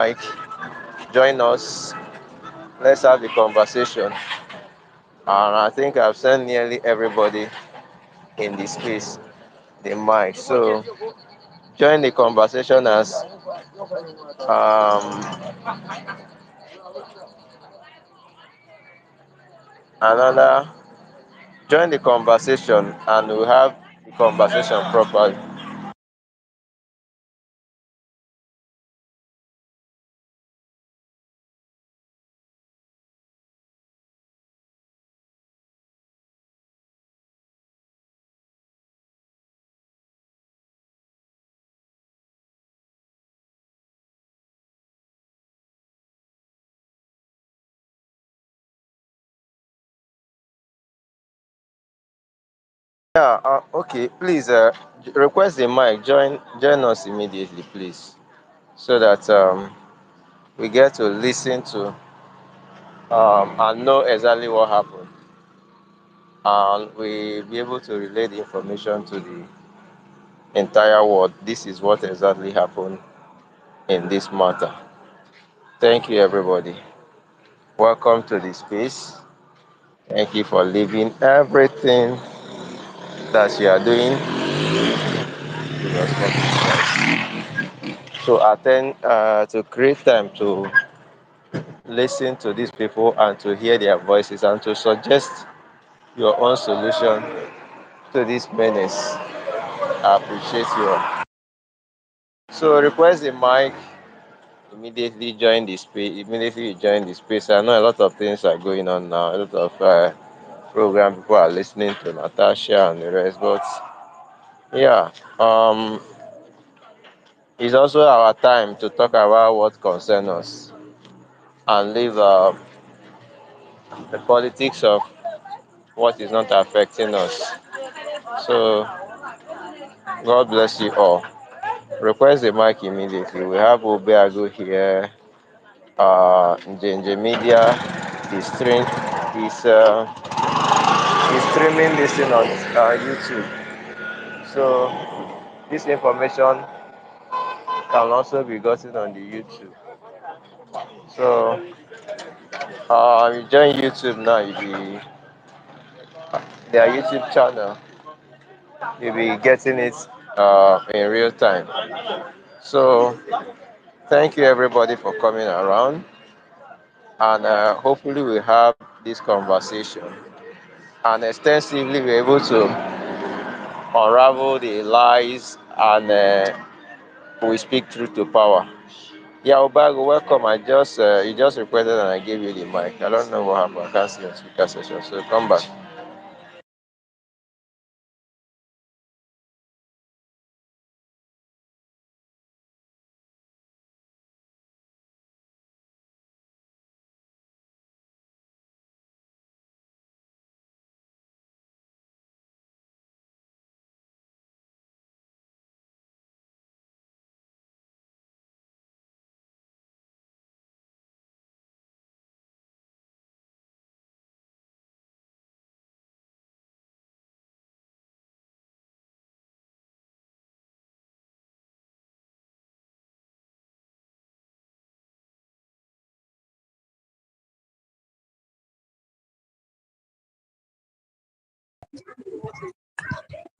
Mike, join us. Let's have the conversation. And I think I've sent nearly everybody in the space the mic. So join the conversation as um, another. Join the conversation and we'll have the conversation properly. Yeah, okay. Please request the mic. Join us immediately, please, so that we get to listen to and know exactly what happened, and we be able to relay the information to the entire world. This is what exactly happened in this matter. Thank you, everybody. Welcome to the space. Thank you for leaving everything that you are doing to attend, to create time to listen to these people and to hear their voices and to suggest your own solution to this menace. I appreciate you all. So request the mic. Immediately join the space. Immediately you join the space. I know a lot of things are going on now. A lot of program people are listening to Natasha and the rest. But yeah, it's also our time to talk about what concerns us and leave the politics of what is not affecting us. So God bless you all. Request the mic immediately. We have Obeago here. NjenjeMedia is stream is uh, is streaming this thing on YouTube. So this information can also be gotten on the YouTube. So you join YouTube now. You be their YouTube channel. You'll be getting it in real time. So thank you everybody for coming around, and hopefully we have this conversation and extensively we're able to unravel the lies and we speak truth to power. Yeah, Obago, welcome. I just you just requested and I gave you the mic. I don't know what happened. I can't see your speaker session, so come back.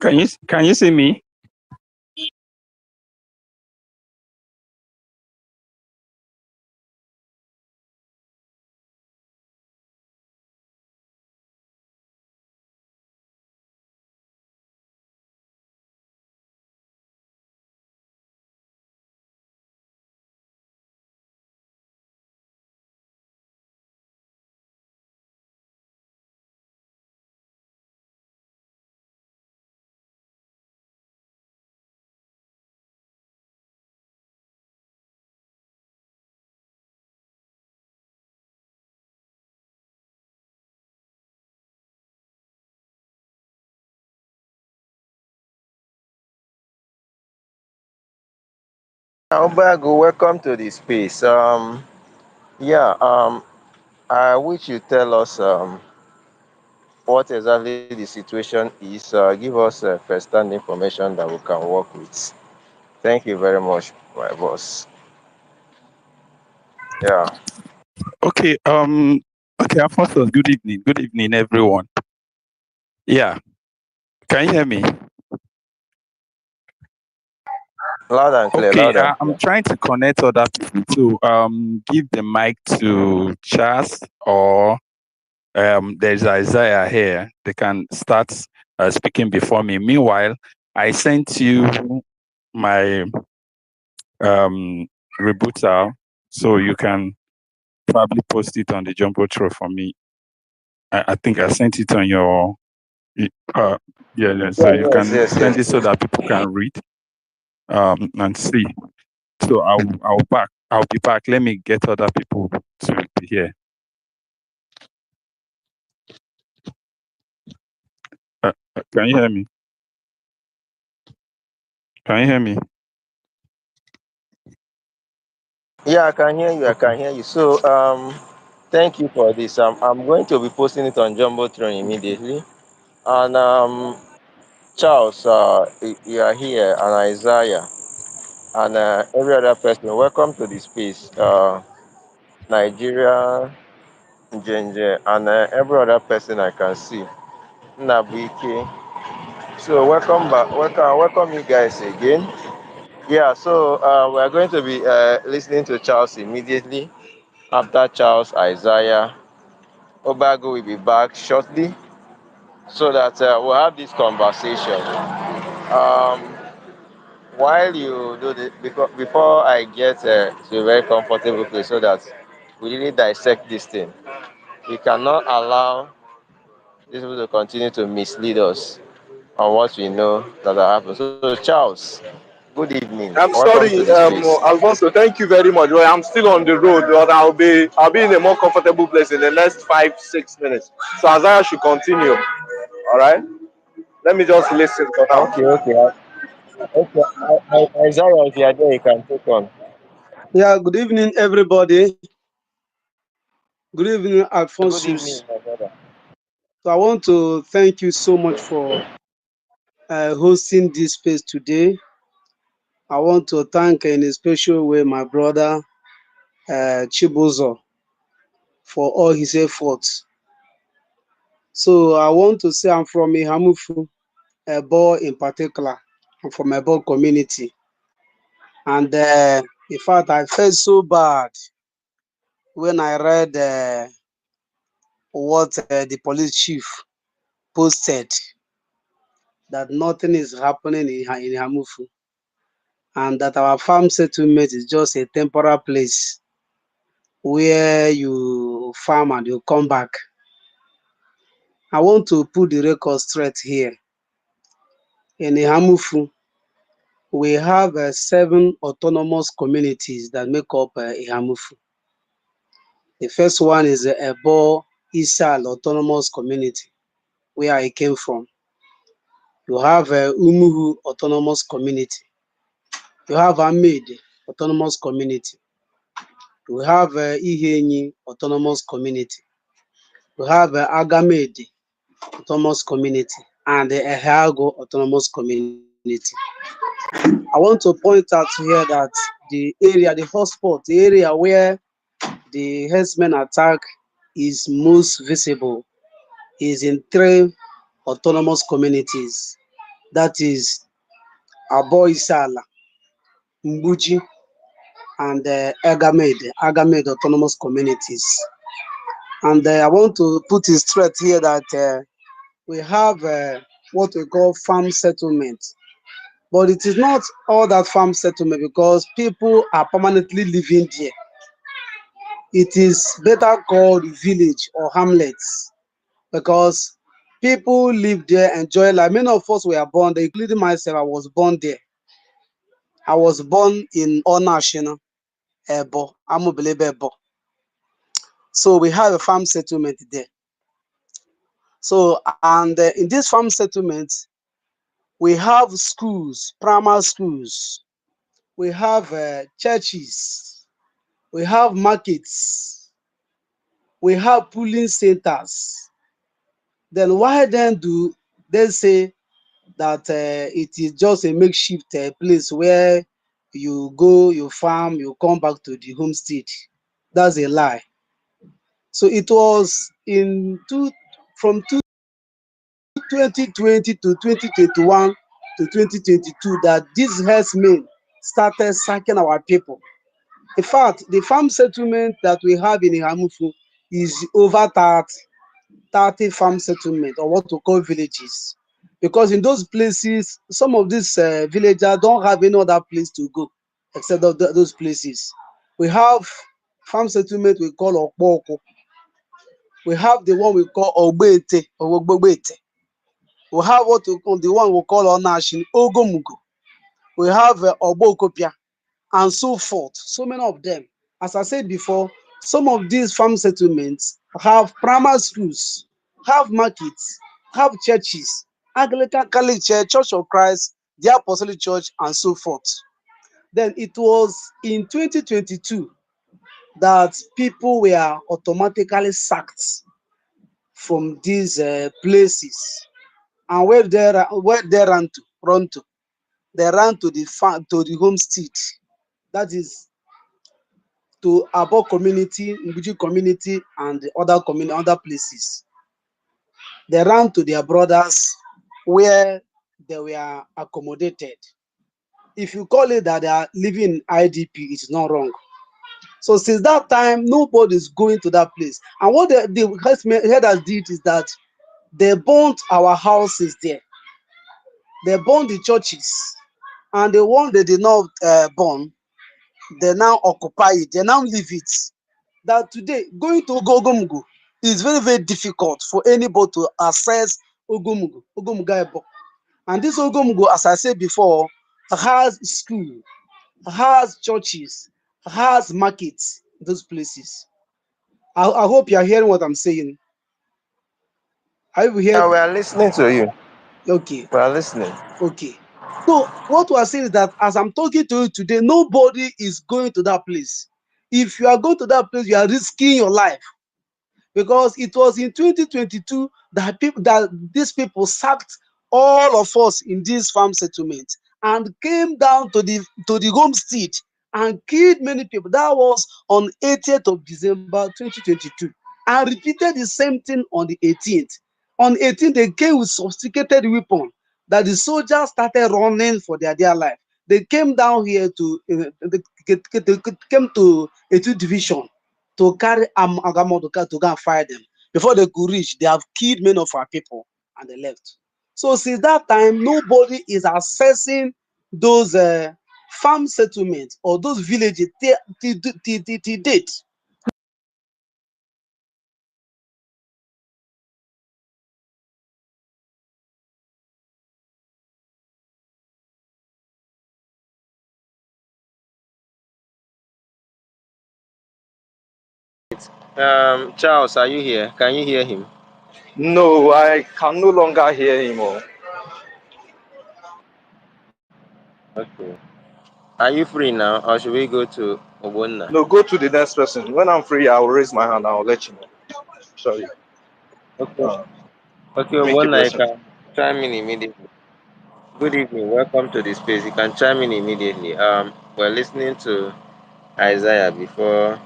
Can you see me? Obago, welcome to the space. Yeah, I wish you tell us what exactly the situation is. Give us first-hand information that we can work with. Thank you very much, my boss. Yeah. Okay. Okay, Alphonsus, good evening. Good evening, everyone. Yeah. Can you hear me? Loud and clear. Okay. Loud and I'm clear. trying to connect other people to give the mic to Charles or there's Isaiah here. They can start speaking before me. Meanwhile, I sent you my rebuttal, so you can probably post it on the jumbotron for me. I think I sent it on your uh yeah, so Yeah. you Yes. can Yes. send it Yes. so that people can read and see. So I'll be back. Let me get other people to be here. Can you hear me? Can you hear me? Yeah, I can hear you. I Okay. can hear you. So, thank you for this. I'm going to be posting it on Jumbotron immediately. And Charles, you are here, and Isaiah, and every other person. Welcome to the space. Nigeria, Njenje, and every other person I can see. Nabuike. So welcome back. Welcome you guys again. Yeah. So we are going to be listening to Charles immediately. After Charles, Isaiah, Obago will be back shortly, so that we'll have this conversation. Um, while you do this, because before I get to a very comfortable place, so that we really dissect this thing, we cannot allow these people to continue to mislead us on what we know that will happen. So, Charles, good evening. I'm Welcome to the sorry, space. Alfonso. Thank you very much. Well, I'm still on the road, but I'll be in a more comfortable place in the next 5 6 minutes. So Isaiah should continue. All right. Let me just listen for now. Okay, okay, okay. Isaiah, if you are there, you can take on. Yeah, good evening, everybody. Good evening, Good evening, Alphonsus. my brother. So I want to thank you so much for hosting this space today. I want to thank in a special way my brother Chibuzo for all his efforts. So I want to say I'm from Ihamufu, Ebo in particular. I'm from Ebo community. And in fact, I felt so bad when I read what the police chief posted that nothing is happening in Hamufu and that our farm settlement is just a temporary place where you farm and you come back. I want to put the record straight here. In Hamufu, we have 7 autonomous communities that make up Hamufu. The first one is the Ebo Isal Autonomous Community, where I came from. You have Umuhu Autonomous Community. You have Ahmed Autonomous Community. We have Ihenyi Autonomous Community. We have Agamedi Autonomous Community and the Ehago Autonomous Community. I want to point out here that the hotspot, the area where the herdsmen attack is most visible is in 3 autonomous communities. That is Aboisala, Mbuji, and Agamedi Autonomous Communities. And I want to put it straight here that we have what we call farm settlement. But it is not all that farm settlement because people are permanently living there. It is better called village or hamlets because people live there, enjoy life. Many of us were born there, including myself. I was born there. I was born in Onashina, Ebo, Amubelebe Ebo. So we have a farm settlement there. So, and in this farm settlement, we have schools, primary schools, we have churches, we have markets, we have pooling centers. Then why then do they say that it is just a makeshift place where you go, you farm, you come back to the homestead? That's a lie. So it was in from 2020 to 2021 to 2022 that these herdsmen started sacking our people. In fact, the farm settlement that we have in Ihamufu is over 30 farm settlement, or what we call villages. Because in those places, some of these villagers don't have any other place to go except those places. We have farm settlement we call Okpoko. We have the one we call Ogbete or Ogbete. We have what we call the one we call Onashin, Ogomugo. We have Obokopia, and so forth. So many of them. As I said before, some of these farm settlements have primary schools, have markets, have churches, Anglican Catholic Church, Church of Christ, the Apostolic Church, and so forth. Then it was in 2022 that people were automatically sacked from these places. And where they run to, they ran to the farm, to the homestead. That is to Abo community, Nguji community, and the other places. They ran to their brothers where they were accommodated. If you call it that they are living in IDP, it's not wrong. So since that time, nobody is going to that place. And what the headers did is that they burnt our houses there. They burned the churches, and the one they did not burn, they now occupy it. They now leave it. That today going to Ogumugu is very, very difficult for anybody to access Ogumugu. And this Ogumugu, as I said before, has school, has churches, has markets, those places. I hope you are hearing what I'm saying. Are you Yeah, hearing? we are listening to you. Okay, We are listening. okay. So what we are saying is that as I'm talking to you today, nobody is going to that place. If you are going to that place, you are risking your life. Because it was in 2022 that these people sacked all of us in this farm settlement and came down to the homestead and killed many people. That was on 80th of December 2022, and repeated the same thing on the 18th. On 18th, they came with sophisticated weapon that the soldiers started running for their dear life. They came down here they came to a 2 division to carry Agamodoka to go and fire them. Before they could reach, they have killed many of our people and they left. So since that time, nobody is accessing those farm settlements or those villages till date. Charles, are you here? Can you hear him? No, I can no longer hear him. Oh. Okay. Are you free now, or should we go to Obonna? No, go to the next person. When I'm free, I'll raise my hand. I'll let you know. Sorry. Okay. Uh, Okay, Thank you, Obonna, you blessing. can chime in immediately. Good evening. Welcome to the space. You can chime in immediately. We're listening to Isaiah before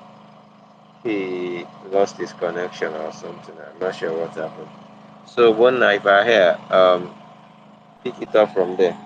he lost his connection or something. I'm not sure what happened. So, Obonna, if I hear, pick it up from there.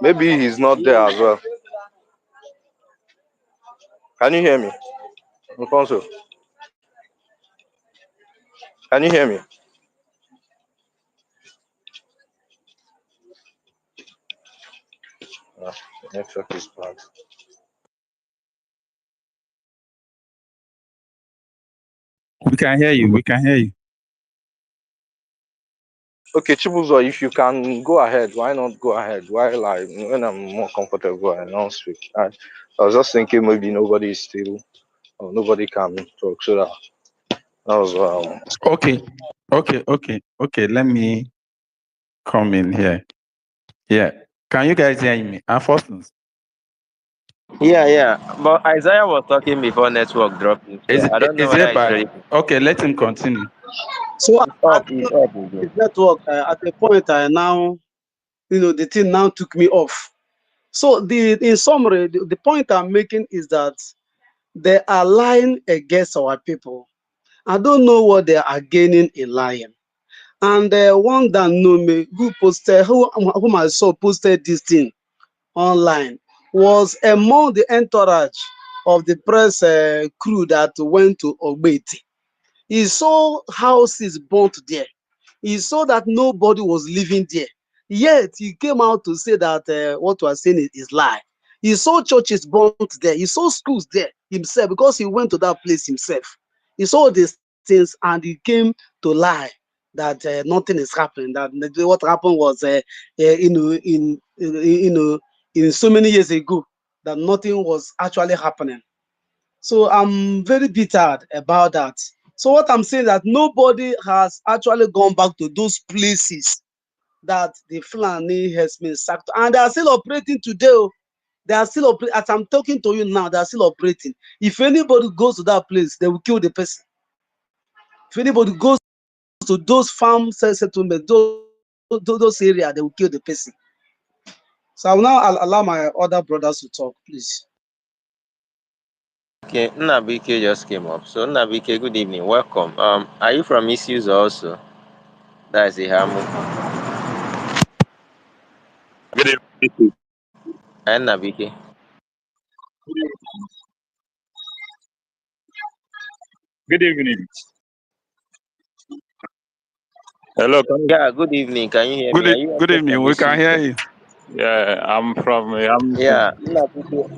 Maybe he's not there as well. Can you hear me? Alfonso, can you hear me? Ah, the network is bad. We can hear you. We can hear you. Okay, Chibuzo, if you can go ahead, why not go ahead? While when I'm more comfortable, I don't speak. I was just thinking maybe nobody is still, or nobody can talk, so that was what I want. Okay, okay. Let me come in here. Yeah, can you guys hear me? Unfortunately, Yeah, yeah. But Isaiah was talking before network dropping, so I don't know is whether it it's bad? ready. Okay, let him continue. So It's I up, don't it's know up if again. network. At a point, I now, the thing now took me off. So in summary, the point I'm making is that they are lying against our people. I don't know what they are gaining in lying. And one that know me, whom I saw posted this thing online, was among the entourage of the press crew that went to Ogbeti. He saw houses burnt there. He saw that nobody was living there. Yet he came out to say that what we are saying is lie. He saw churches burnt there. He saw schools there himself because he went to that place himself. He saw these things and he came to lie that nothing is happening. That what happened was, in so many years ago, that nothing was actually happening. So I'm very bitter about that. So what I'm saying that nobody has actually gone back to those places that the Fulani has been sacked, and they are still operating today. They are still operating. As I'm talking to you now, they are still operating. If anybody goes to that place, they will kill the person. If anybody goes to those farm settlements, those areas, they will kill the person. So I will now allow my other brothers to talk, please. Okay, Nnabike just came up. So Nnabike, good evening, welcome. Are you from Issues also? That is Ihamufu. Good evening. And Nnabike. Good evening. Hello. Yeah, good evening. Can you hear me? Are you Good also evening. from We can Issues? hear you. Yeah, I'm Yeah, Nnabike.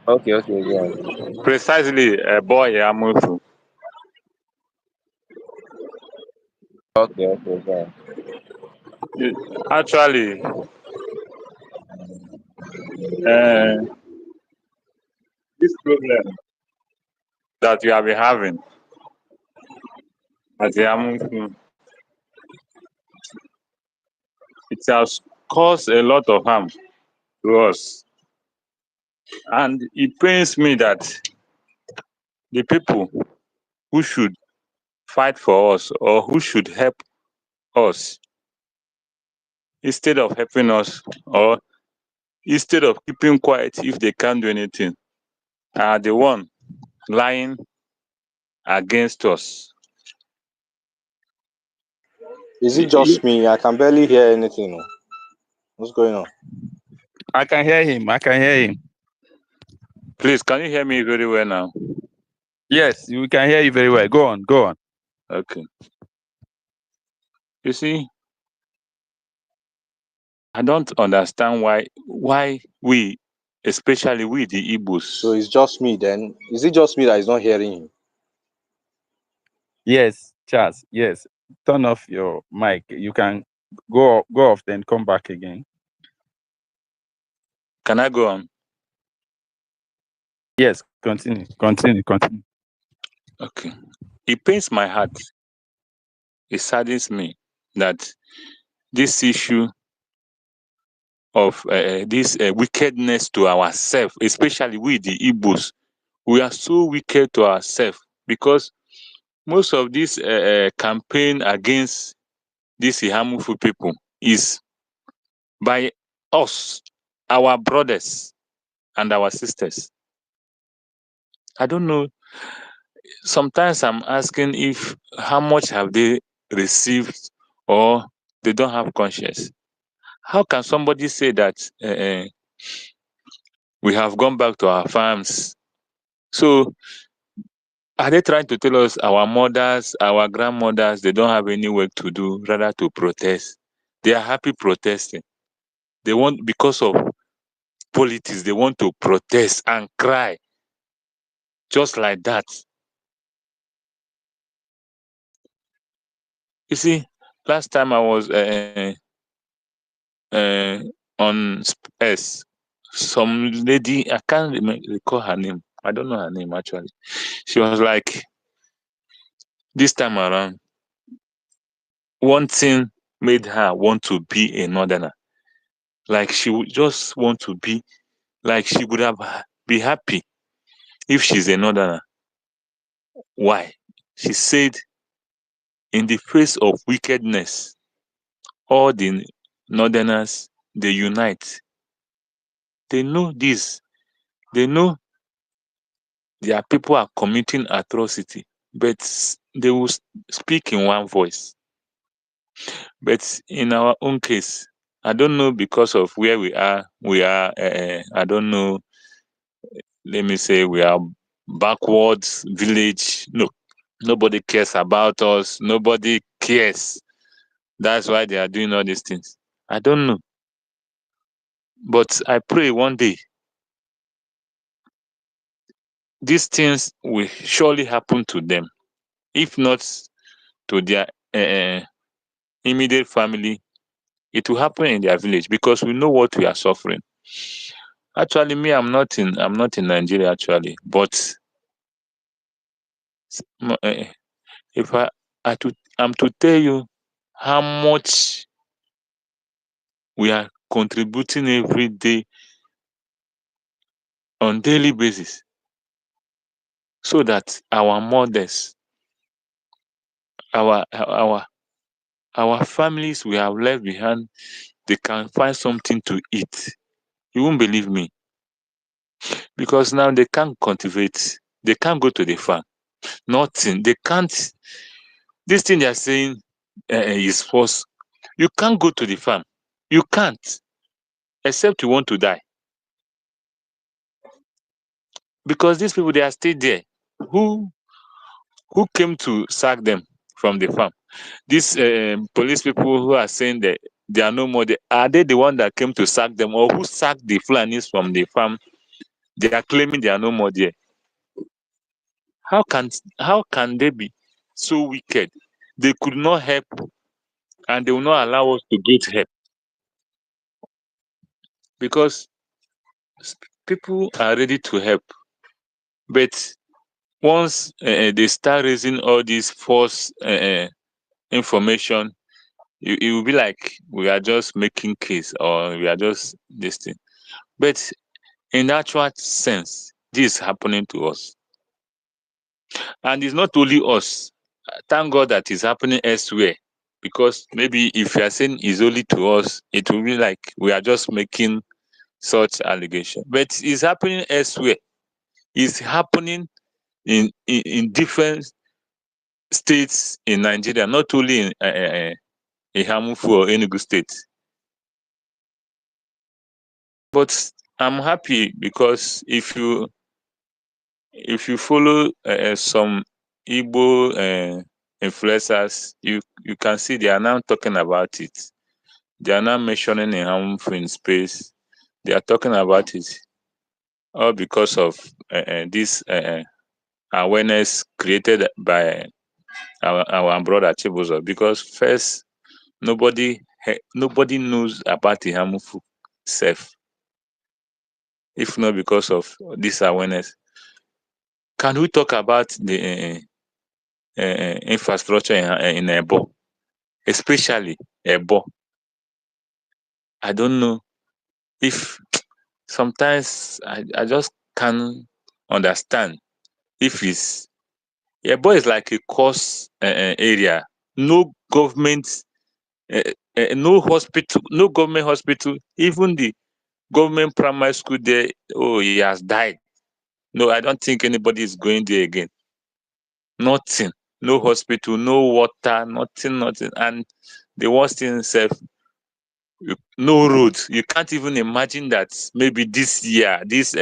Okay, okay, yeah. precisely a boy. Okay, okay, yeah. Actually, uh, this problem that we have been having at Yamufu, it has caused a lot of harm to us, and it pains me that the people who should fight for us or who should help us, instead of helping us or instead of keeping quiet if they can't do anything, are the one lying against us. Is it just me? I can barely hear anything. Oh. What's going on? I can hear him. I can hear him. Please, can you hear me very well now? Yes, we can hear you very well. Go on. Go on. Okay. You see, I don't understand why we, especially we the Igbos. So it's just me then. Is it just me that is not hearing him? Yes, Charles. Yes. Turn off your mic. You can go off, then come back again. Can I go on? Yes, continue. Okay. It pains my heart. It saddens me that this issue of this wickedness to ourselves, especially we the Igbos, we are so wicked to ourselves because most of this campaign against these Ihamufu people is by us, our brothers and our sisters. I don't know. Sometimes I'm asking if how much have they received or they don't have conscience. How can somebody say that we have gone back to our farms? So are they trying to tell us our mothers, our grandmothers, they don't have any work to do rather to protest? They are happy protesting. They want, because of politics, they want to protest and cry just like that. You see, last time I was uh, on S, some lady, I can't recall her name. I don't know her name actually. She was like, this time around, one thing made her want to be a northerner. Like she would just want to be, like she would have be happy if she's a northerner. Why? She said, in the face of wickedness, all the northerners, they unite. They know this. They know their people are committing atrocity, but they will speak in one voice. But in our own case, I don't know, because of where we are. I don't know. Let me say we are backwards village. No, nobody cares about us. Nobody cares. That's why they are doing all these things. I don't know, but I pray one day these things will surely happen to them. If not to their immediate family, it will happen in their village, because we know what we are suffering. Actually, me, I'm not in Nigeria actually, but if I'm to tell you how much we are contributing every day on daily basis, so that our mothers, our our families we have left behind, they can find something to eat. You won't believe me, because now they can't cultivate, they can't go to the farm, nothing, they can't. This thing they are saying is false. You can't go to the farm, you can't, except you want to die, because these people, they are still there. who who came to sack them from the farm? These police people who are saying that they are no more there, are they the one that came to sack them, or who sacked the Fulanis from the farm? They are claiming they are no more there. How can they be so wicked? They could not help, and they will not allow us to get help, because people are ready to help. But once they start raising all these false information, it will be like we are just making case, or we are just this thing. But in actual sense, this is happening to us, and it's not only us. Thank God that it's happening elsewhere, because maybe if you are saying it's only to us, it will be like we are just making such allegation. But it's happening elsewhere. It's happening in different states in Nigeria, not only in Hamufu or Enugu State. But I'm happy, because if you follow some Igbo influencers, you can see they are now talking about it. They are now mentioning in harmful in space. They are talking about it, all because of this awareness created by our brother Chibuzo. Because first, nobody knows about the harmful self, if not because of this awareness. Can we talk about the infrastructure in Ebo, especially Ebo? I don't know if sometimes I just can't understand if it's Ebo is like a course area. No government, no hospital, no government hospital. Even the government primary school there, oh, he has died. No, I don't think anybody is going there again. Nothing, no hospital, no water, nothing. And the worst thing itself, no roads. You can't even imagine that maybe this year, this 4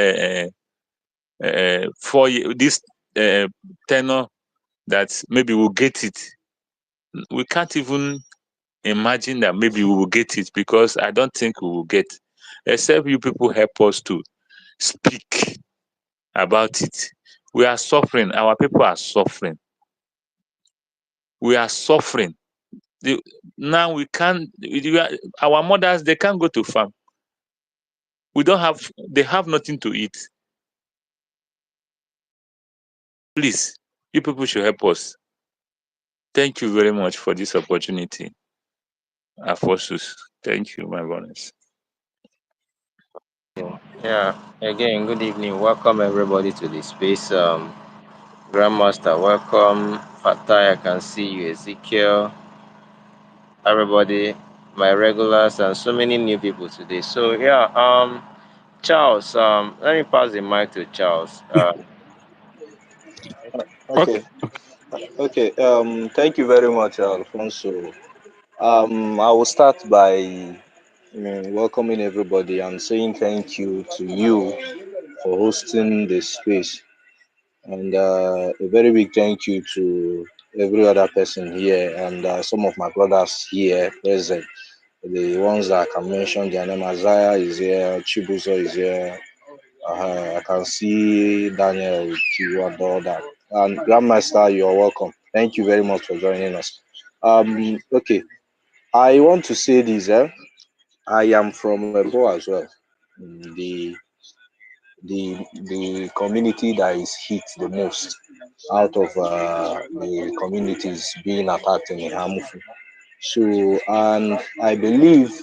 year, this tenor, that maybe we'll get it. We can't even imagine that maybe we will get it, because I don't think we will get, except you people help us to speak about it. We are suffering. Our people are suffering. We are suffering. The, now we can't. Our mothers, they can't go to farm. We don't have. They have nothing to eat. Please, you people should help us. Thank you very much for this opportunity, Afosus. Thank you, my brothers. Yeah, again, good evening. Welcome everybody to the space. Grandmaster, welcome. Fatai, I can see you. Ezekiel, everybody, my regulars, and so many new people today. So yeah, Charles, let me pass the mic to Charles. Okay. Okay, okay. Thank you very much, Alfonso. I will start by welcoming everybody and saying thank you to you for hosting this space, and a very big thank you to every other person here and some of my brothers here present. The ones that I can mention, their name Isaiah is here, Chibuzo is here. I can see Daniel with you and all that. And Grandmaster, you are welcome. Thank you very much for joining us. Okay, I want to say this. I am from Ebo as well. The community that is hit the most out of the communities being attacked in Hamufu. So, and I believe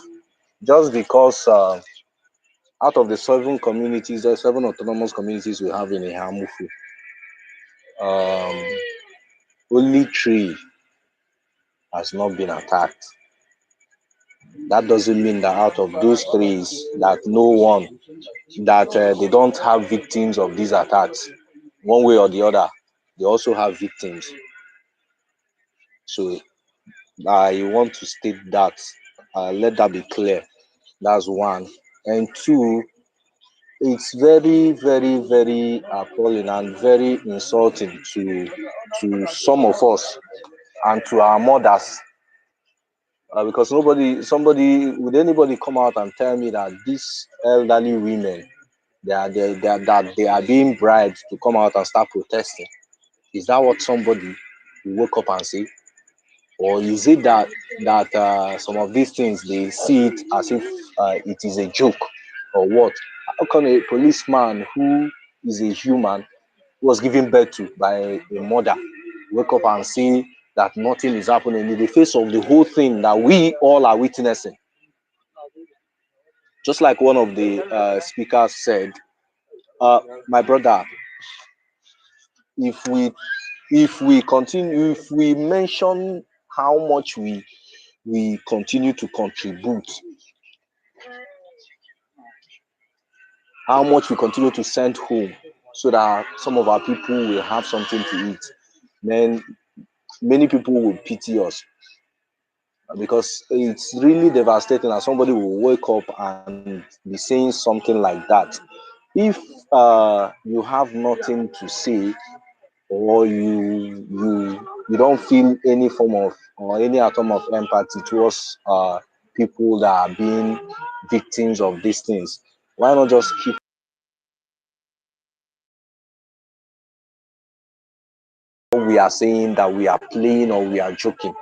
just because out of the 7 communities, the 7 autonomous communities we have in Hamufu, um, only 3 has not been attacked. That doesn't mean that out of those 3, that no one, that they don't have victims of these attacks. One way or the other, they also have victims. So I want to state that, let that be clear. That's one. And two, it's very, very, very appalling and very insulting to some of us and to our mothers, because would anybody come out and tell me that these elderly women, that they are being bribed to come out and start protesting? Is that what somebody will wake up and say? Or is it that some of these things they see it as if it is a joke, or what? How can a policeman who is a human, who was given birth to by a mother, wake up and see that nothing is happening in the face of the whole thing that we all are witnessing? Just like one of the speakers said, my brother, if we if we mention how much we continue to contribute, how much we continue to send home so that some of our people will have something to eat, then many people will pity us, because it's really devastating that somebody will wake up and be saying something like that. If you have nothing to say, or you don't feel any form of or any atom of empathy towards people that are being victims of these things, why not just keep what we are saying, that we are playing or we are joking?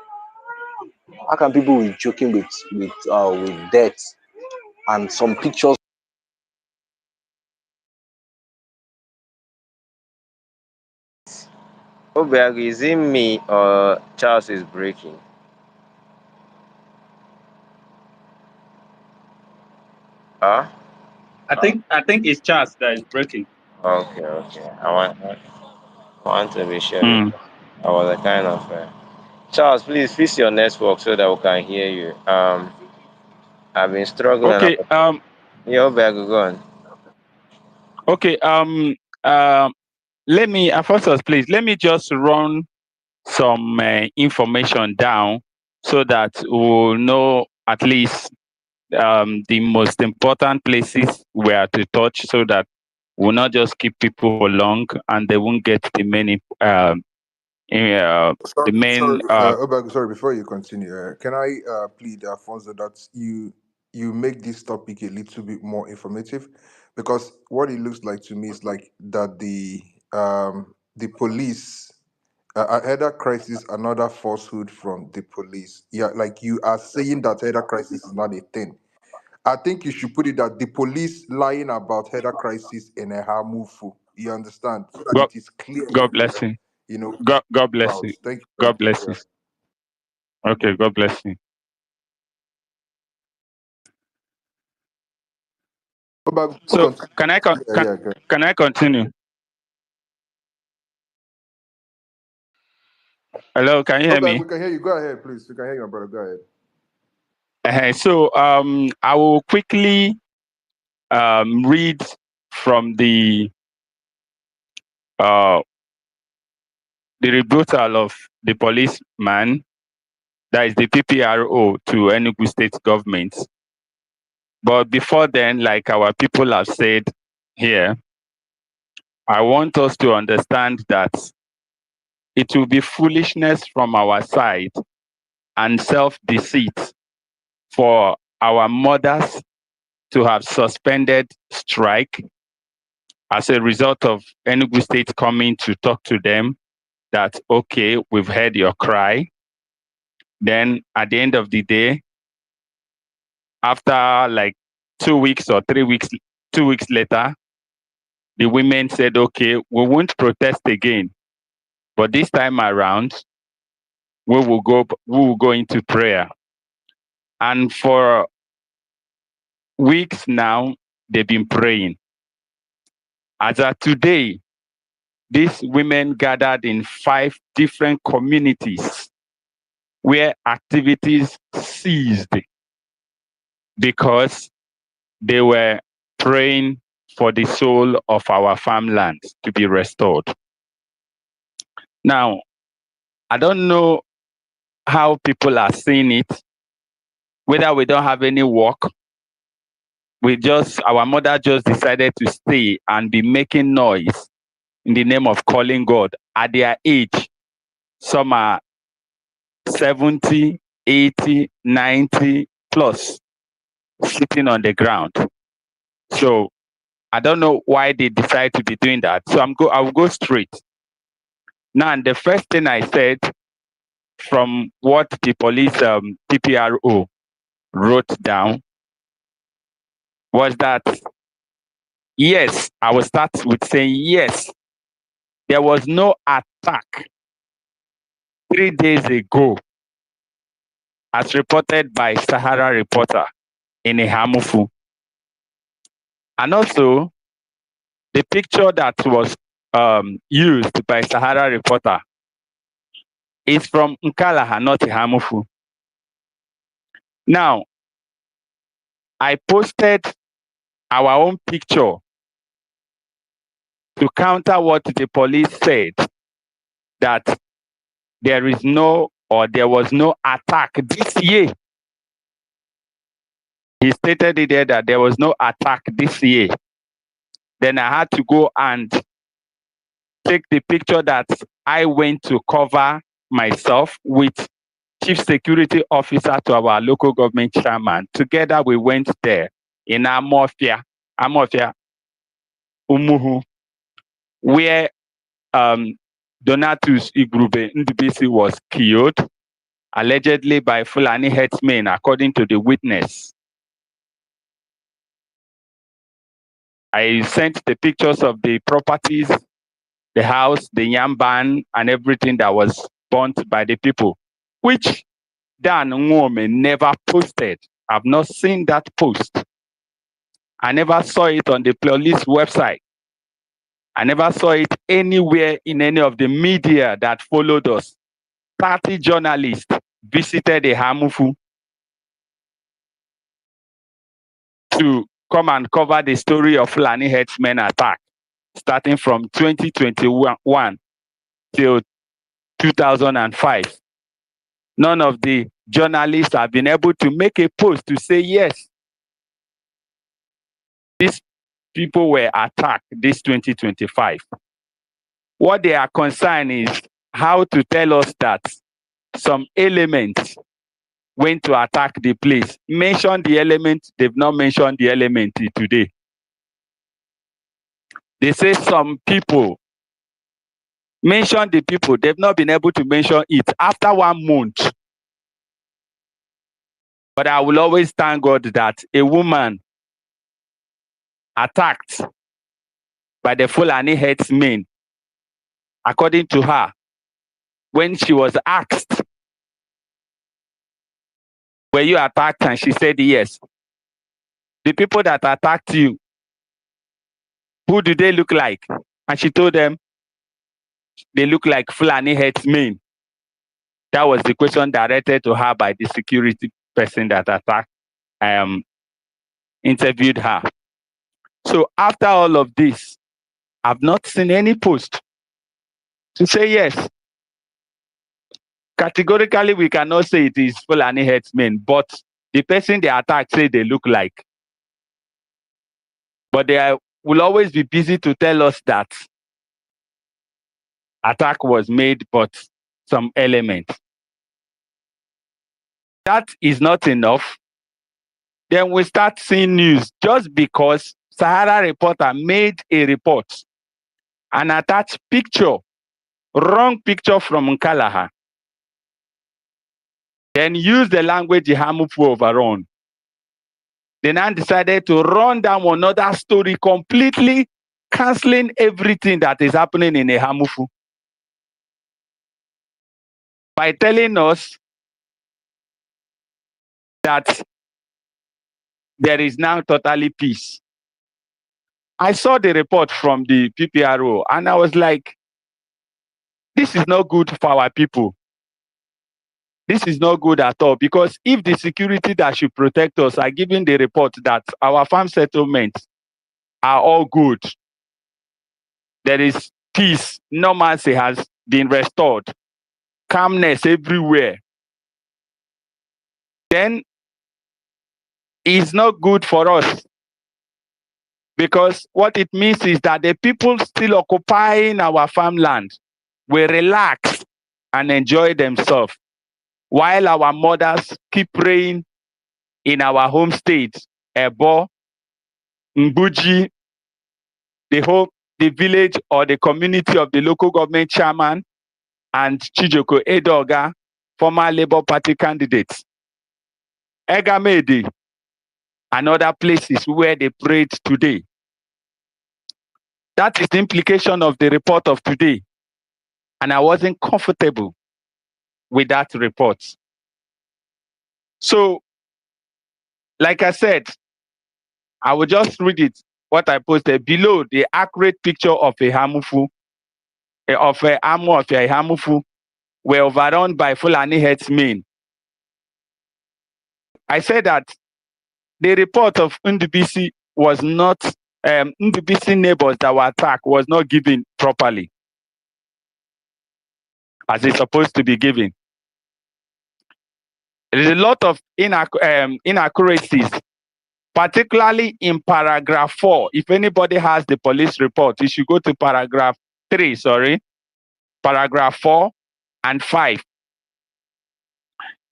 How can people be joking with death and some pictures? Obiago, is it me or Charles is breaking? Huh? I think it's Charles that is breaking. Okay, okay. I want to be sure Mm. because I was a kind of Charles, please fix your network so that we can hear you. I've been struggling. Okay. Yeah, Obiago, go on. Okay. Let me, first, please let me just run some information down so that we'll know at least the most important places we are to touch, so that we'll not just keep people for long and they won't get the Sorry, the main. Obag, sorry. Before you continue, can I plead, Alfonso, that you make this topic a little bit more informative, because what it looks like to me is like that the police header crisis, another falsehood from the police. Yeah, like you are saying that header crisis is not a thing. I think you should put it that the police lying about header crisis in a Hamufu. You understand? So that God, it is clear God where, bless you. you know, God bless about. you. Thank you very God much. bless you. Okay, God bless you. Go back, So continue. can I Yeah, good. can I continue? Hello, can you Go hear back, me? we can hear you. Go ahead, please. We can hear you, my brother. Go ahead. So I will quickly read from the rebuttal of the policeman, that is the PPRO, to Enugu State government. But before then, like our people have said here, I want us to understand that it will be foolishness from our side and self-deceit for our mothers to have suspended strike as a result of Enugu State coming to talk to them that, okay, we've heard your cry. Then at the end of the day, after like 2 weeks or 3 weeks, 2 weeks later, the women said, okay, we won't protest again, but this time around, we will go into prayer. And for weeks now, they've been praying. As of today, these women gathered in 5 different communities where activities ceased because they were praying for the soul of our farmland to be restored. Now, I don't know how people are seeing it, whether we don't have any work. Our mother just decided to stay and be making noise in the name of calling God. At their age, some are 70, 80, 90 plus, sitting on the ground. So I don't know why they decide to be doing that. So I'll go straight. Now, the first thing I said from what the police PPRO wrote down was that, yes, I will start with saying yes, there was no attack 3 days ago, as reported by Sahara Reporter in Ihamufu. And also, the picture that was used by Sahara Reporter is from Nkalaha, not Ihamufu. Now, I posted our own picture to counter what the police said, that there was no attack this year. He stated it there that there was no attack this year. Then I had to go and take the picture that I went to cover myself with Chief Security Officer to our local government chairman. Together we went there in Amofia, Umuhu, where Donatus Igrube Ndubisi was killed, allegedly by Fulani herdsmen, according to the witness. I sent the pictures of the properties, the house, the yam barn, and everything that was burnt by the people, which Dan Nwome never posted. I've not seen that post. I never saw it on the police website. I never saw it anywhere in any of the media that followed us. 30 journalists visited the Hamufu to come and cover the story of Fulani herdsmen attack, starting from 2021 till 2005. None of the journalists have been able to make a post to say, yes, these people were attacked this 2025. What they are concerned is how to tell us that some elements went to attack the place. Mention the element, they've not mentioned the element today. They say some people mention the people. They've not been able to mention it after 1 month. But I will always thank God that a woman attacked by the Fulani herdsmen, according to her, when she was asked, were you attacked? And she said yes. The people that attacked you, who do they look like? And she told them, they look like Fulani herdsmen. That was the question directed to her by the security person that attacked, interviewed her. So after all of this, I've not seen any post to say yes. Categorically, we cannot say it is Fulani herdsmen, but the person they attacked say they look like. But they will always be busy to tell us that attack was made, but some element. That is not enough. Then we start seeing news just because Sahara Reporter made a report and attached picture, wrong picture from Nkalaha. Then use the language Ihamufu overrun. They now decided to run down another story, completely canceling everything that is happening in Ihamufu by telling us that there is now totally peace. I saw the report from the PPRO and I was like, this is not good for our people. This is not good at all, because if the security that should protect us are giving the report that our farm settlements are all good, there is peace, normalcy has been restored, calmness everywhere, then it's not good for us. Because what it means is that the people still occupying our farmland will relax and enjoy themselves, while our mothers keep praying in our home states, Ebo, Mbuji, the village or the community of the local government chairman, and Chijoko Edoga, former Labour Party candidates, Egamedi, and other places where they prayed today. That is the implication of the report of today. And I wasn't comfortable with that report. So, like I said, I will just read it, what I posted below, the accurate picture of a Hamufu, of a Amu of a Hamufu, were overrun by Fulani herdsmen. I said that the report of Ndubisi was not, Ndubisi neighbors that were attacked was not given properly, as it's supposed to be given. There is a lot of inaccuracies, particularly in paragraph 4. If anybody has the police report, you should go to paragraph 3, paragraph 4 and 5.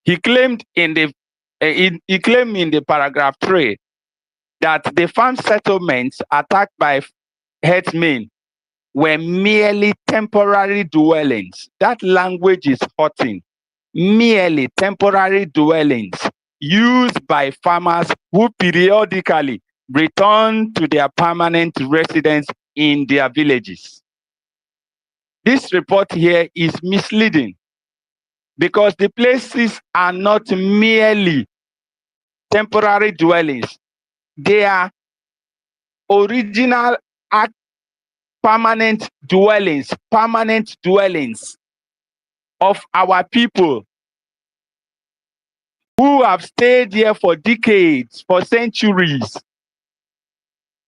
He claimed in the paragraph 3 that the farm settlements attacked by herdsmen were merely temporary dwellings. That language is hurting. Merely temporary dwellings used by farmers who periodically return to their permanent residence in their villages. This report here is misleading, because the places are not merely temporary dwellings. They are original permanent dwellings of our people who have stayed here for decades, for centuries,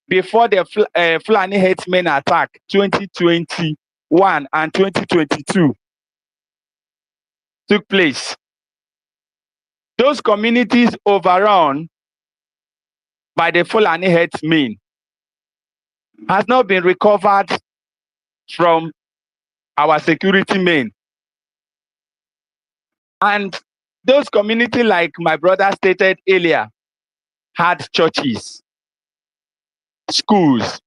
before the Fulani herdsmen attack 2021 and 2022 took place. Those communities overrun by the Fulani herdsmen has not been recovered from our security men. And those communities, like my brother stated earlier, had churches, schools,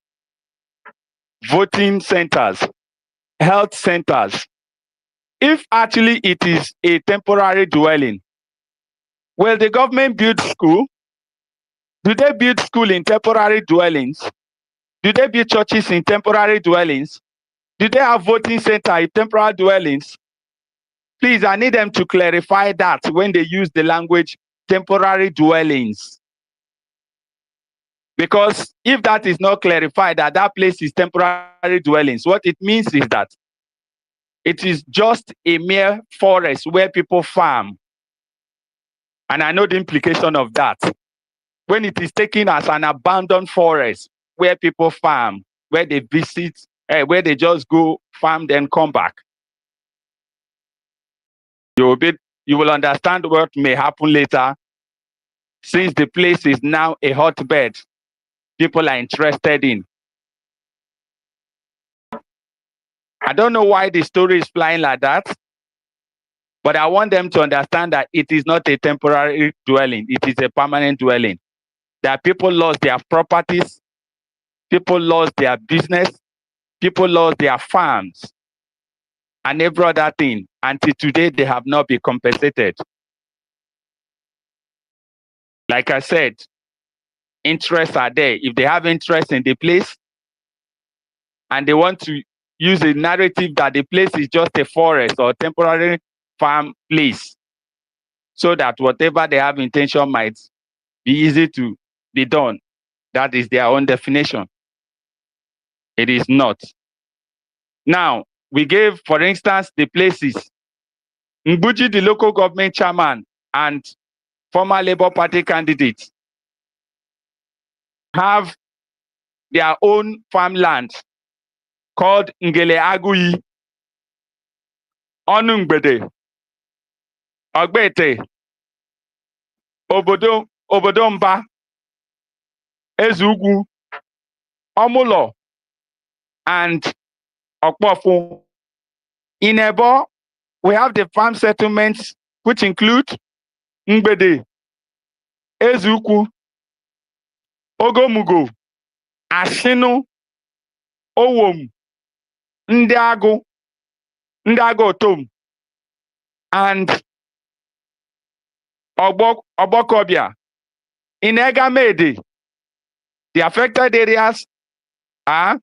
voting centers, health centers. If actually it is a temporary dwelling, will the government build school? Do they build school in temporary dwellings? Do they build churches in temporary dwellings? Do they have voting center in temporary dwellings? Please, I need them to clarify that when they use the language temporary dwellings. Because if that is not clarified, that that place is temporary dwellings, what it means is that it is just a mere forest where people farm. And I know the implication of that. When it is taken as an abandoned forest where people farm, where they visit, where they just go farm, then come back. You will understand what may happen later, since the place is now a hotbed people are interested in. I don't know why the story is flying like that, but I want them to understand that it is not a temporary dwelling, it is a permanent dwelling. That people lost their properties, people lost their business, people lost their farms, and every other thing. Until today, they have not been compensated. Like I said, interests are there. If they have interest in the place and they want to use a narrative that the place is just a forest or temporary farm place, so that whatever they have intention might be easy to be done, that is their own definition. It is not. Now, we gave, for instance, the places. Mbuji, the local government chairman and former Labour Party candidate, have their own farmland called Ngele Agui, Onungbede, Ogbete, Obodomba, Ezugwu, Omulo, and Okpofu. In Ebo, we have the farm settlements, which include Ngbede, Ezukwu, Ogomugo, Ashinu, Owom, Ndiago Otom, and Obokobia. In Egamede, the affected areas are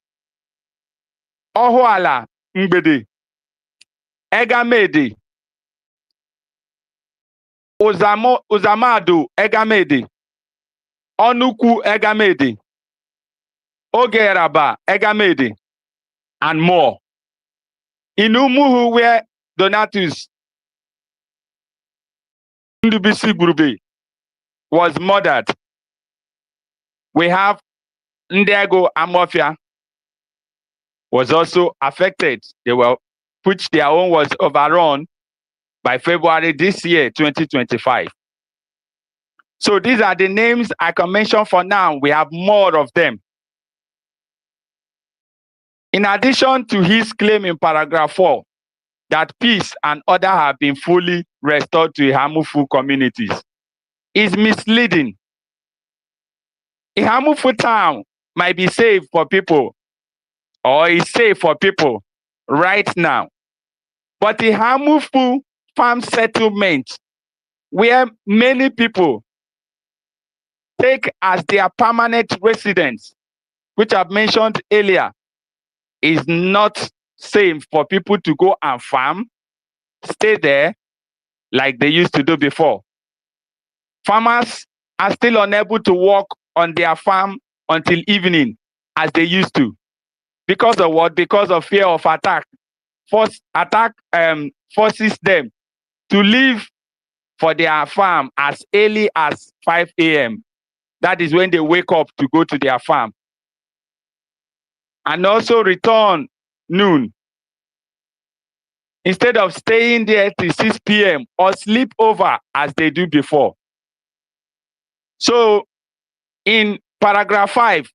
Ohuala, Ngbede, Egamede, Uzamadu, Egamede, Onukwu, Egamede, Ogeraba, Egamede, and more. In Umuhu, where Donatus Ndubisi Grube was murdered, we have Ndego Amofia was also affected. Which their own was overrun by February this year, 2025. So these are the names I can mention for now. We have more of them. In addition to his claim in paragraph 4 that peace and order have been fully restored to Ihamufu communities, is misleading. Ihamufu town might be safe for people, or is safe for people right now. But Ihamufu farm settlement, where many people take as their permanent residence, which I've mentioned earlier, is not safe for people to go and farm, stay there like they used to do before. Farmers are still unable to work on their farm until evening as they used to. Because of what? Because of fear of attack. Attack forces them to leave for their farm as early as 5 a.m. That is when they wake up to go to their farm. And also return noon. Instead of staying there till 6 p.m. or sleep over as they do before. So in paragraph 5,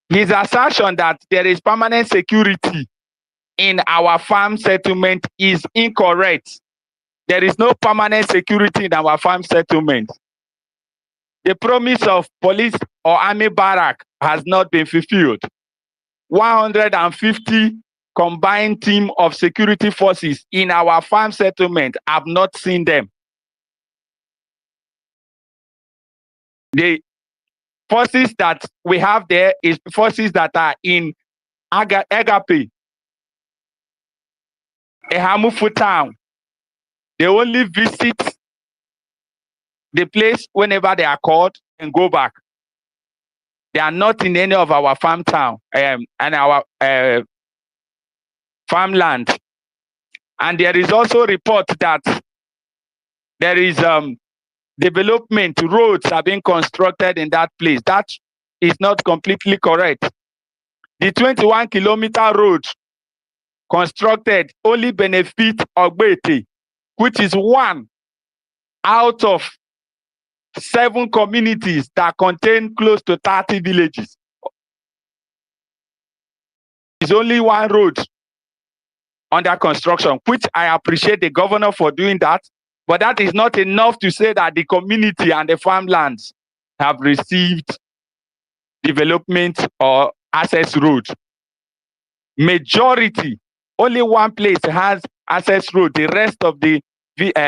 his assertion that there is permanent security in our farm settlement is incorrect. There is no permanent security in our farm settlement. The promise of police or army barrack has not been fulfilled. 150 combined team of security forces in our farm settlement. I've not seen them. The forces that we have there is forces that are in Agape, Ehamufu town. They only visit the place whenever they are called and go back. They are not in any of our farm town and our farmland. And there is also report that there is development, roads are being constructed in that place. That is not completely correct. The 21-kilometer road constructed only benefit Ogbete, which is one out of 7 communities that contain close to 30 villages. It's only one road under construction, which I appreciate the governor for doing that. But that is not enough to say that the community and the farmlands have received development or access road. Majority, only one place has access road. The rest of the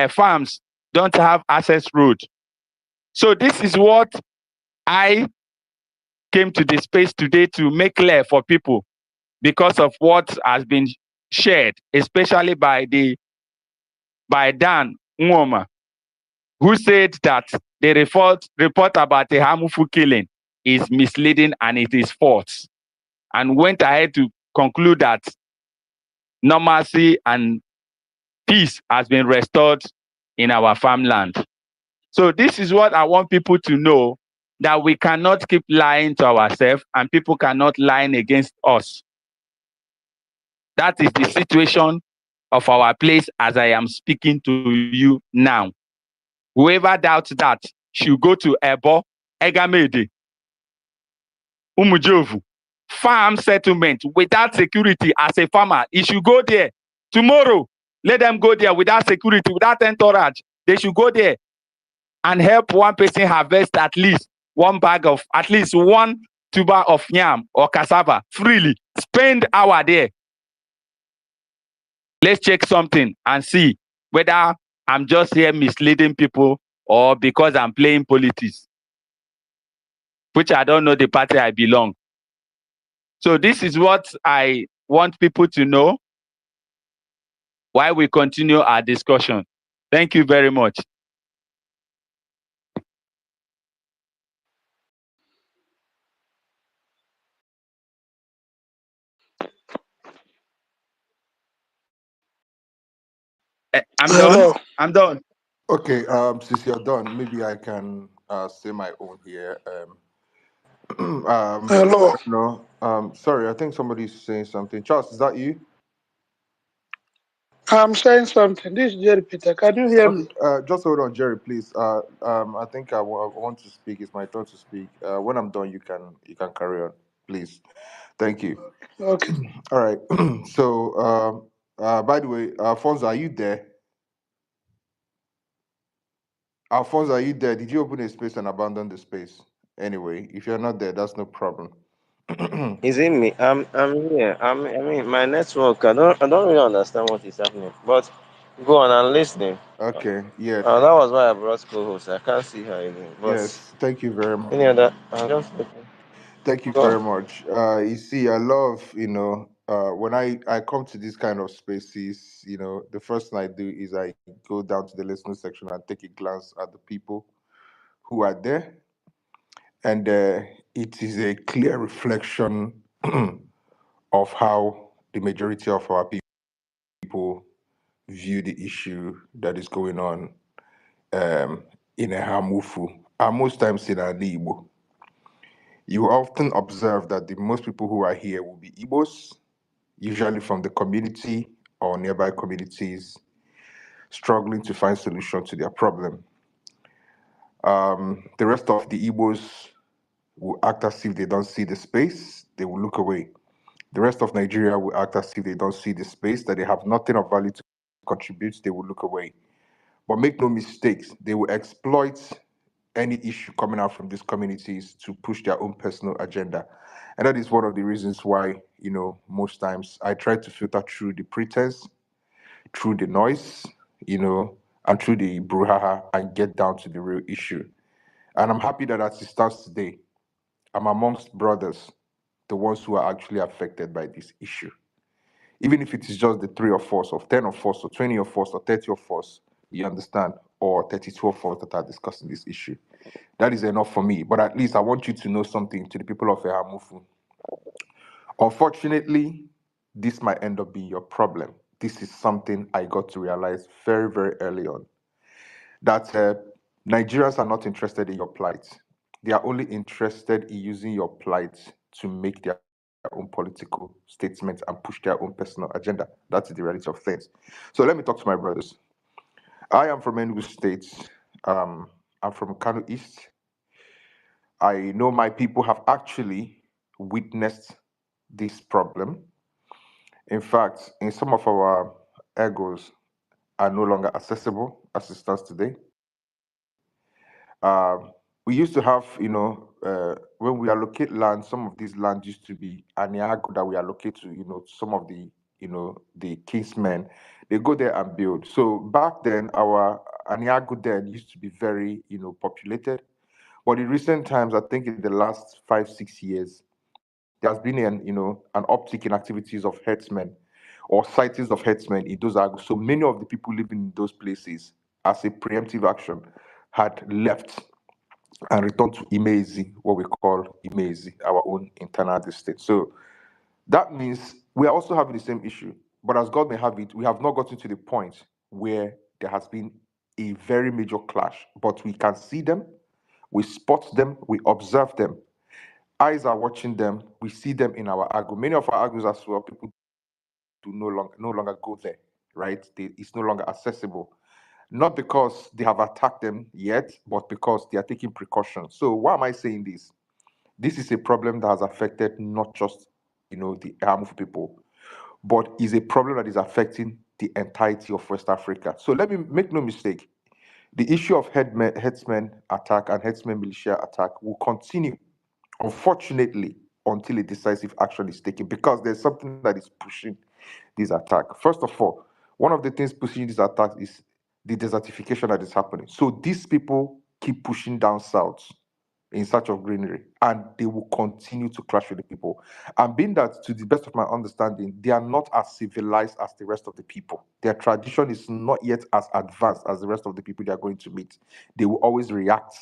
farms don't have access road. So this is what I came to the space today to make clear for people because of what has been shared, especially by Dan Nwoma, who said that the report about the Hamufu killing is misleading and it is false, and went ahead to conclude that normalcy and peace has been restored in our farmland. So this is what I want people to know, that we cannot keep lying to ourselves and people cannot lie against us. That is the situation of our place as I am speaking to you now. Whoever doubts that should go to Ebo, Egamede, Umujovu, farm settlement without security as a farmer. He should go there tomorrow. Let them go there without security, without entourage. They should go there and help one person harvest at least one tuber of yam or cassava freely. Spend hour there. Let's check something and see whether I'm just here misleading people or because I'm playing politics, which I don't know the party I belong. So this is what I want people to know while we continue our discussion. Thank you very much. I'm done. I'm done. Okay, since you're done, maybe I can say my own here. Hello. No, sorry, I think somebody's saying something. Charles, is that you? I'm saying something. This is Jerry Peter. Can you hear Okay, me? just hold on, Jerry, please. I think I want to speak. It's my turn to speak. When I'm done, you can carry on, please. Thank you. Okay. All right. So, by the way, Alfonso, are you there? Alfonso, are you there? Did you open a space and abandon the space? Anyway, if you're not there, that's no problem. Is it me? I'm here. I mean, my network. I don't really understand what is happening. But go on, I'm listening. Okay. Yeah. That was why I brought co-host. I can't see her again. But Yes. Thank you very much. any other? I'm just looking. Thank you Go on. very much. You see, I love, when I come to these kind of spaces, the first thing I do is I go down to the listening section and take a glance at the people who are there. And it is a clear reflection of how the majority of our people view the issue that is going on in a Hamufu, and most times in Igbo. You often observe that the most people who are here will be Igbos, usually from the community or nearby communities, struggling to find solution to their problem. The rest of the Igbos will act as if they don't see the space, they will look away. The rest of Nigeria will act as if they don't see the space, that they have nothing of value to contribute, they will look away. But make no mistakes, they will exploit any issue coming out from these communities to push their own personal agenda. And that is one of the reasons why, most times I try to filter through the pretense, through the noise, and through the brouhaha and get down to the real issue. And I'm happy that as it starts today, I'm amongst brothers, the ones who are actually affected by this issue. Even if it is just the three of us, or 10 of us, or 20 of us, or 30 of us, you understand, or 32 of us that are discussing this issue. That is enough for me. But at least I want you to know something to the people of Ehamufu. Unfortunately, this might end up being your problem. This is something I got to realize very, very early on. That Nigerians are not interested in your plight. They are only interested in using your plight to make their own political statements and push their own personal agenda. That's the reality of things. So let me talk to my brothers. I am from Enugu State. I'm from Kano East. I know my people have actually witnessed this problem. In fact, in some of our egos are no longer accessible as it stands today. We used to have, when we allocate land, some of these land used to be aniago that we allocate to, some of the kingsmen. They go there and build. So back then, our aniago then used to be very, populated. But in recent times, I think in the last 5, 6 years, there has been an uptick in activities of herdsmen or sightings of herdsmen in those agos. So many of the people living in those places, as a preemptive action, had left and returned to Imezi, what we call Imezi, our own internal district. So that means we are also having the same issue. But as God may have it, we have not gotten to the point where there has been a very major clash. But we can see them, we spot them, we observe them. Eyes are watching them. We see them in our agro. Many of our agros as well, people do no longer go there, right? It's no longer accessible. Not because they have attacked them yet, but because they are taking precautions. So why am I saying this? This is a problem that has affected not just the Amufu people, but is a problem that is affecting the entirety of West Africa. So let me make no mistake. The issue of headsmen attack and headsmen militia attack will continue, unfortunately, until a decisive action is taken, because there's something that is pushing this attack. First of all, one of the things pushing this attack is the desertification that is happening. So these people keep pushing down south in search of greenery, and they will continue to clash with the people. And being that, to the best of my understanding, they are not as civilized as the rest of the people. Their tradition is not yet as advanced as the rest of the people they are going to meet. They will always react,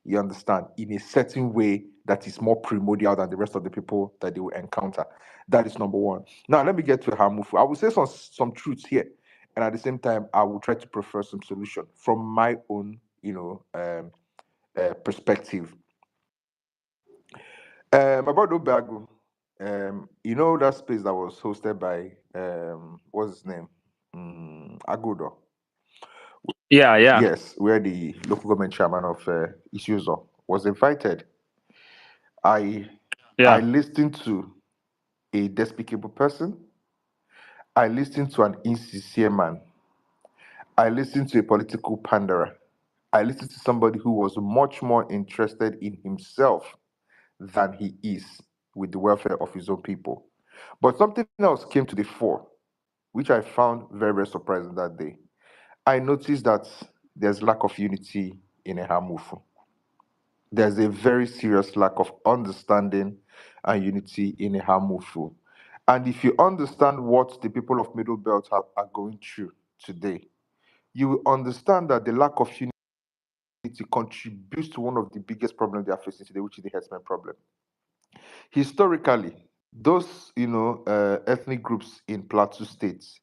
you understand, in a certain way that is more primordial than the rest of the people that they will encounter. That is number one. Now, let me get to Hamufu. I will say some truths here, and at the same time, I will try to prefer some solution from my own, perspective. About Obagu, that space that was hosted by what's his name? Agudo. Yeah, yeah, Yes, where the local government chairman of Isuzo was invited. I I yeah, listened to a despicable person. I listened to an insincere man. I listened to a political panderer. I listened to somebody who was much more interested in himself than he is with the welfare of his own people. But something else came to the fore, which I found very, very surprising that day. I noticed that there's lack of unity in Ehamufu. There's a very serious lack of understanding and unity in Ehamufu. And if you understand what the people of Middle Belt are going through today, you will understand that the lack of unity contributes to one of the biggest problems they are facing today, which is the herdsmen problem. Historically, those ethnic groups in Plateau states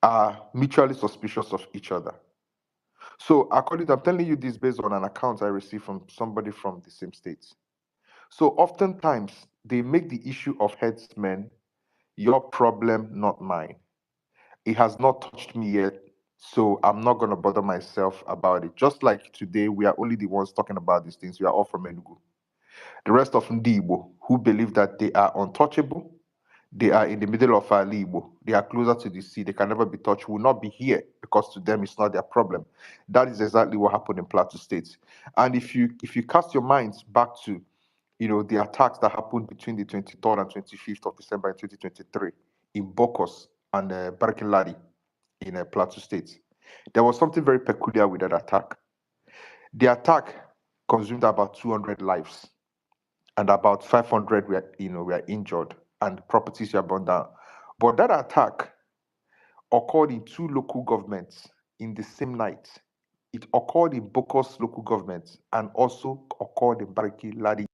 are mutually suspicious of each other. So, according to, I'm telling you this based on an account I received from somebody from the same state. So, oftentimes they make the issue of headsmen your problem, not mine. It has not touched me yet, so I'm not going to bother myself about it. Just like today, we are only the ones talking about these things. We are all from Enugu. The rest of Ndibo, who believe that they are untouchable, They are in the middle of Alibo. They are closer to the sea. They can never be touched. Will not be here because to them it's not their problem. That is exactly what happened in Plateau State. And if you cast your minds back to the attacks that happened between the 23rd and 25th of December in 2023 in Bokos and Barkin in Plateau State, there was something very peculiar with that attack. The attack consumed about 200 lives, and about 500 were injured, and properties were burned down. But that attack occurred in two local governments in the same night. It occurred in Bokos local government and also occurred in Bariki Ladi's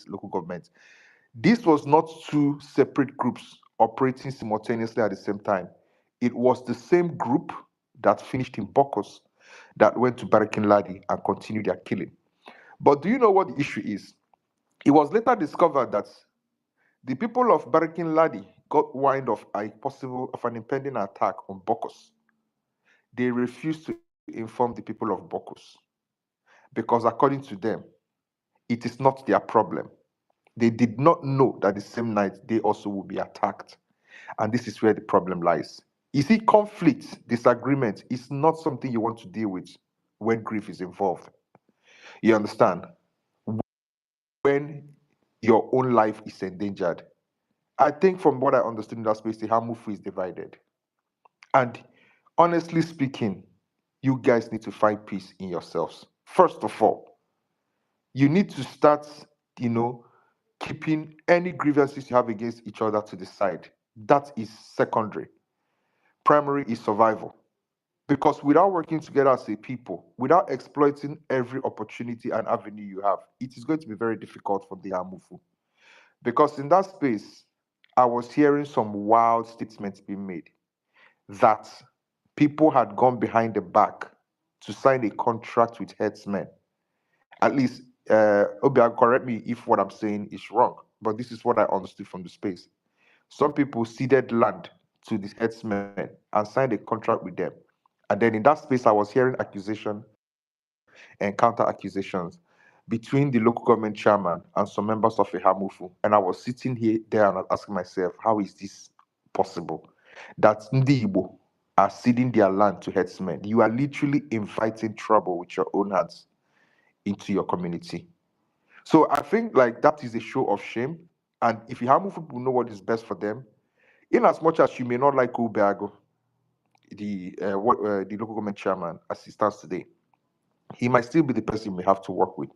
local government. This was not two separate groups operating simultaneously at the same time. It was the same group that finished in Bokos that went to Barikin Ladi and continued their killing. But do you know what the issue is? It was later discovered that the people of Barikin Ladi got wind of an impending attack on Bokos. They refused to inform the people of Bokos because, according to them, it is not their problem. They did not know that the same night they also will be attacked. And this is where the problem lies. You see, conflict, disagreement is not something you want to deal with when grief is involved. You understand? When your own life is endangered. I think from what I understood in that space, the Hamufu is divided. And honestly speaking, you guys need to find peace in yourselves. First of all, you need to start, you know, keeping any grievances you have against each other to the side. That is secondary. Primary is survival. Because without working together as a people, without exploiting every opportunity and avenue you have, it is going to be very difficult for the Amufu. Because in that space, I was hearing some wild statements being made that people had gone behind the back to sign a contract with headsmen. At least, Obia, correct me if what I'm saying is wrong, but this is what I understood from the space. Some people ceded land to the headsmen and signed a contract with them. And then in that space, I was hearing accusation and counter accusations between the local government chairman and some members of the Hamufu. And I was sitting here there and asking myself, how is this possible? That Ndibo are ceding their land to headsmen. You are literally inviting trouble with your own hands into your community. So I think like that is a show of shame. And if the Hamufu people know what is best for them, in as much as you may not like Ubeago, the local government chairman as he stands today, he might still be the person you may have to work with.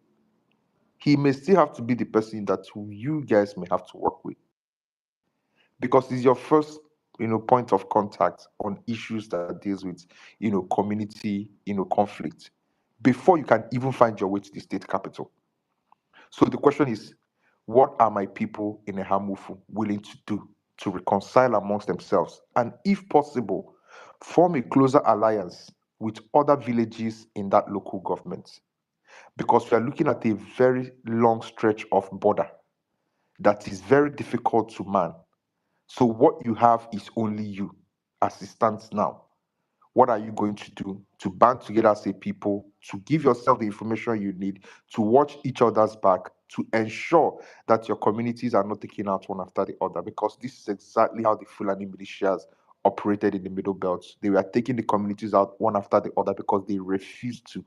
He may still have to be the person that you guys may have to work with because he's your first, point of contact on issues that deals with, community, conflict before you can even find your way to the state capital. So the question is, what are my people in a Hamufu willing to do to reconcile amongst themselves and, if possible, form a closer alliance with other villages in that local government? Because we are looking at a very long stretch of border that is very difficult to man. So what you have is only you as it stands now. What are you going to do to band together as a people, to give yourself the information you need, to watch each other's back, to ensure that your communities are not taken out one after the other? Because this is exactly how the Fulani militias operated in the Middle Belt. They were taking the communities out one after the other because they refused to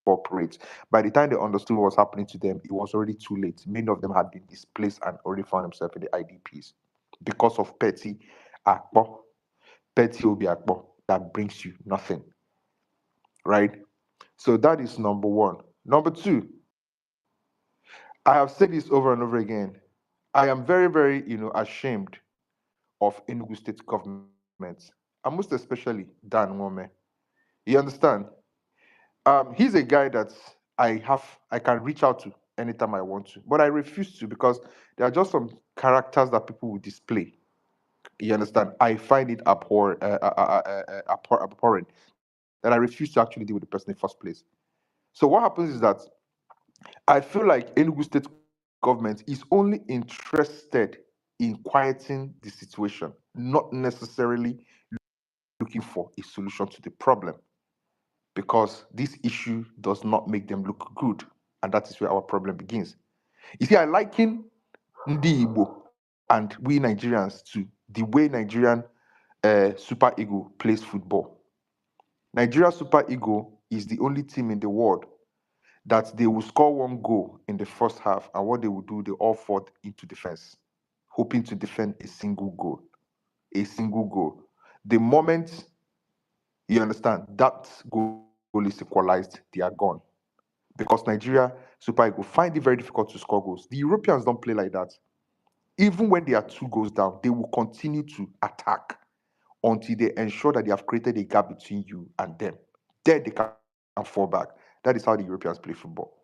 cooperate. By the time they understood what was happening to them, it was already too late. Many of them had been displaced and already found themselves in the IDPs because of akpo, petty obi akpo that brings you nothing, right? So that is number one. Number two, I have said this over and over again. I am very, very, ashamed of Enugu State government, and most especially Dan Wome. You understand? He's a guy that I can reach out to anytime I want to, but I refuse to because there are just some characters that people will display. You understand? I find it abhorrent that I refuse to actually deal with the person in the first place. So what happens is that I feel like Enugu State government is only interested in quieting the situation, not necessarily looking for a solution to the problem, because this issue does not make them look good, and that is where our problem begins. You see, I liken Ndi Igbo and we Nigerians too, the way Nigerian Super Eagle plays football. Nigeria Super Eagle is the only team in the world that they will score one goal in the first half, and what they will do, they all fall into defense, hoping to defend a single goal. A single goal. The moment you understand that goal is equalized, they are gone. Because Nigeria Super Eagles find it very difficult to score goals. The Europeans don't play like that. Even when they are 2 goals down, they will continue to attack until they ensure that they have created a gap between you and them. Then they can fall back. That is how the Europeans play football.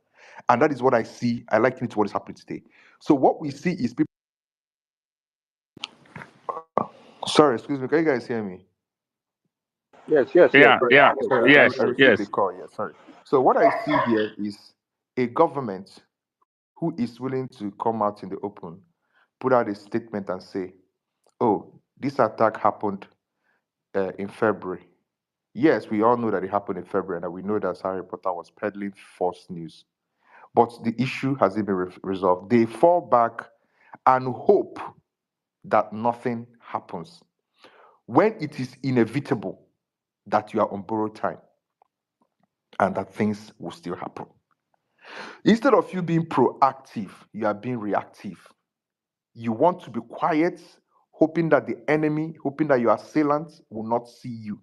And that is what I see. I liken it to what is happening today. So what we see is people. Sorry, excuse me. Can you guys hear me? Yes, yes, yes. Yeah, Yes, yeah, yes. Sorry, I yes, received a yes. call. Yeah, sorry. So what I see here is a government who is willing to come out in the open, put out a statement and say, "Oh, this attack happened in February." Yes, we all know that it happened in February, and that we know that Harry Potter was peddling false news. But the issue hasn't been resolved. They fall back and hope that nothing happens when it is inevitable that you are on borrowed time and that things will still happen. Instead of you being proactive, you are being reactive. You want to be quiet, hoping that the enemy, hoping that your assailant will not see you.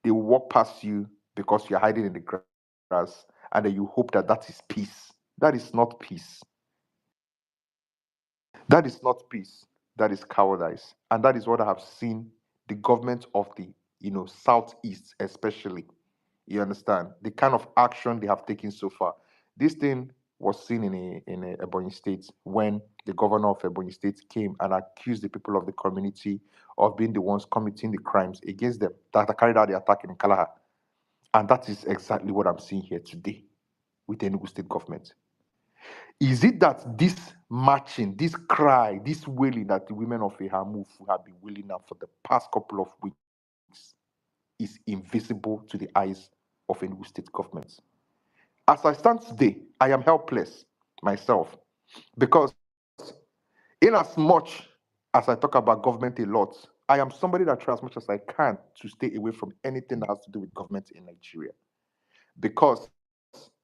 They will walk past you because you're hiding in the grass, and then you hope that that is peace. That is not peace. That is not peace. That is cowardice. And that is what I have seen the government of the southeast, especially. You understand the kind of action they have taken so far. This thing was seen in Ebonyi State when the governor of Ebonyi State came and accused the people of the community of being the ones committing the crimes against them that carried out the attack in Kalaha. And that is exactly what I'm seeing here today with the Enugu State government. Is it that this marching, this cry, this wailing that the women of Ihamufu have been wailing now for the past couple of weeks is invisible to the eyes of Enugu State government? As I stand today, I am helpless myself because, in as much as I talk about government a lot, I am somebody that tries as much as I can to stay away from anything that has to do with government in Nigeria because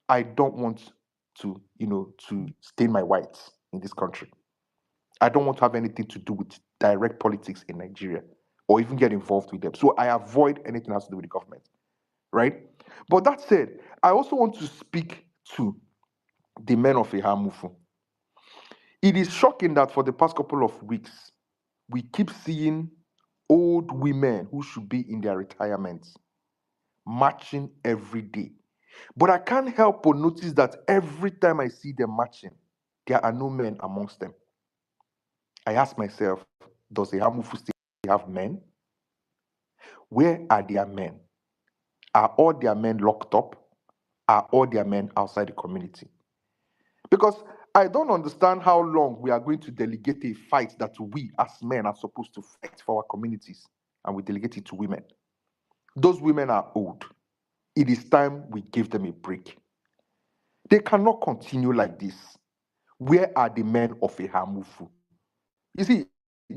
I don't want to stain my whites in this country. I don't want to have anything to do with direct politics in Nigeria or even get involved with them. So I avoid anything that has to do with the government, right? But that said, I also want to speak to the men of Ihamufu. It is shocking that for the past couple of weeks, we keep seeing old women who should be in their retirements marching every day. But I can't help but notice that every time I see them marching, there are no men amongst them. I ask myself, does Ihamufu still have men? Where are their men? Are all their men locked up? Are all their men outside the community? Because I don't understand how long we are going to delegate a fight that we as men are supposed to fight for our communities, and we delegate it to women. Those women are old. It is time we give them a break. They cannot continue like this. Where are the men of Ihamufu? You see,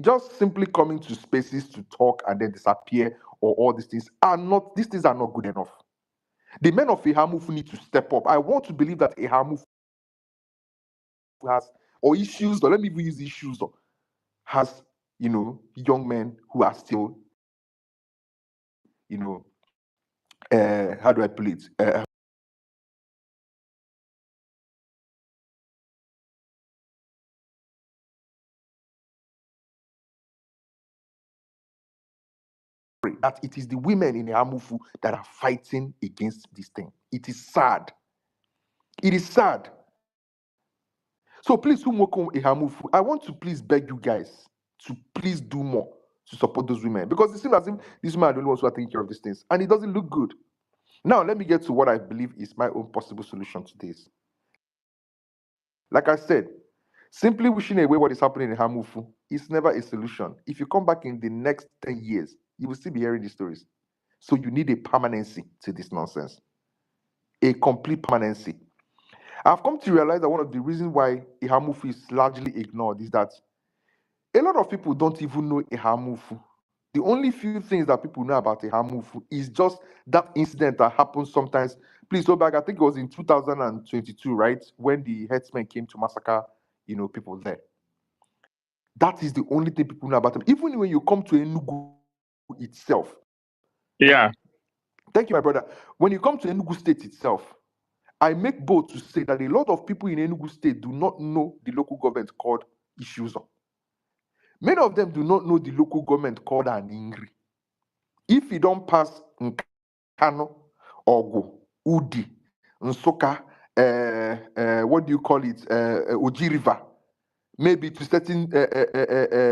just simply coming to spaces to talk and then disappear or all these things are not good enough. The men of Ihamufu need to step up. I want to believe that Ihamufu has, or issues, or let me even use issues, or has, young men who are still, how do I put it? That it is the women in Ihamufu that are fighting against this thing. It is sad. It is sad. So please, Humoko Ihamufu, I want to please beg you guys to please do more to support those women because it seems as if these women are the only ones who are taking care of these things, and it doesn't look good. Now, let me get to what I believe is my own possible solution to this. Like I said, simply wishing away what is happening in Hamufu is never a solution. If you come back in the next 10 years, you will still be hearing these stories. So you need a permanency to this nonsense, a complete permanency. I've come to realize that one of the reasons why Ihamufu is largely ignored is that A lot of people don't even know Ihamufu. The only few things that people know about Ihamufu is just that incident that happens sometimes. Please go back. I think it was in 2022, right, when the headsmen came to massacre, people there. That is the only thing people know about them. Even when you come to Enugu itself. Yeah. Thank you, my brother. When you come to Enugu State itself, I make bold to say that a lot of people in Enugu State do not know the local government called Ishuzo. Many of them do not know the local government called Aningri. If you don't pass Nkano, Ogu, Udi, Nsoka, what do you call it, Oji River, maybe to certain,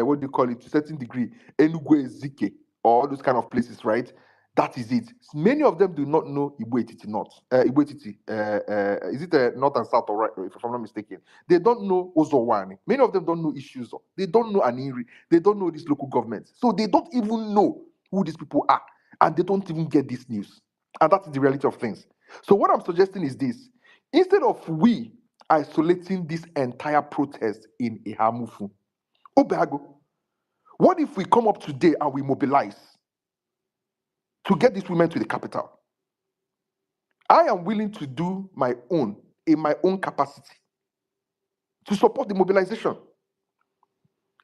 what do you call it, to certain degree, Enugu Ezike, or all those kind of places, right? That is it. Many of them do not know Igbo North. Igbo is it North and South or right? If I'm not mistaken, they don't know Ozowani. Many of them don't know Ishuzo. They don't know Aniri. They don't know these local governments. So they don't even know who these people are, and they don't even get this news. And that's the reality of things. So what I'm suggesting is this: instead of we isolating this entire protest in Ihamufu, Obago, what if we come up today and we mobilize to get these women to the capital? I am willing to do my own in my own capacity to support the mobilization.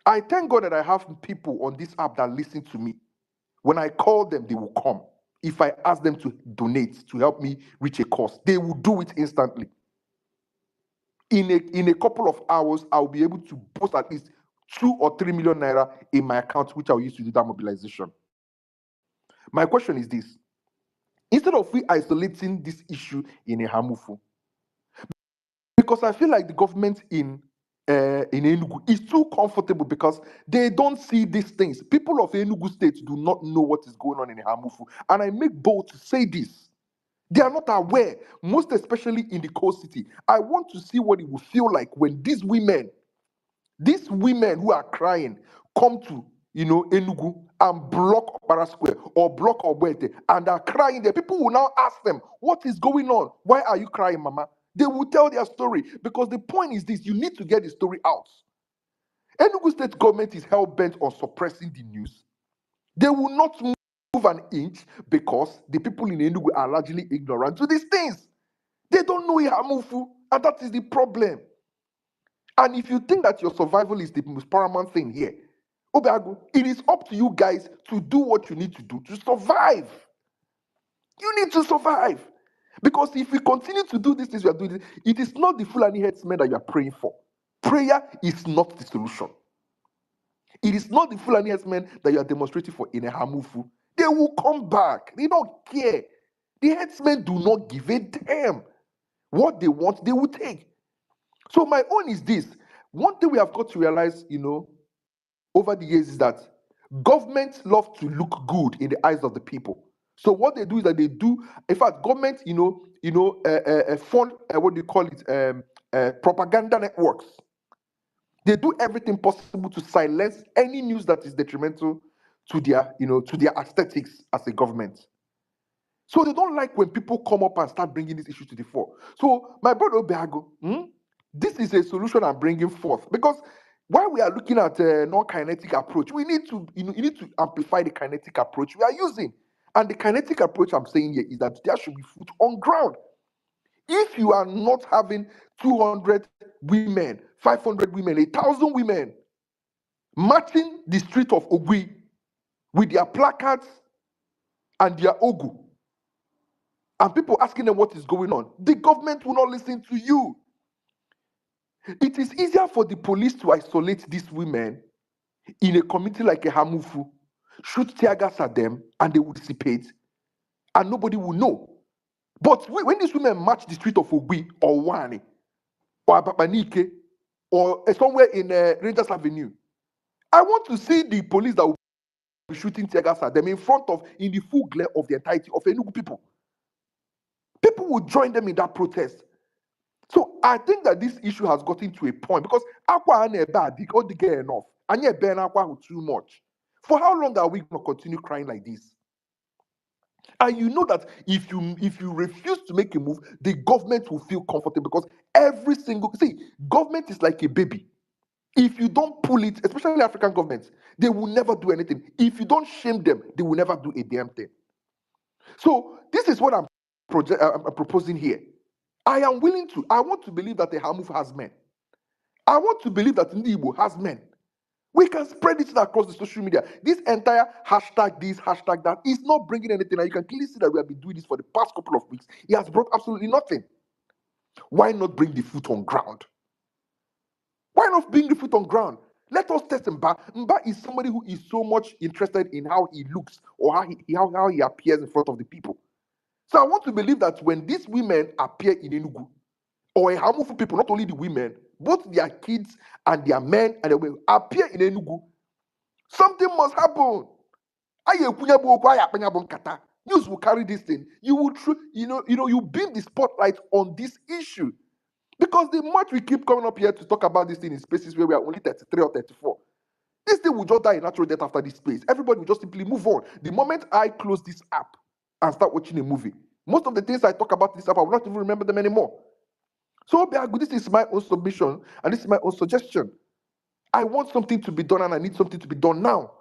I thank God that I have people on this app that listen to me. When I call them, they will come. If I ask them to donate to help me reach a cause, they will do it instantly. In a couple of hours, I'll be able to post at least 2 or 3 million naira in my account, which I'll use to do that mobilization. My question is this: instead of we isolating this issue in a Hamufu, because I feel like the government in Enugu is too comfortable because they don't see these things. People of Enugu State do not know what is going on in Hamufu, and I make bold to say this. They are not aware, most especially in the coast city. I want to see what it will feel like when these women who are crying come to Enugu and block Okpara Square or block Ogbete and are crying there. People will now ask them, what is going on? Why are you crying, mama? They will tell their story, because the point is this: you need to get the story out. Enugu state government is hell-bent on suppressing the news. They will not move an inch because the people in Enugu are largely ignorant to these things. They don't know Ihamufu, and that is the problem. And if you think that your survival is the most paramount thing here, Obiago, it is up to you guys to do what you need to do to survive. You need to survive. Because if we continue to do these things we are doing, it is not the Fulani headsmen that you are praying for. Prayer is not the solution. It is not the Fulani headsmen that you are demonstrating for in a Hamufu. They will come back. They don't care. The headsmen do not give a damn. What they want, they will take. So my own is this. One thing we have got to realize, over the years is that governments love to look good in the eyes of the people. So what they do is that they do, in fact, government, fund, what do you call it, propaganda networks. They do everything possible to silence any news that is detrimental to their aesthetics as a government. So they don't like when people come up and start bringing this issue to the fore. So my brother Obiago, this is a solution I'm bringing forth, because while we are looking at a non-kinetic approach, we need to, you need to amplify the kinetic approach we are using. And the kinetic approach I'm saying here is that there should be foot on ground. If you are not having 200 women, 500 women, 1,000 women marching the street of Ogui with their placards and their ogu, and people asking them what is going on, the government will not listen to you. It is easier for the police to isolate these women in a community like a Hamufu, shoot tear gas at them, and they will dissipate, and nobody will know. But when these women march the street of Ogui or Wani or Abapanike or somewhere in Rangers Avenue, I want to see the police that will be shooting tear gas at them in the full glare of the entirety of Enugu people. People will join them in that protest. So I think that this issue has gotten to a point, because Aqua and bad, they get enough. And yet Ben Aqua too much. For how long are we going to continue crying like this? And you know that if you refuse to make a move, the government will feel comfortable, because government is like a baby. If you don't pull it, especially African governments, they will never do anything. If you don't shame them, they will never do a damn thing. So this is what I'm proposing here. I want to believe that the Hamuf has men. I want to believe that Ndibo has men. We can spread it across the social media. This entire hashtag this, hashtag that is not bringing anything. And you can clearly see that we have been doing this for the past couple of weeks. It has brought absolutely nothing. Why not bring the foot on ground? Why not bring the foot on ground? Let us test Mba. Mba is somebody who is so much interested in how he looks or how he appears in front of the people. So I want to believe that when these women appear in Enugu, or a harmful people, not only the women, both their kids and their men and they will appear in Enugu, something must happen. News will carry this thing. You will, you beam the spotlight on this issue. Because the much we keep coming up here to talk about this thing in spaces where we are only 33 or 34, this thing will just die a natural death after this space. Everybody will just simply move on. The moment I close this app and start watching a movie, most of the things I talk about in this app, I will not even remember them anymore. So, this is my own submission and this is my own suggestion. I want something to be done and I need something to be done now.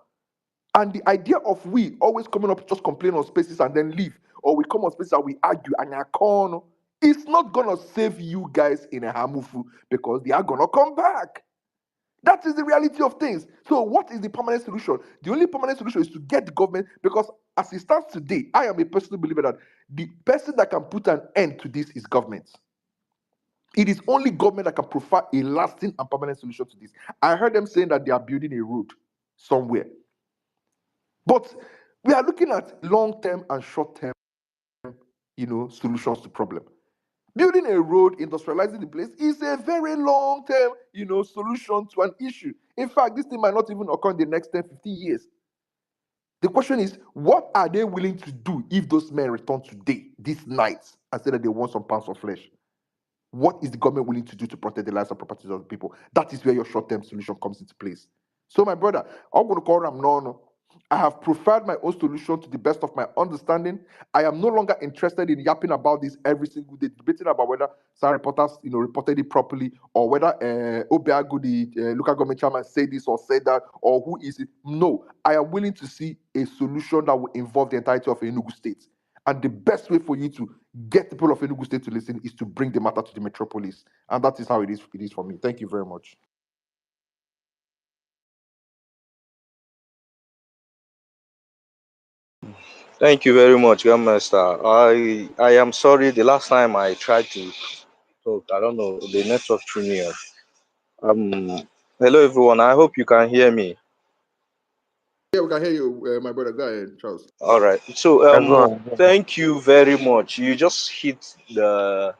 And the idea of we always coming up just complain on spaces and then leave, or we come on spaces and we argue and I corner, it's not gonna save you guys in a hamufu because they are gonna come back. That is the reality of things. So, what is the permanent solution? The only permanent solution is to get the government, because as it stands today, I am a personal believer that the person that can put an end to this is government. It is only government that can provide a lasting and permanent solution to this. I heard them saying that they are building a road somewhere. But we are looking at long-term and short-term, solutions to problem. Building a road, industrializing the place is a very long-term, solution to an issue. In fact, this thing might not even occur in the next 10, 15 years. The question is, what are they willing to do if those men return today, this night, and say that they want some pounds of flesh? What is the government willing to do to protect the lives and properties of the people? That is where your short-term solution comes into place. So, my brother, I'm going to call Ram no. I have preferred my own solution to the best of my understanding. I am no longer interested in yapping about this every single day, debating about whether some reporters, reported it properly, or whether Obiago, the local government chairman, said this or said that, or who is it. No, I am willing to see a solution that will involve the entirety of Enugu State. And the best way for you to get the people of Enugu State to listen is to bring the matter to the metropolis. And that is how it is for me. Thank you very much. Thank you very much, Grandmaster. I am sorry. The last time I tried to talk, I don't know, the network threw me off. Hello everyone. I hope you can hear me. Yeah, we can hear you, my brother. Go ahead, Charles. All right. So Everyone. thank you very much. You just hit the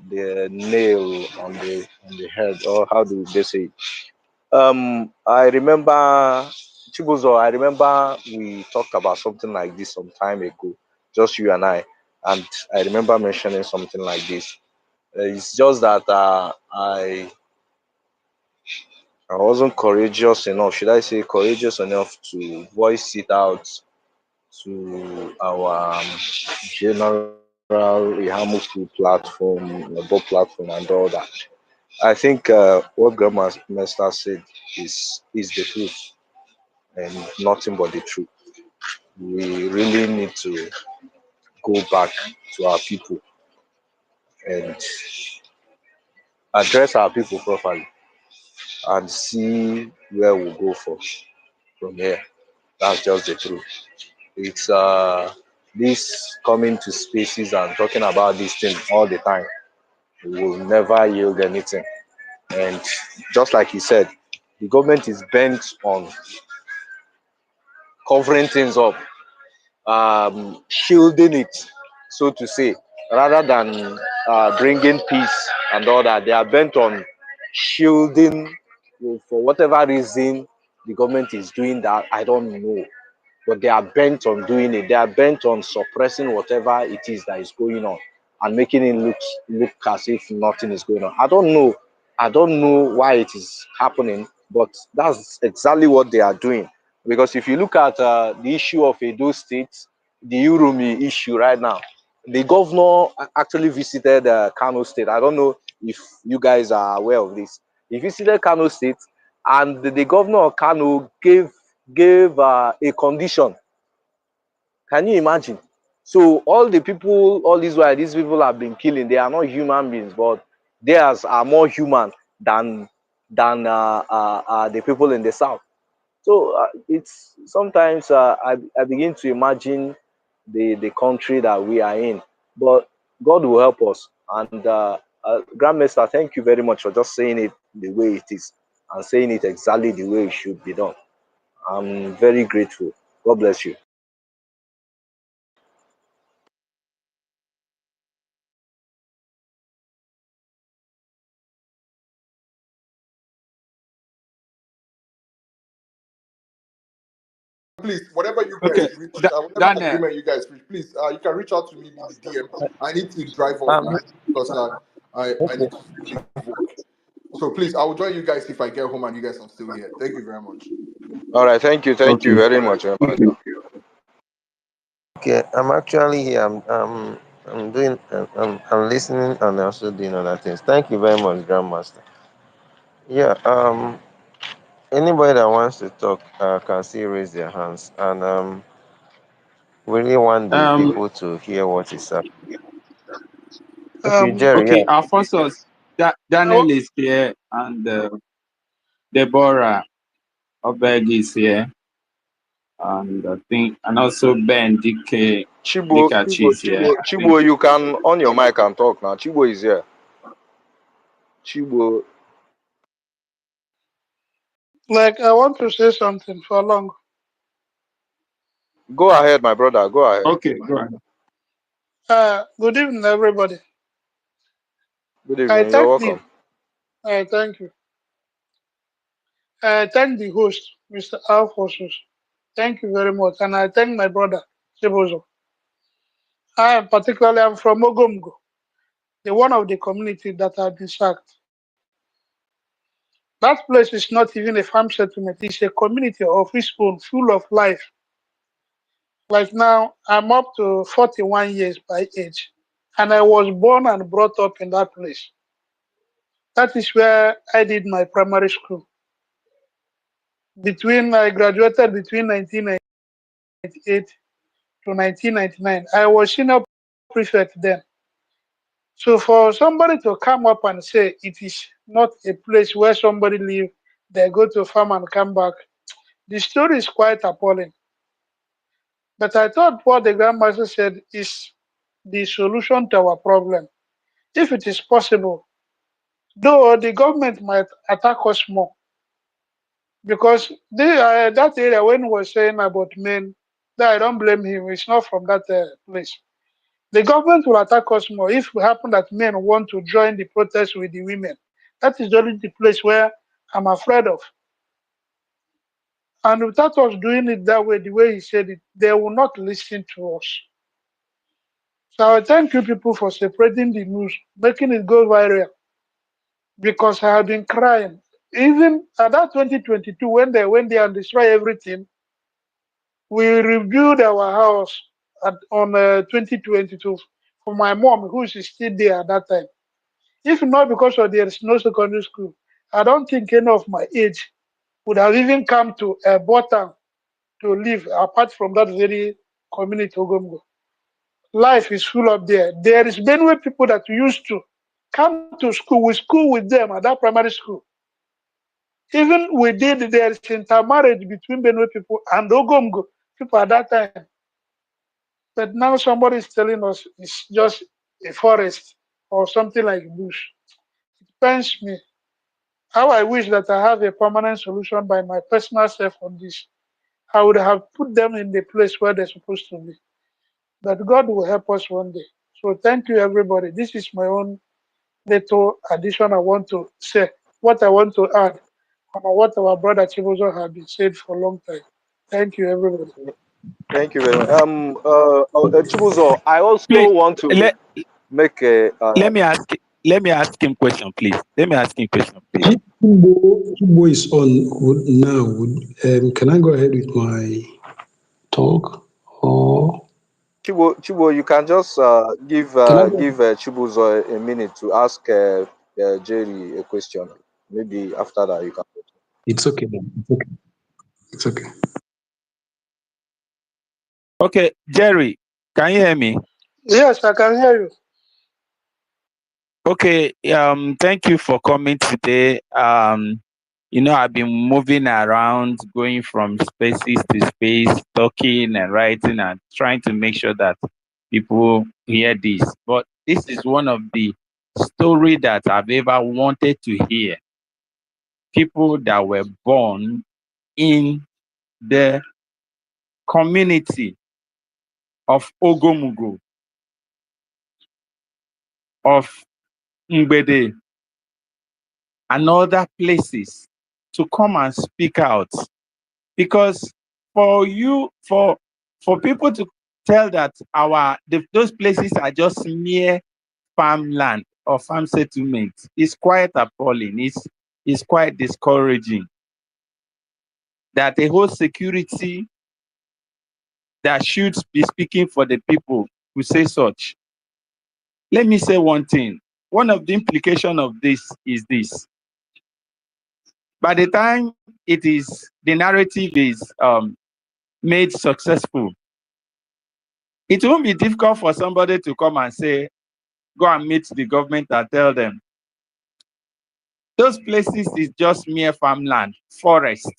nail on the head, or how do they say it? I remember Chibuzo. I remember we talked about something like this some time ago, just you and and I remember mentioning something like this. It's just that I wasn't courageous enough. Should I say courageous enough to voice it out to our general Ihamuku platform, Nebo platform, and all that. I think what Grandmaster said is the truth and nothing but the truth. We really need to go back to our people and address our people properly and see where we'll go from here. That's just the truth. It's this coming to spaces and talking about these things all the time will never yield anything. And just like he said, the government is bent on covering things up, shielding it, so to say, rather than bringing peace and all that. They are bent on shielding, for whatever reason the government is doing that. I don't know, but they are bent on doing it. They are bent on suppressing whatever it is that is going on and making it look as if nothing is going on. I don't know. I don't know why it is happening, but that's exactly what they are doing. Because if you look at the issue of Edo State, the Urumi issue right now, the governor actually visited Kano State. I don't know if you guys are aware of this. He visited Kano State, and the governor of Kano gave a condition. Can you imagine? So all the people, all this while these people have been killing, they are not human beings, but theirs are more human than the people in the south. So it's sometimes I begin to imagine the country that we are in, but God will help us. And Grandmaster, thank you very much for just saying it the way it is and saying it exactly the way it should be done. I'm very grateful. God bless you. Please, whatever you guys Okay, reach, whatever Daniel. agreement you guys reach, please, you can reach out to me in the DM. I need to drive off Um, now because I need to leave work. So please, I will join you guys if I get home and you guys are still here. Thank you very much. All right, thank you Okay. very much. okay, I'm actually here. I'm doing. I'm listening and also doing other things. Thank you very much, Grandmaster. Yeah. Anybody that wants to talk can still raise their hands, and we really want the Um. people to hear what is up. Okay, Um, Jerry. Okay. Yeah. Our first was I wa- Daniel is here, and Deborah Obeg is here, and I think, and also Ben Dikachi is here. I think. Chibo, you can on your mic and talk now. Chibo is here. Chibo, I want to say something for long. go ahead, my brother. Go ahead. Okay. Go ahead. Good evening, everybody. Good I evening. You're thank the welcome. thank you. I thank the host, Mr. Alphonsus. Thank you very much, and I thank my brother Chibozo. I'm from Ogomgo, the one of the community that have been sacked. That place is not even a farm settlement; it's a community of its own, full of life. Like now, I'm up to 41 years by age, and I was born and brought up in that place. That is where I did my primary school. I graduated between 1998 to 1999. I was senior prefect then. So for somebody to come up and say it is not a place where somebody live, they go to farm and come back, the story is quite appalling. But I thought what the grandmaster said is the solution to our problem. If it is possible, though the government might attack us more, because that area when he was saying about men, that I don't blame him. It's not from that place. The government will attack us more if it happen that men want to join the protest with the women. That is only the place where I'm afraid of. And without us doing it that way, the way he said it, they will not listen to us. So I thank you people for separating the news, making it go viral, because I have been crying. Even at that 2022, when they went there and destroyed everything, we reviewed our house on 2022 for my mom, who is still there at that time. If not because of there is no secondary school, I don't think any of my age would have even come to a bottom to live apart from that very community Ogomgo. Life is full up there. There is many people that used to come to school with them at that primary school. Even we did there is intermarriage between Benue people and Ogomgo people at that time. But now somebody is telling us it's just a forest or something like bush. It pains me. How I wish that I have a permanent solution by my personal self on this. I would have put them in the place where they're supposed to be. But God will help us one day. So thank you, everybody. This is my own little addition I want to say. What I want to add on what our brother Chibozo has been said for a long time. Thank you, everybody. Thank you very much. Chibuzo, I also Please want to let make a. let me ask him question, please. Let me ask him question, please. Chimbo is on now. Can I go ahead with my talk? Or Chibo, you can just give can I Chibuzo a minute to ask Jerry a question. Maybe after that you can. It's okay. Then. It's okay. It's okay. Okay, Jerry, can you hear me? Yes, I can hear you. Okay, thank you for coming today. I've been moving around, going from spaces to space, talking and writing and trying to make sure that people hear this. But this is one of the story that I've ever wanted to hear. People that were born in the community of Ogomugo, of Ngbede, and other places to come and speak out. Because for people to tell that those places are just mere farmland or farm settlements is quite appalling. It's quite discouraging that a whole security that should be speaking for the people who say such. Let me say one thing. One of the implications of this is this. By the time the narrative is made successful, it won't be difficult for somebody to come and say, go and meet the government and tell them, those places is just mere farmland, forest.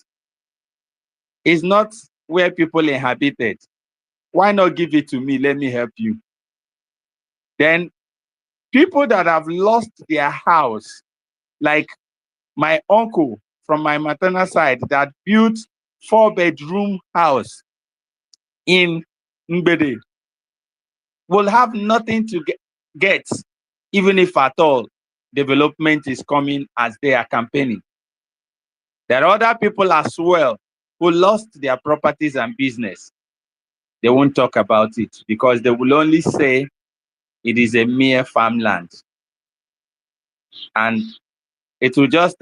It's not where people inhabited. Why not give it to me? Let me help you. Then people that have lost their house, like my uncle from my maternal side that built 4-bedroom house in Ngbede, will have nothing to get, even if at all development is coming as they are campaigning. There are other people as well who lost their properties and business. They won't talk about it because they will only say it is a mere farmland. And it will just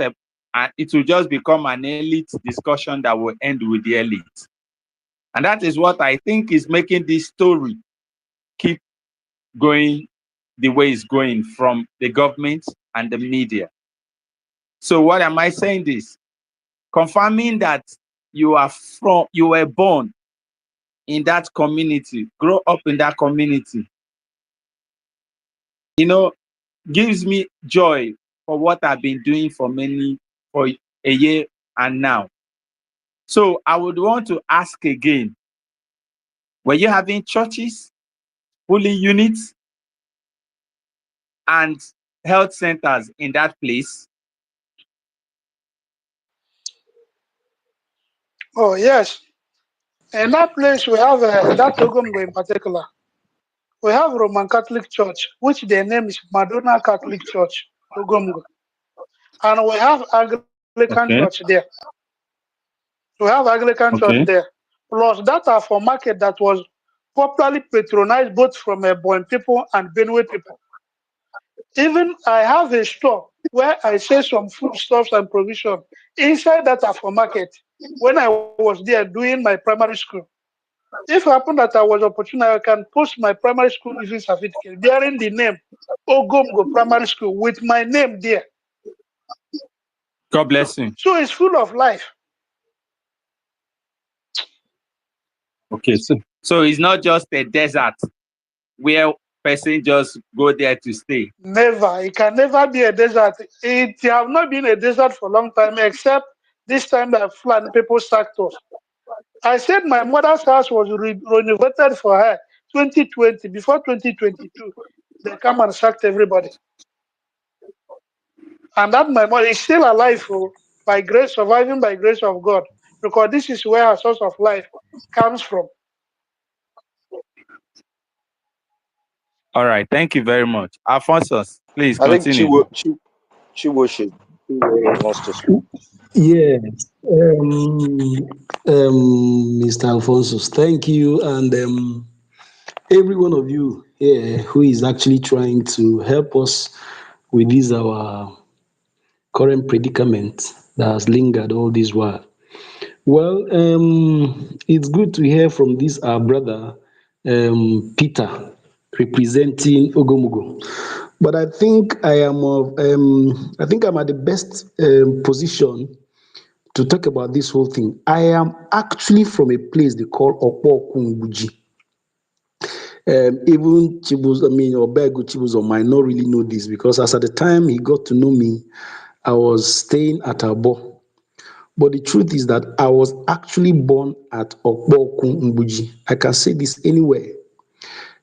become an elite discussion that will end with the elite. And that is what I think is making this story keep going the way it's going from the government and the media. So what am I saying this? Confirming that you were born in that community, grow up in that community, gives me joy for what I've been doing for a year and now. So I would want to ask again, were you having churches, polling units, and health centers in that place? Oh, yes. In that place, we have that Ogomgo in particular. We have Roman Catholic Church, which their name is Madonna Catholic Church, Ogomgo. And we have Anglican Church Okay, there. We have Anglican Church okay. there. Plus, that are for market that was popularly patronized both from Ebonyi people and Benue people. Even I have a store where I sell some foodstuffs and provision inside that are for market when I was there doing my primary school. If it happened that I was opportunity, I can post my primary school leaving certificate bearing the name Ogomgo Primary School with my name there. God bless you. So it's full of life. Okay, so it's not just a desert where person just go there to stay. Never. It can never be a desert. It have not been a desert for a long time, except this time that Fulani people sacked us. I said my mother's house was renovated for her 2020, before 2022. They come and sacked everybody. And that my mother is still alive by grace, surviving by grace of God. Because this is where her source of life comes from. All right, thank you very much. Alphonsus, please I think continue. Chiwo wants to speak. Yes. Mr. Alfonso, thank you. And every one of you here who is actually trying to help us with this our current predicament that has lingered all this while. Well, it's good to hear from this our brother Peter representing Ogomugo. But I think I'm at the best position to talk about this whole thing. I am actually from a place they call Okpokungbuji. Even Chibuz, Obegu Chibuzo might not really know this because as at the time he got to know me, I was staying at Abo. But the truth is that I was actually born at Okpokungbuji. I can say this anywhere.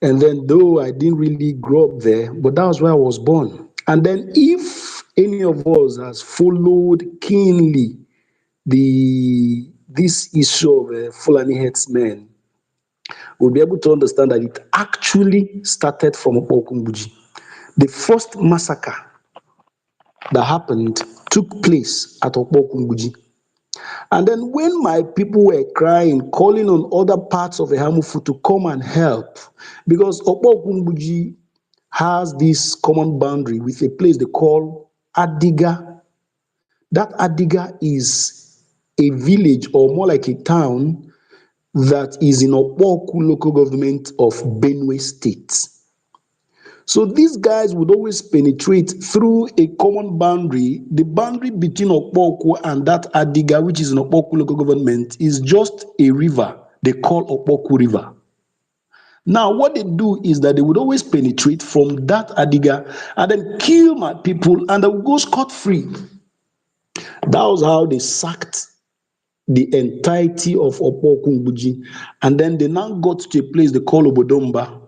And then though I didn't really grow up there, but that was where I was born. And then if any of us has followed keenly this issue of Fulani herdsmen, we'll be able to understand that it actually started from Okpokungbuji. The first massacre that happened took place at Okpokungbuji. And then when my people were crying, calling on other parts of Ehamufu to come and help, because Okpokungbuji has this common boundary with a place they call Adiga. That Adiga is a village or more like a town that is in Okpoku local government of Benue State. So these guys would always penetrate through a common boundary. The boundary between Okpoku and that Adiga, which is in Okpoku local government, is just a river they call Okpoku River. Now, what they do is that they would always penetrate from that Adiga and then kill my people and they would go scot-free. That was how they sacked the entirety of Okpokungbuji. And then they now got to a place they call Obodomba,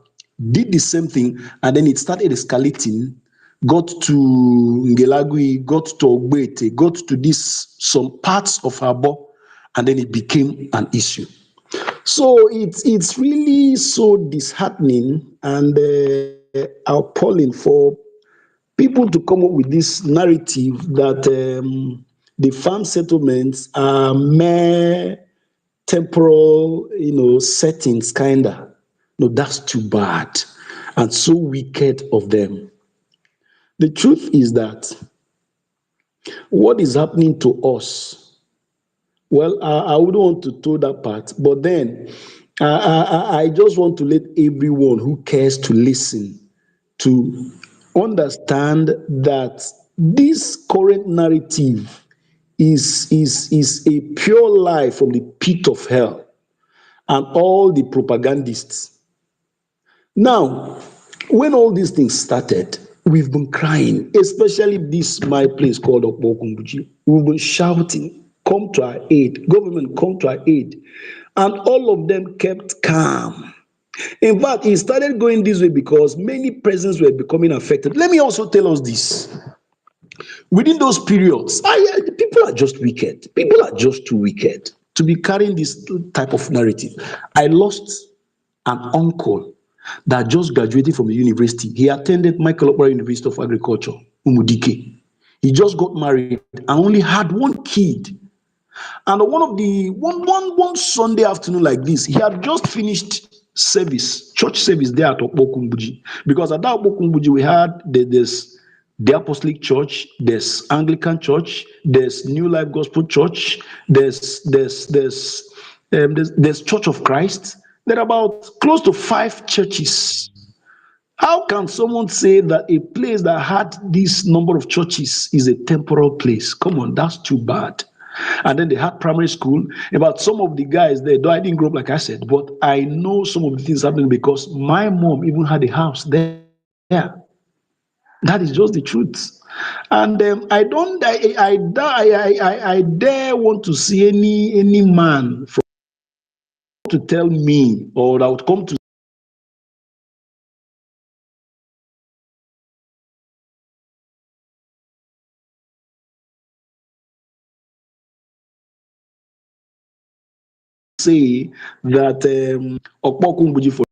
did the same thing, and then it started escalating, got to Ngelagui, got to Ogbete, got to this some parts of Abo, and then it became an issue. So it's really so disheartening and appalling for people to come up with this narrative that the farm settlements are mere temporal, settings, kinda. No, that's too bad and so wicked of them. The truth is that what is happening to us, well, I wouldn't want to throw that part, but then I just want to let everyone who cares to listen to understand that this current narrative is a pure lie from the pit of hell and all the propagandists. Now, when all these things started, we've been crying, especially this my place called Okpokungbuji. We've been shouting, come to our aid, government, come to our aid. And all of them kept calm. In fact, it started going this way because many persons were becoming affected. Let me also tell us this. Within those periods, people are just wicked. People are just too wicked to be carrying this type of narrative. I lost an uncle that just graduated from the university. He attended Michael Okpara University of Agriculture, Umudike. He just got married and only had one kid. And one Sunday afternoon like this, he had just finished service, church service there at Okpokungbuji. Because at that Okpokungbuji, we had there's the Apostolic Church, there's Anglican Church, there's New Life Gospel Church, there's Church of Christ. There are about close to 5 churches. How can someone say that a place that had this number of churches is a temporal place? Come on, that's too bad. And then they had primary school. About some of the guys there, though I didn't grow up like I said, but I know some of the things happening because my mom even had a house there. That is just the truth. And I dare want to see any man from to tell me or that would come to say that Okpokungbuji for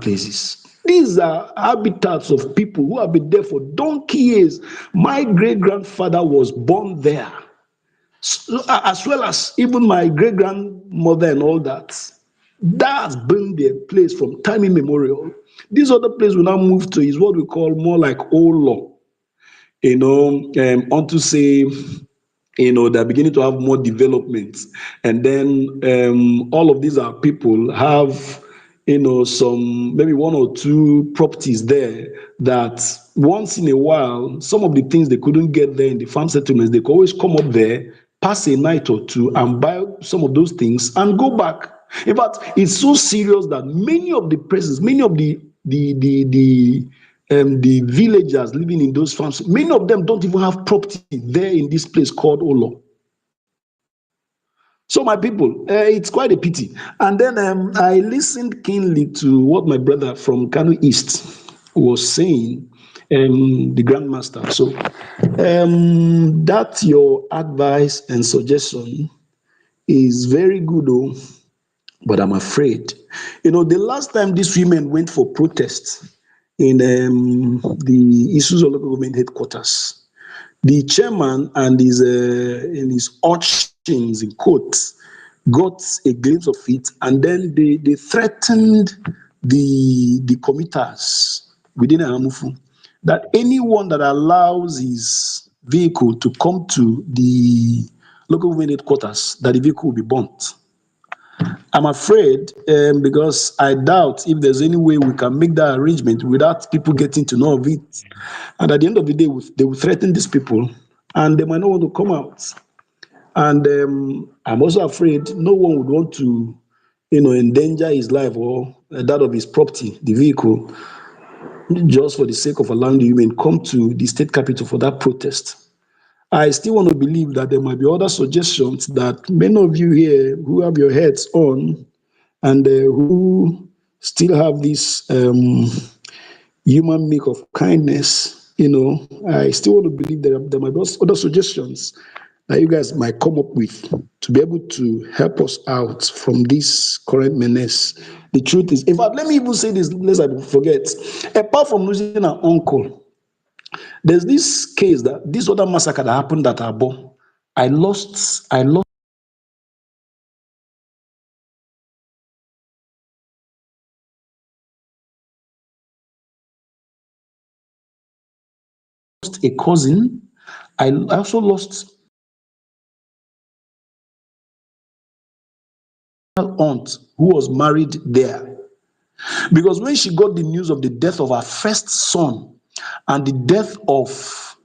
places. These are habitats of people who have been there for donkey years. My great grandfather was born there, so, as well as even my great grandmother and all that. That's been their place from time immemorial. This other place we now move to is what we call more like old law, unto say they're beginning to have more development. And then all of these are people have, some maybe one or two properties there that once in a while, some of the things they couldn't get there in the farm settlements, they could always come up there, pass a night or two, and buy some of those things and go back. In fact, it's so serious that many of the persons, many of the villagers living in those farms, many of them don't even have property there in this place called Olo. So, my people, it's quite a pity. And then I listened keenly to what my brother from Kano East was saying, the Grandmaster. So, that your advice and suggestion is very good, though. But I'm afraid, the last time these women went for protest in the Isuzu local government headquarters, the chairman and his urchins in quotes got a glimpse of it, and then they threatened the commuters within Amufu that anyone that allows his vehicle to come to the local government headquarters, that the vehicle will be burnt. I'm afraid, because I doubt if there's any way we can make that arrangement without people getting to know of it. And at the end of the day, they will threaten these people and they might not want to come out. And I'm also afraid no one would want to, endanger his life or that of his property, the vehicle, just for the sake of allowing the women come to the state capital for that protest. I still want to believe that there might be other suggestions that many of you here who have your heads on and who still have this human make of kindness, I still want to believe there might be other suggestions that you guys might come up with to be able to help us out from this current menace. The truth is, in fact, let me even say this, lest I forget. Apart from losing an uncle, there's this case this other massacre that happened at Abo. I lost a cousin. I also lost an aunt who was married there. Because when she got the news of the death of her first son and the death of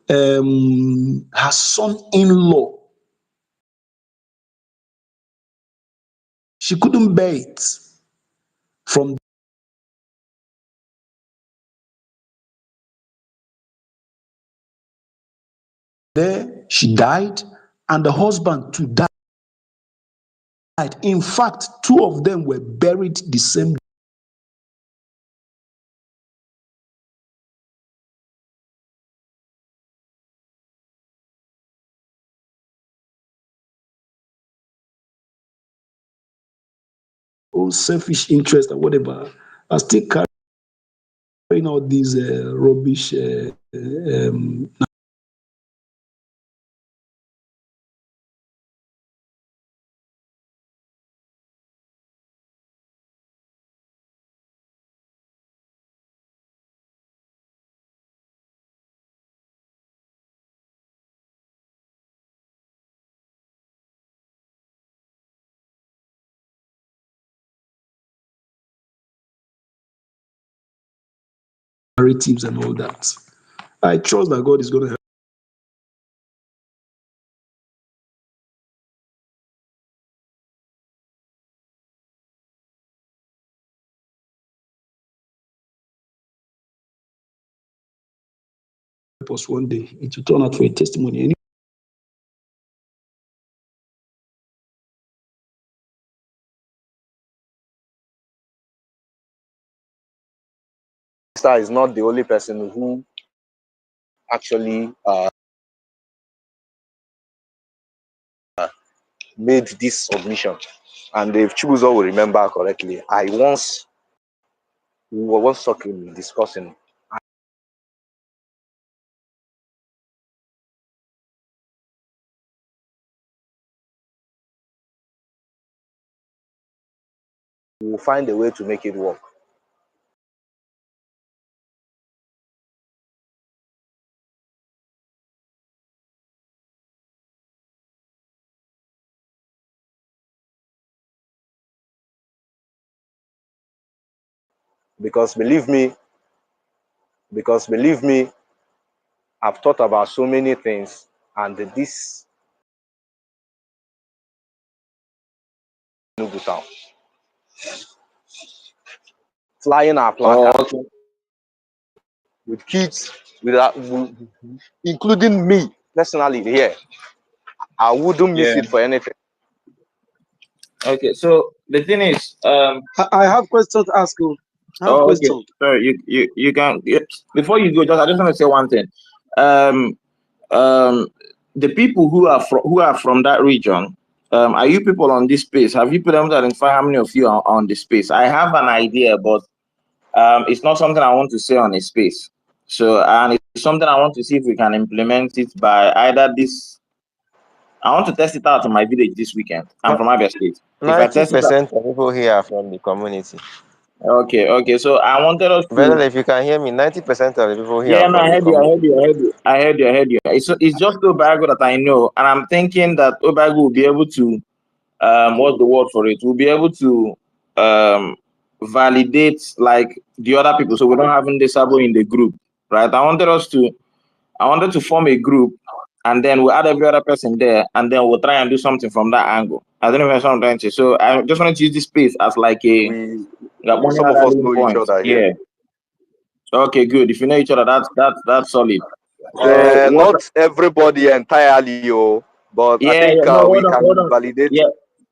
her son-in-law, she couldn't bear it. From there, she died, and the husband too died. In fact, two of them were buried the same day. Oh, selfish interest or whatever, are still carrying out these rubbish narratives and all that. I trust that God is going to help us one day. It will turn out for a testimony. Star is not the only person who actually made this submission. And if Chibuzo will remember correctly, we were once talking, discussing. We will find a way to make it work. because believe me, I've thought about so many things, and this Enugu town, flying our Oh, placard okay. with kids, including me personally here. I wouldn't miss Yeah. it for anything. Okay. So the thing is, I have questions to ask you. I have oh, okay. questions. Sorry, you can. Before you go, just I just want to say one thing. Um, um, the people who are from that region, are you people on this space? Have you been able to identify how many of you are on the space? I have an idea, but it's not something I want to say on a space. So, and it's something I want to see if we can implement it by either this. I want to test it out in my village this weekend. I'm from Abia State. If I Ninety test it out, percent of people here are from the community. okay. So I wanted us Better to. if you can hear me. 90% of the people here Yeah, are no, from the community. I heard you. It's just Obago that I know, and I'm thinking that Obago will be able to what's the word for it? We'll be able to um validate like the other people, so we don't have Ndesabo in the group, right? I wanted to form a group, and then we'll add every other person there, and then we'll try and do something from that angle. I don't know if I'm trying to. So I just wanted to use this space as like a We like one Some of us rallying know each point. other here. Yeah. Okay, good. If you know each other, that's solid. So what? Not everybody entirely, but I Yeah, think yeah. No, we hold can on. validate. Yeah,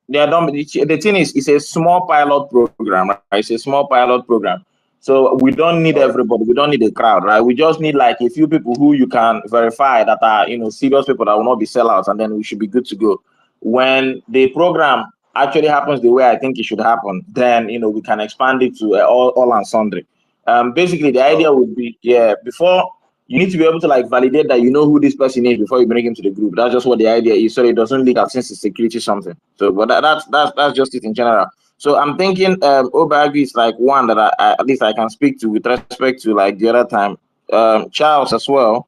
they are done. The thing is, it's a small pilot program, right? It's a small pilot program. So we don't need All right. everybody. We don't need a crowd, right? We just need like a few people who you can verify that are, serious people that will not be sellouts, and then we should be good to go. When the program actually happens the way I think it should happen, then we can expand it to all and sundry. Basically, the idea Okay. would be, yeah, before you need to be able to like validate that you know who this person is before you bring him to the group. That's just what the idea is, so it doesn't leak out since it's security something. So, but that's just it in general. So I'm thinking Obagi is like one that at least I can speak to with respect to like the other time. Charles as well.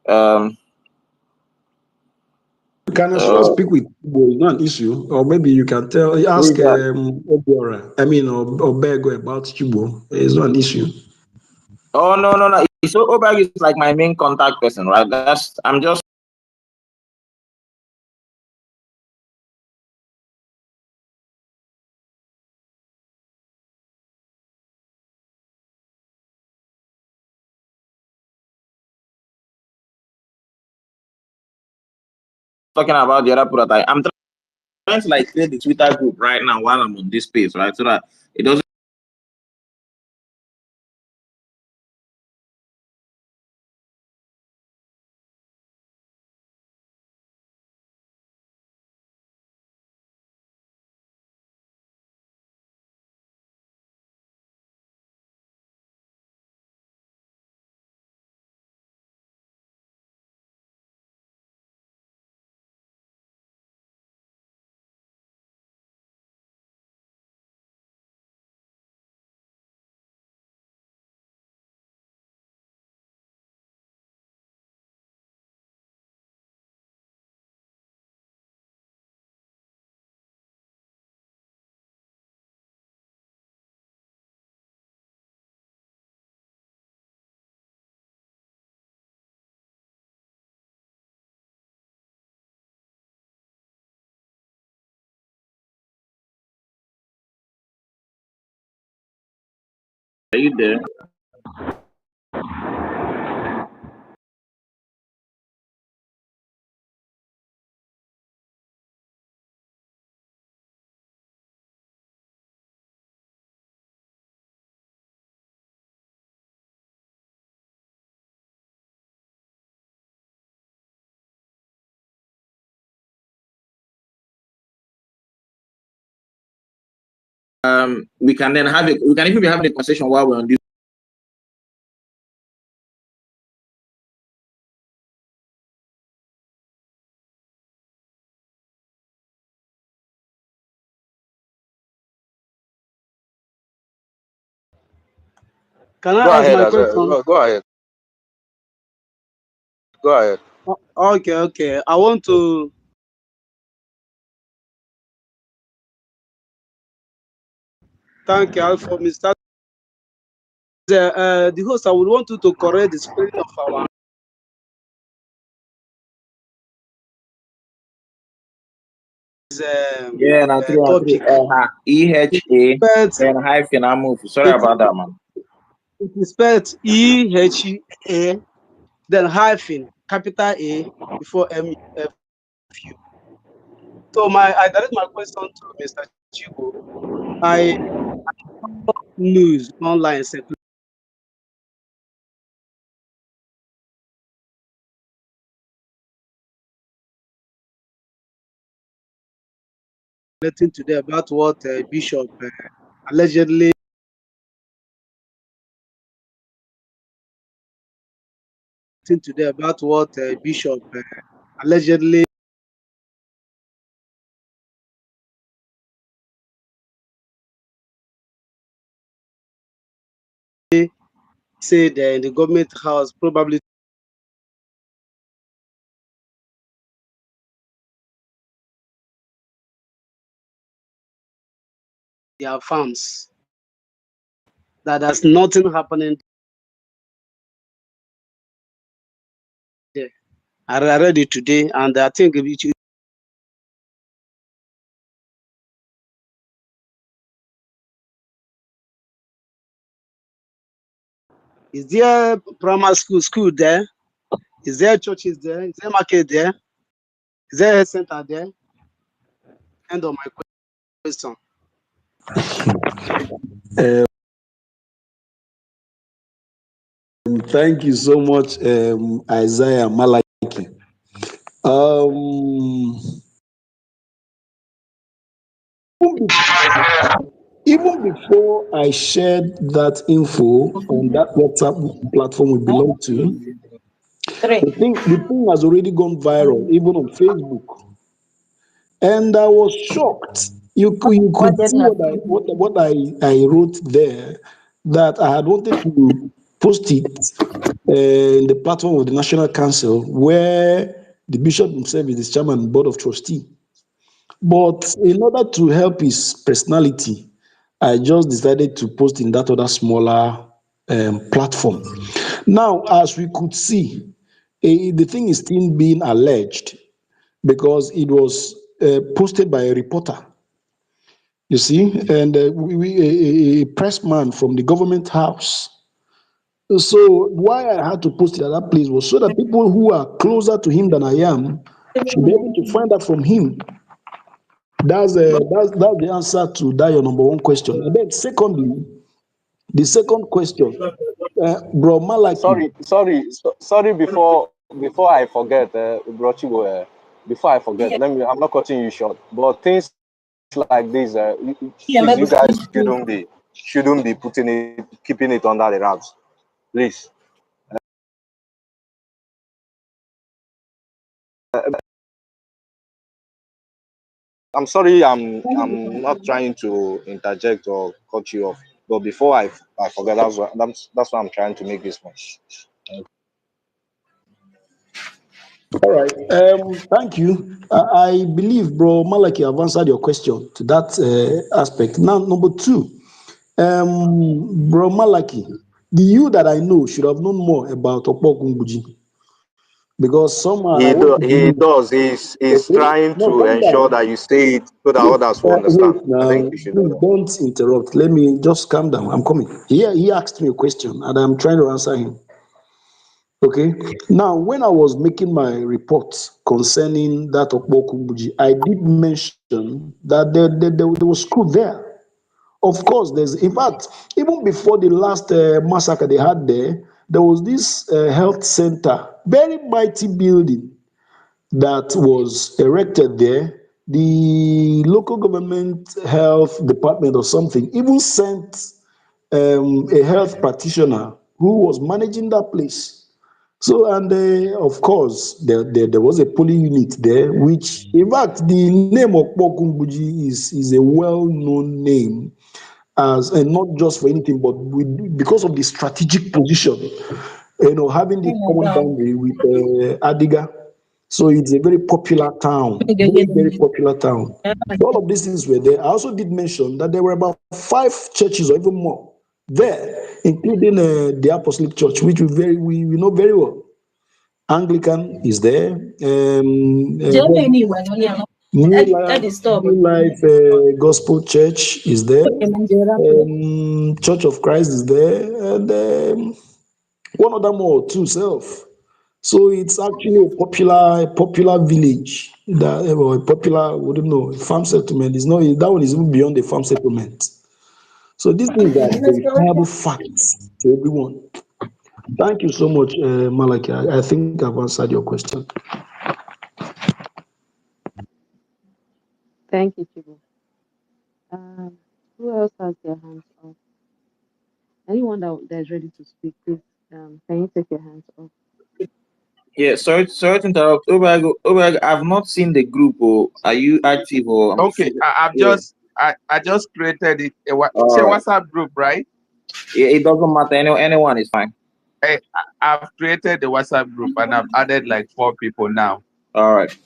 Um, You can as well uh, speak with Igbo, it's not an issue. Or maybe you can who is ask that? Obiora, or Obego about Chibo. It's not an issue. Oh no. So Obagi is like my main contact person, right? I'm just talking about the other product. I'm trying to like create the Twitter group right now while I'm on this space, right? So that it doesn't. Are you there? We can then we can even be having a conversation while we're on this. Can Go I ask ahead, my as question? well. Go ahead. Go ahead. Okay. I want to thank you all for Mr. The host, I would want you to correct the spelling of our Yeah, na true, na true. topic. EHA, Spelled, then hyphen, I move. Sorry it, about that, man. it is spelled EHA, then hyphen, capital A before MUFU. So I direct my question to Mr. Chigo. I news online circulating today about what Bishop allegedly today about what Bishop allegedly said in the government house, probably their farms, that there's nothing happening there. I read it today, and I think is there primary school there? Is there churches there? Is there market there? Is there a center there? End of my question. Thank you so much, Isaiah Malaki. Um, even before I shared that info on that WhatsApp platform we belong to, the thing has already gone viral, even on Facebook. And I was shocked. You could see what I wrote there, that I had wanted to post it in the platform of the National Council, where the bishop himself is the chairman and board of trustee. But in order to help his personality, I just decided to post in that other smaller platform. Now, as we could see, the thing is still being alleged because it was posted by a reporter, you see, and a pressman from the government house. So why I had to post it at that place was so that people who are closer to him than I am should be able to find out from him. That's the answer to that your number one question. And then secondly, the second question, bro Malaki. Sorry. Before I forget, Brochigo, before I forget, I'm not cutting you short, but things like this, please, you guys shouldn't be keeping it under the wraps, please. I'm sorry, I'm not trying to interject or cut you off, but before I forget, that's why I'm trying to make this point. All right. Thank you. I believe, bro Malaki, I've answered your question to that aspect. Now, number two, bro Malaki, the you that I know should have known more about Okpokungbuji, because somehow I want to He believe. does. He's Okay, trying no, to calm ensure down. that you say it so that others will Wait understand. I think now, you should know please that. don't interrupt. Let me just calm down. I'm coming. He asked me a question and I'm trying to answer him. Okay. Now, when I was making my report concerning that Okpokumbuji, I did mention that there was school there. Of course, in fact, even before the last massacre they had there, there was this health center, very mighty building that was erected there. The local government health department or something even sent a health practitioner who was managing that place. So, and of course, there was a polling unit there, which, in fact, the name of Pokumbuji is a well-known name, as and not just for anything, but because of the strategic position, having the common boundary with Adiga. So it's a very popular town, very, very popular town. So all of these things were there. I also did mention that there were about 5 churches or even more there including the Apostolic Church, which we know very well. Anglican is there. New Life Gospel Church is there. Church of Christ is there, and one other more too, self. So it's actually a popular village that or a popular, we don't know, farm settlement. Is not that one is even beyond the farm settlement. So these things are verifiable facts to everyone. Thank you so much, Malaki. I think I've answered your question. Thank you, Chibu. Who else has their hands up? Anyone that is ready to speak, please, can you take your hands off? Yeah, sorry to interrupt. Obag, I've not seen the group. Or are you active? Or Okay, yeah. I just created it. It's a All right. WhatsApp group, right? Yeah, it doesn't matter. Anyone is fine. I've created the WhatsApp group and I've added like 4 people now. All right.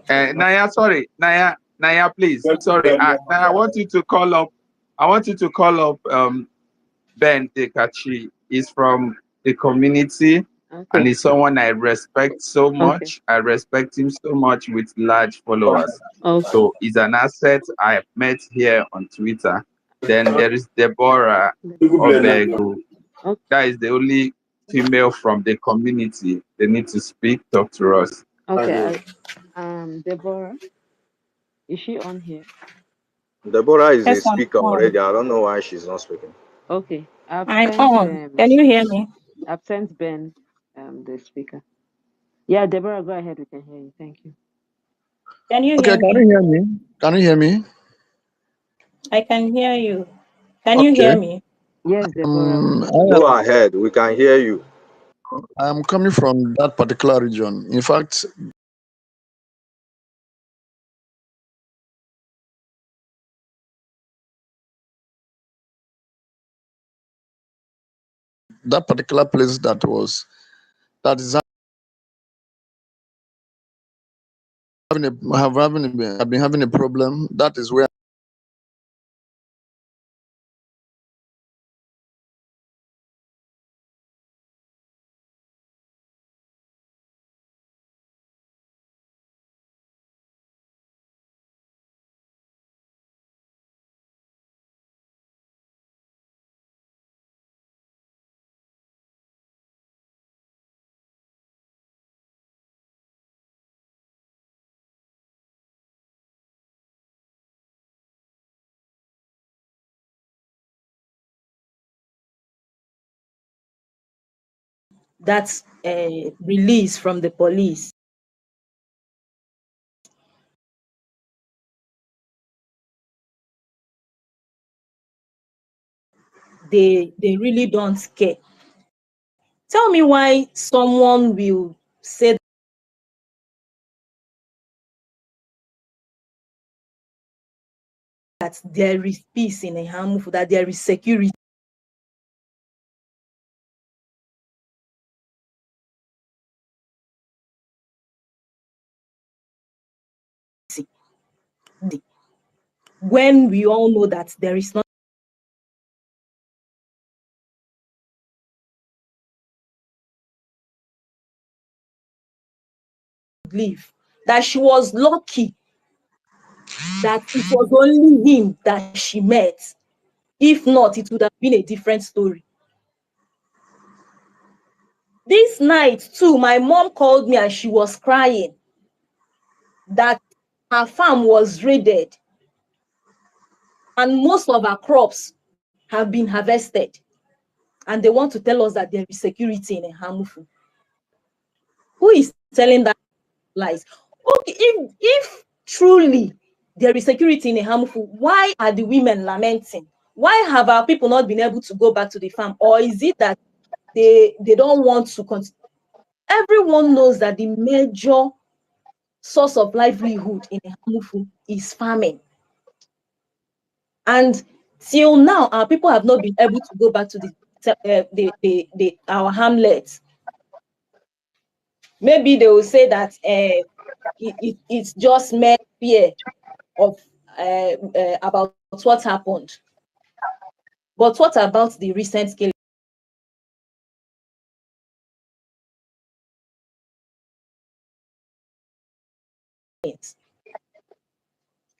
Naya, sorry, Naya, please, sorry. Naya, I want you to call up. Ben Dekachi. He's from the community, and he's someone I respect so much. I respect him so much with large followers. So he's an asset I met here on Twitter. Then there is Deborah Obegu. That is the only female from the community. They need to speak, talk to us. Okay. Deborah, is she on here? Deborah is a speaker already. I don't know why she's not speaking. Okay. I'm on. Can you hear me? I've sent Ben the speaker. Yeah, Deborah, go ahead. We can hear you. Thank you. Can you Okay, hear can me? you hear me? Can you hear me? I can hear you. Can you hear me? Yes, Deborah. Go ahead. We can hear you. I am coming from that particular region. In fact, that particular place that is have been having a problem. That is where That's release from the police. They really don't care. Tell me why someone will say that there is peace in a Hamufu, that there is security. When we all know that there is not believe that she was lucky that it was only him that she met. If not, it would have been a different story. This night too, my mom called me and she was crying that her farm was raided and most of our crops have been harvested. And they want to tell us that there is security in Hamufu. Who is telling that lies? Okay, if truly there is security in Hamufu, why are the women lamenting? Why have our people not been able to go back to the farm? Or is it that they don't want to continue? Everyone knows that the major source of livelihood in Hamufu is farming. And till now, our people have not been able to go back to our hamlets. Maybe they will say that it's just mere fear of about what happened. But what about the recent killing?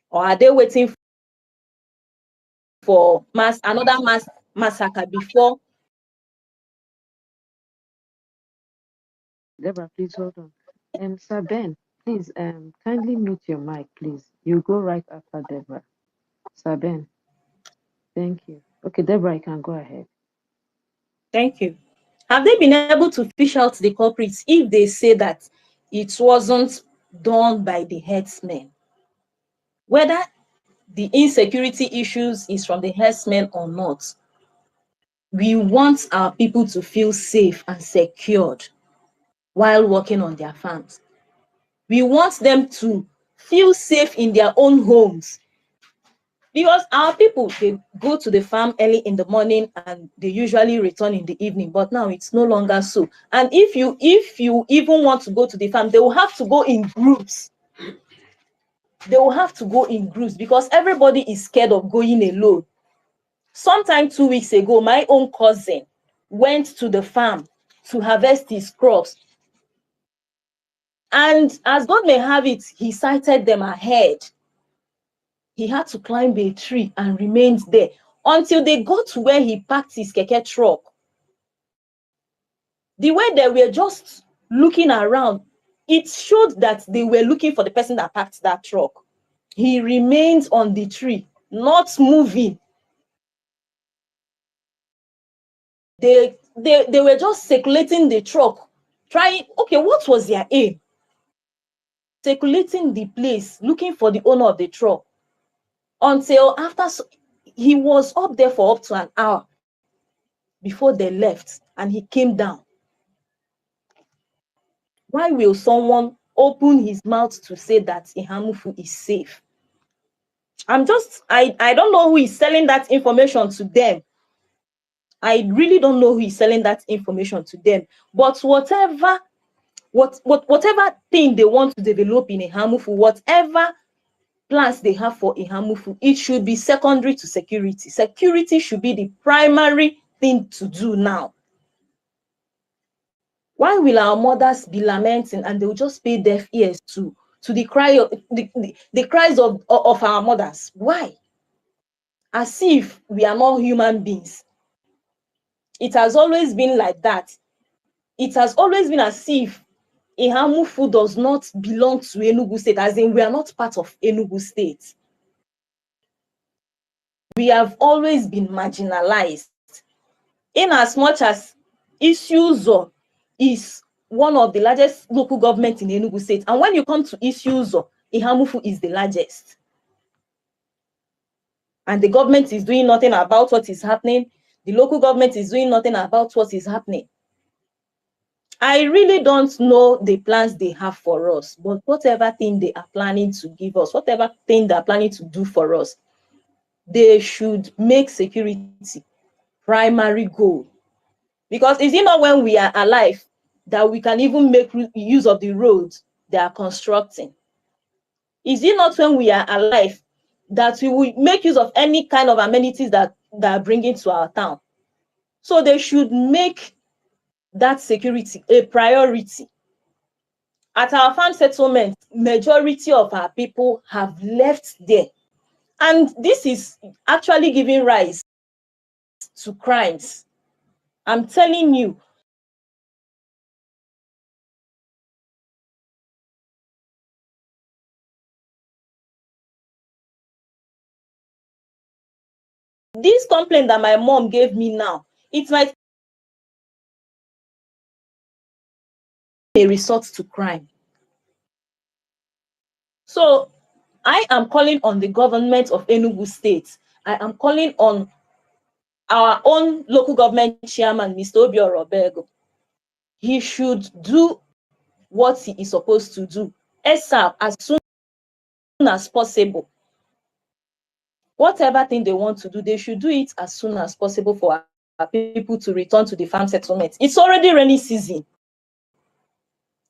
Or are they waiting for another mass massacre before? Deborah, please hold on. Sir Ben, please kindly mute your mic, please. You go right after Deborah. Sir Ben, thank you. Okay, Deborah, you can go ahead. Thank you. Have they been able to fish out the culprits if they say that it wasn't done by the herdsmen? Whether the insecurity issues is from the herdsmen or not, we want our people to feel safe and secured while working on their farms. We want them to feel safe in their own homes, because our people, they go to the farm early in the morning and they usually return in the evening, but now it's no longer so. And if you even want to go to the farm, they will have to go in groups. They will have to go in groups because everybody is scared of going alone. Sometime 2 weeks ago, my own cousin went to the farm to harvest his crops, and as God may have it, he sighted them ahead. He had to climb a tree and remained there until they got to where he parked his keke truck. The way they were just looking around, it showed that they were looking for the person that parked that truck. He remained on the tree, not moving. They were just circulating the truck, trying, okay, what was their aim? Circulating the place, looking for the owner of the truck, until after he was up there for up to an hour before they left, and he came down. Why will someone open his mouth to say that Ihamufu is safe? I don't know who is selling that information to them. I really don't know who is selling that information to them. But whatever thing they want to develop in Ihamufu, whatever plans they have for Ihamufu, it should be secondary to security. Security should be the primary thing to do now. Why will our mothers be lamenting and they will just pay deaf ears to the cry of the cries of our mothers? Why? As if we are not human beings. It has always been like that. It has always been as if Ihamufu does not belong to Enugu State, as in we are not part of Enugu State. We have always been marginalized. In as much as Isuzo is one of the largest local governments in Enugu State, and when you come to Isuzo, Ihamufu is the largest. And the government is doing nothing about what is happening. The local government is doing nothing about what is happening. I really don't know the plans they have for us, but whatever thing they are planning to give us, whatever thing they are planning to do for us, they should make security primary goal. Because is it not when we are alive that we can even make use of the roads they are constructing? Is it not when we are alive that we will make use of any kind of amenities that are bringing to our town? So they should make that security a priority. At our farm settlement, majority of our people have left there. And this is actually giving rise to crimes. I'm telling you, this complaint that my mom gave me now, it might be a resort to crime. So I am calling on the government of Enugu State. I am calling on our own local government chairman, Mr. Obiora Obego. He should do what he is supposed to do ASAP, as soon as possible. Whatever thing they want to do, they should do it as soon as possible for our people to return to the farm settlement. It's already rainy season.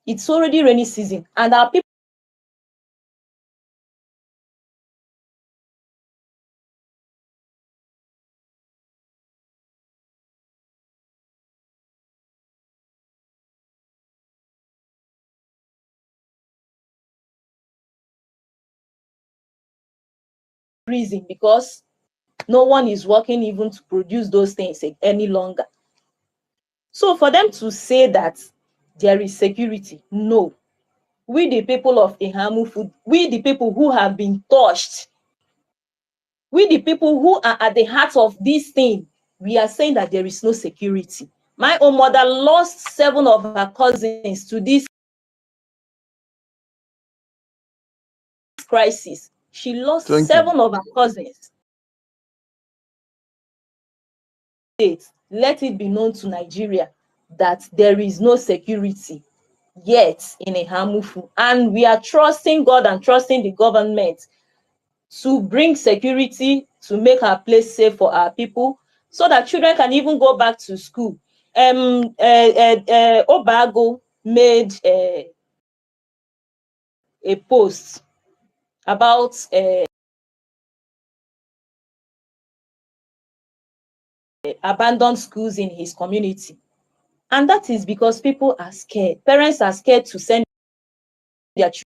It's already rainy season, and our people reason because no one is working even to produce those things any longer. So for them to say that there is security, no. We the people of Ihamufu, we the people who have been touched, we the people who are at the heart of this thing, we are saying that there is no security. My own mother lost 7 of her cousins to this crisis. She lost Thank 7 you. of her cousins. Let it be known to Nigeria that there is no security yet in Ihamufu. And we are trusting God and trusting the government to bring security, to make our place safe for our people, so that children can even go back to school. Obago made a post about abandoned schools in his community. And that is because people are scared. Parents are scared to send their children.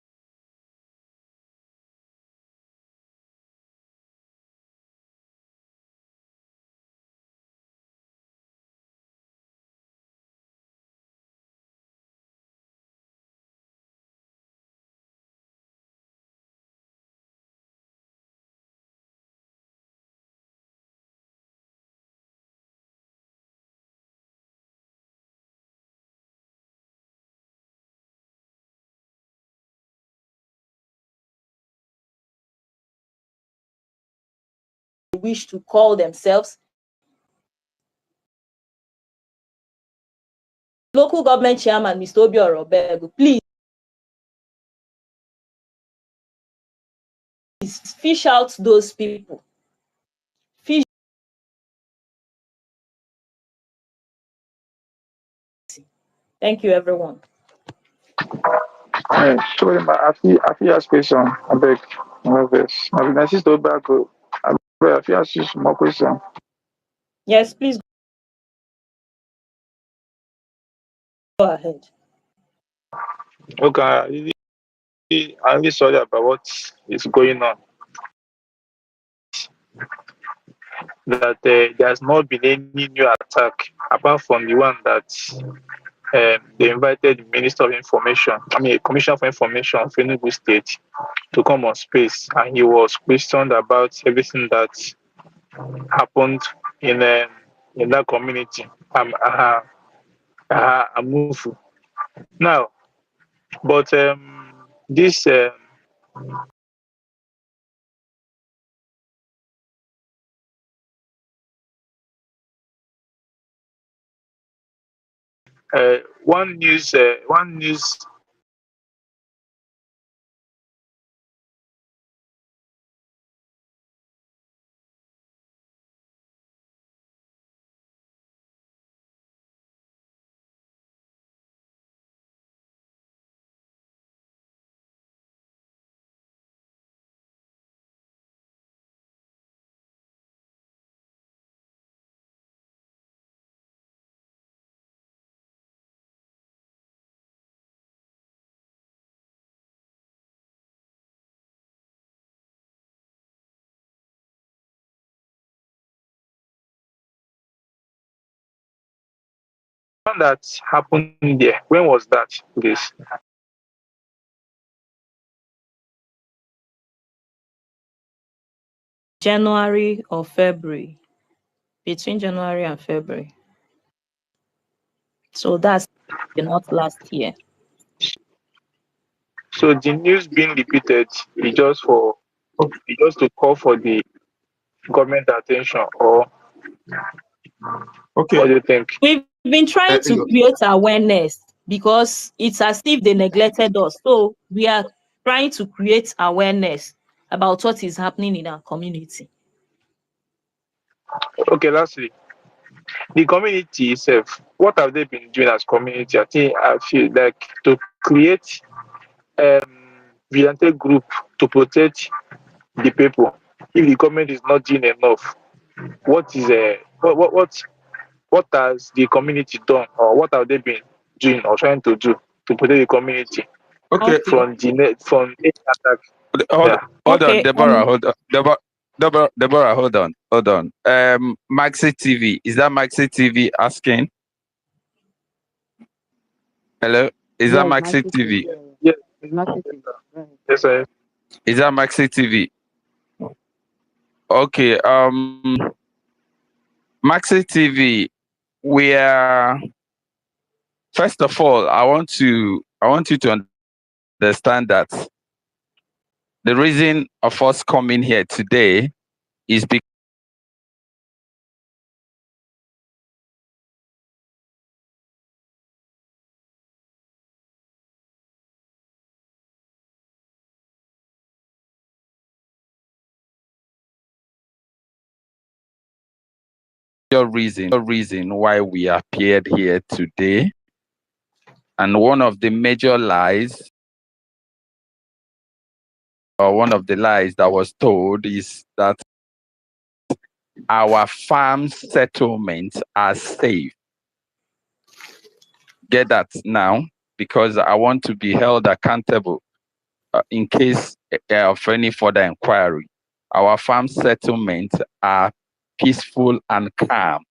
Wish to call themselves local government chairman, Mr. Obiora Obegu, please fish out those people. Fish. Thank you, everyone. Sorry, I feel ask question. I beg. No vex. I be nice to back. I feel ask you some more question. Yes, please go ahead. Okay, I'm really sorry about what is going on. That there's not been any new attack apart from the one that they invited the Minister of Information, Commissioner for Information of Enugu State to come on space, and he was questioned about everything that happened in that community. Amufu. Now, but this one news one that happened there. When was that, please? January or February, between January and February. So that's not last year. So the news being repeated is just to call for the government attention, or Okay. what do you think? We've been trying to create awareness because it's as if they neglected us. So we are trying to create awareness about what is happening in our community. Okay, lastly, the community itself, what have they been doing as community? I feel like to create vigilante group to protect the people. If the government is not doing enough, what is what has the community done, or what have they been doing or trying to do to protect the community Okay. Okay. from any attack? Hold Yeah. on, Okay. Deborah. Hold on, Deborah. Deborah, hold on. Maxi TV, is that Maxi TV asking? Hello, is that Yeah, it's Maxi Maxi TV. TV? Yeah, Yes, yeah. It's Maxi TV. Right. yes, sir. Is that Maxi TV? Okay. Maxi TV. We are first of all. I want you to understand that the reason of us coming here today is because your reason why we appeared here today, and one of the major lies, or one of the lies that was told, is that our farm settlements are safe. Get that now, because I want to be held accountable in case of any further inquiry. Our farm settlements are peaceful and calm.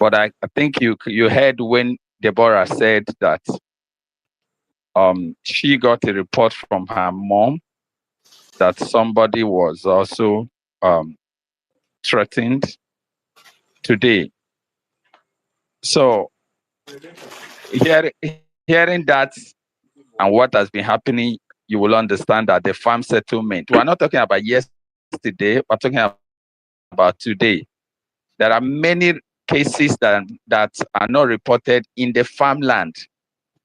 But I think you heard when Deborah said that she got a report from her mom that somebody was also threatened today. So hearing that and what has been happening, you will understand that the farm settlement, we're not talking about yesterday, we're talking about today. There are many cases that are not reported in the farmland.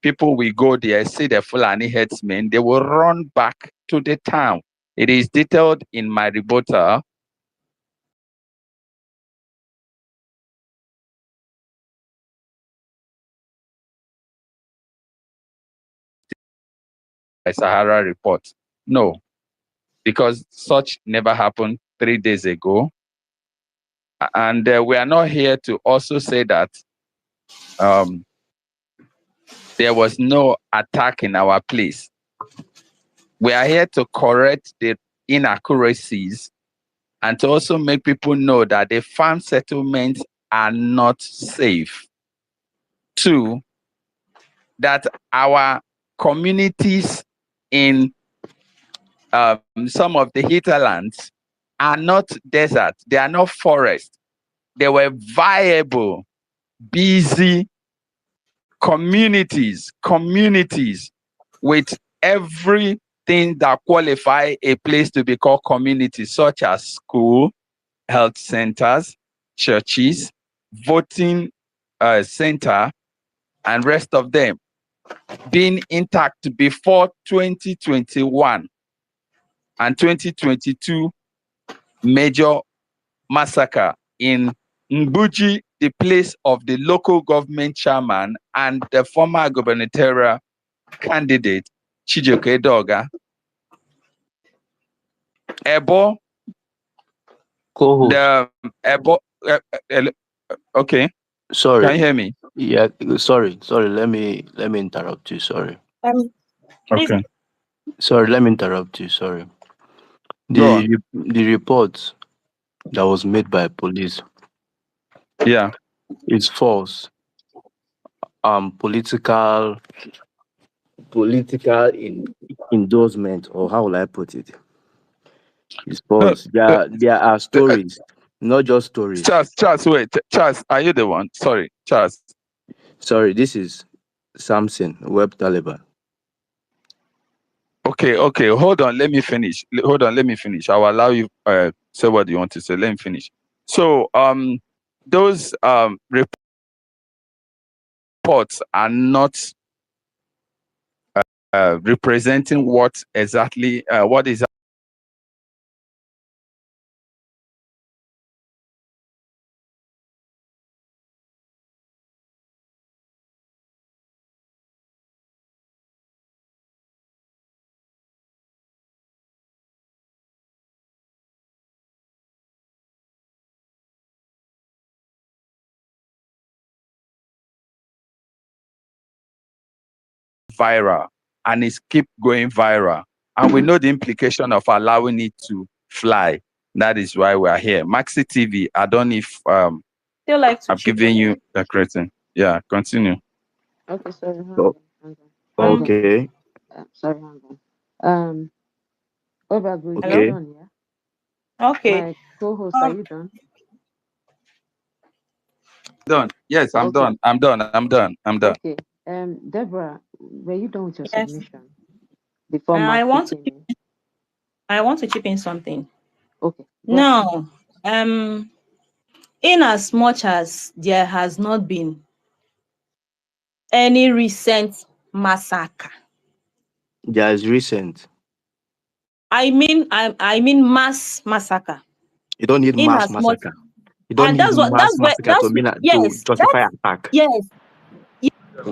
People will go there, see the Fulani headsmen, they will run back to the town. It is detailed in my rebuttal. Sahara report. No, because such never happened 3 days ago. And we are not here to also say that there was no attack in our place. We are here to correct the inaccuracies and to also make people know that the farm settlements are not safe. Two, that our communities in some of the hinterlands are not desert, they are not forest. They were viable, busy communities with everything that qualify a place to be called community, such as school, health centers, churches, voting center, and rest of them being intact before 2021 and 2022 major massacre in Mbuji, the place of the local government chairman and the former gubernatorial candidate Chijioke Doga. Ebo, Co-host. the Ebo, okay, can Sorry. you hear me? Yeah. Sorry. Let me interrupt you. Sorry. Please, Okay, Sorry. Let me interrupt you. Sorry. go on. The report that was made by police Yeah. is false. Political endorsement, or how will I put it? It's No, false. There are stories, not just stories. Charles, wait. Charles, are you the one? Sorry, Charles. Sorry. This is Samson Web Taliban. Okay. Hold on. Let me finish. I will allow you say what you want to say. Let me finish. So, those reports are not representing what exactly what is viral, and it's keep going viral, and we know the implication of allowing it to fly. That is why we are here. Maxi TV, I don't know if Still like to I've chip given in. you a creating. Yeah, continue. Okay, sorry, hang Oh, on, hang on, hang on. okay. Sorry, hang on. Obago, you're Hello? Okay. done, yeah? Okay. My co-host, are you done? Done. Yes, I'm Okay, done. I'm done. I'm done. I'm done. okay. Deborah, were you done with your Yes. submission before I Maxi want to came in? I want to chip in something. Okay, go ahead. Now, in as much as there has not been any recent massacre, Just recent. I mean mass massacre. You don't need In mass as much, massacre. You don't and need mass that's where massacre to mean to yes, justify attack. yes,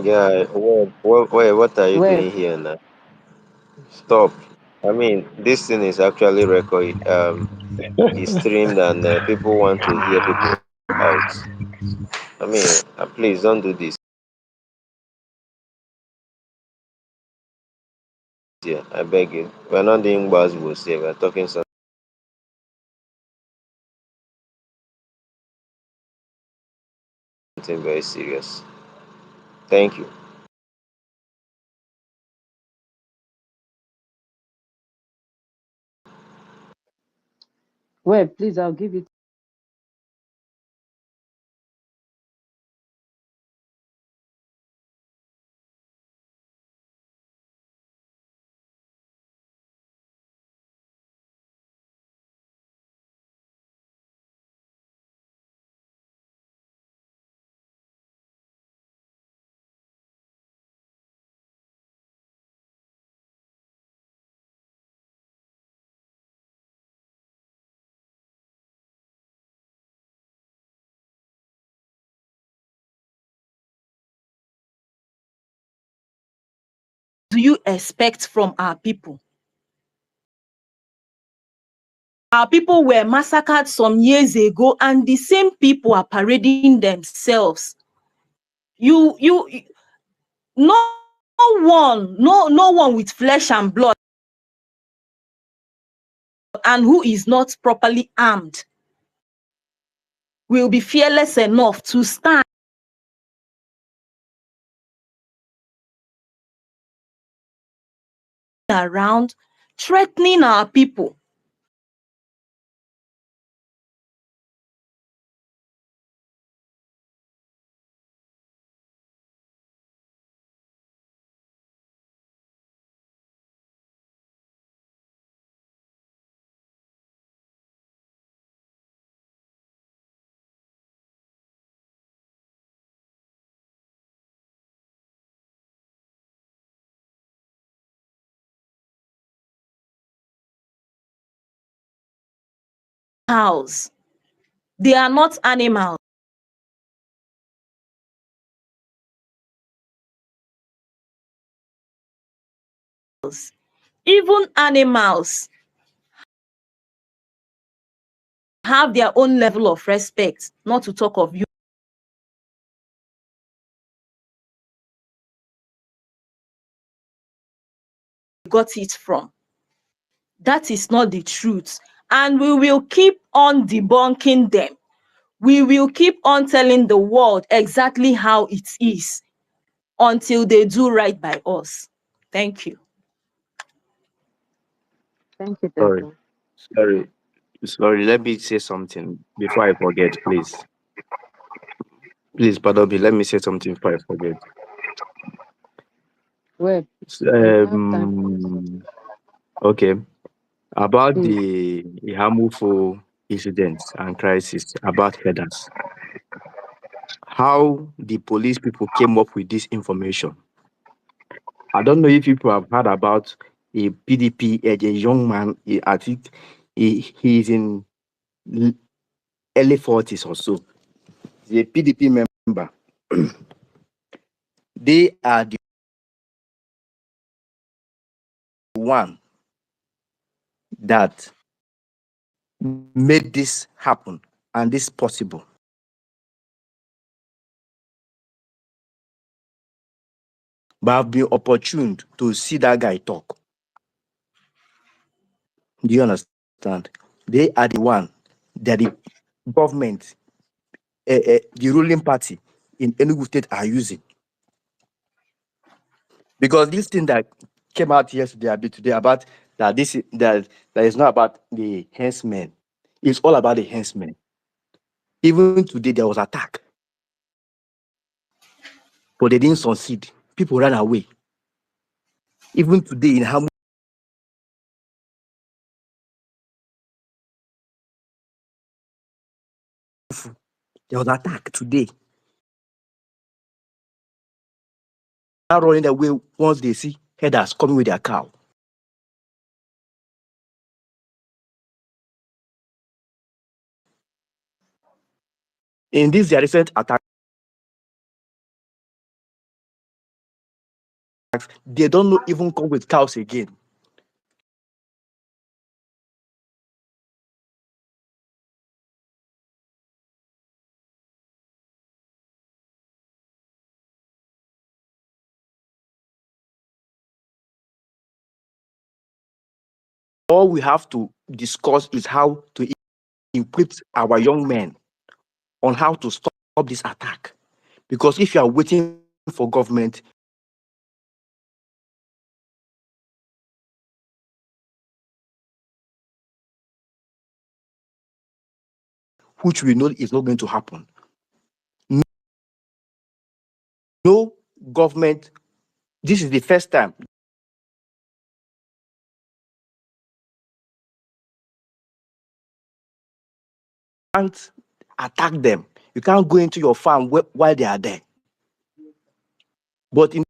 Yeah, what are you Well, doing here now? Stop. I mean, this thing is actually is streamed and people want to hear people out. I mean, please don't do this here. I beg you. We're not doing buzzwords here. We're talking something very serious. Thank you. well, please, I'll give it. do you expect from our people? Our people were massacred some years ago, and the same people are parading themselves. You no one with flesh and blood and who is not properly armed will be fearless enough to stand around threatening our people. House. They are not animals. Even animals have their own level of respect, not to talk of you got it from. That is not the truth. And we will keep on debunking them. We will keep on telling the world exactly how it is until they do right by us. Thank you. Thank you, Sorry, Deborah. sorry, sorry. Let me say something before I forget, please. Please, pardon me. Let me say something before I forget. Well, S- we have time for Um, okay. About please. the Ihamufo incidents and crisis about headers, how the police people came up with this information. I don't know if people have heard about a PDP, a young man. I think he's in l- early 40s or so. He's a PDP member. They are the one that made this happen and this possible. But I've been opportuned to see that guy talk. Do you understand? They are the one that the government, the ruling party in Enugu State are using. Because this thing that came out yesterday a bit today about that is not about the henchmen. It's all about the henchmen. Even today there was attack, but they didn't succeed. People ran away. Even today in Hamu, there was attack today. Now running away once they see headers coming with their cow. In this their recent attacks, they don't even come with cows again. All we have to discuss is how to equip our young men on how to stop this attack. Because if you are waiting for government, which we know is not going to happen. No government, this is the first time. You can't attack them. You can't go into your farm while they are there. But in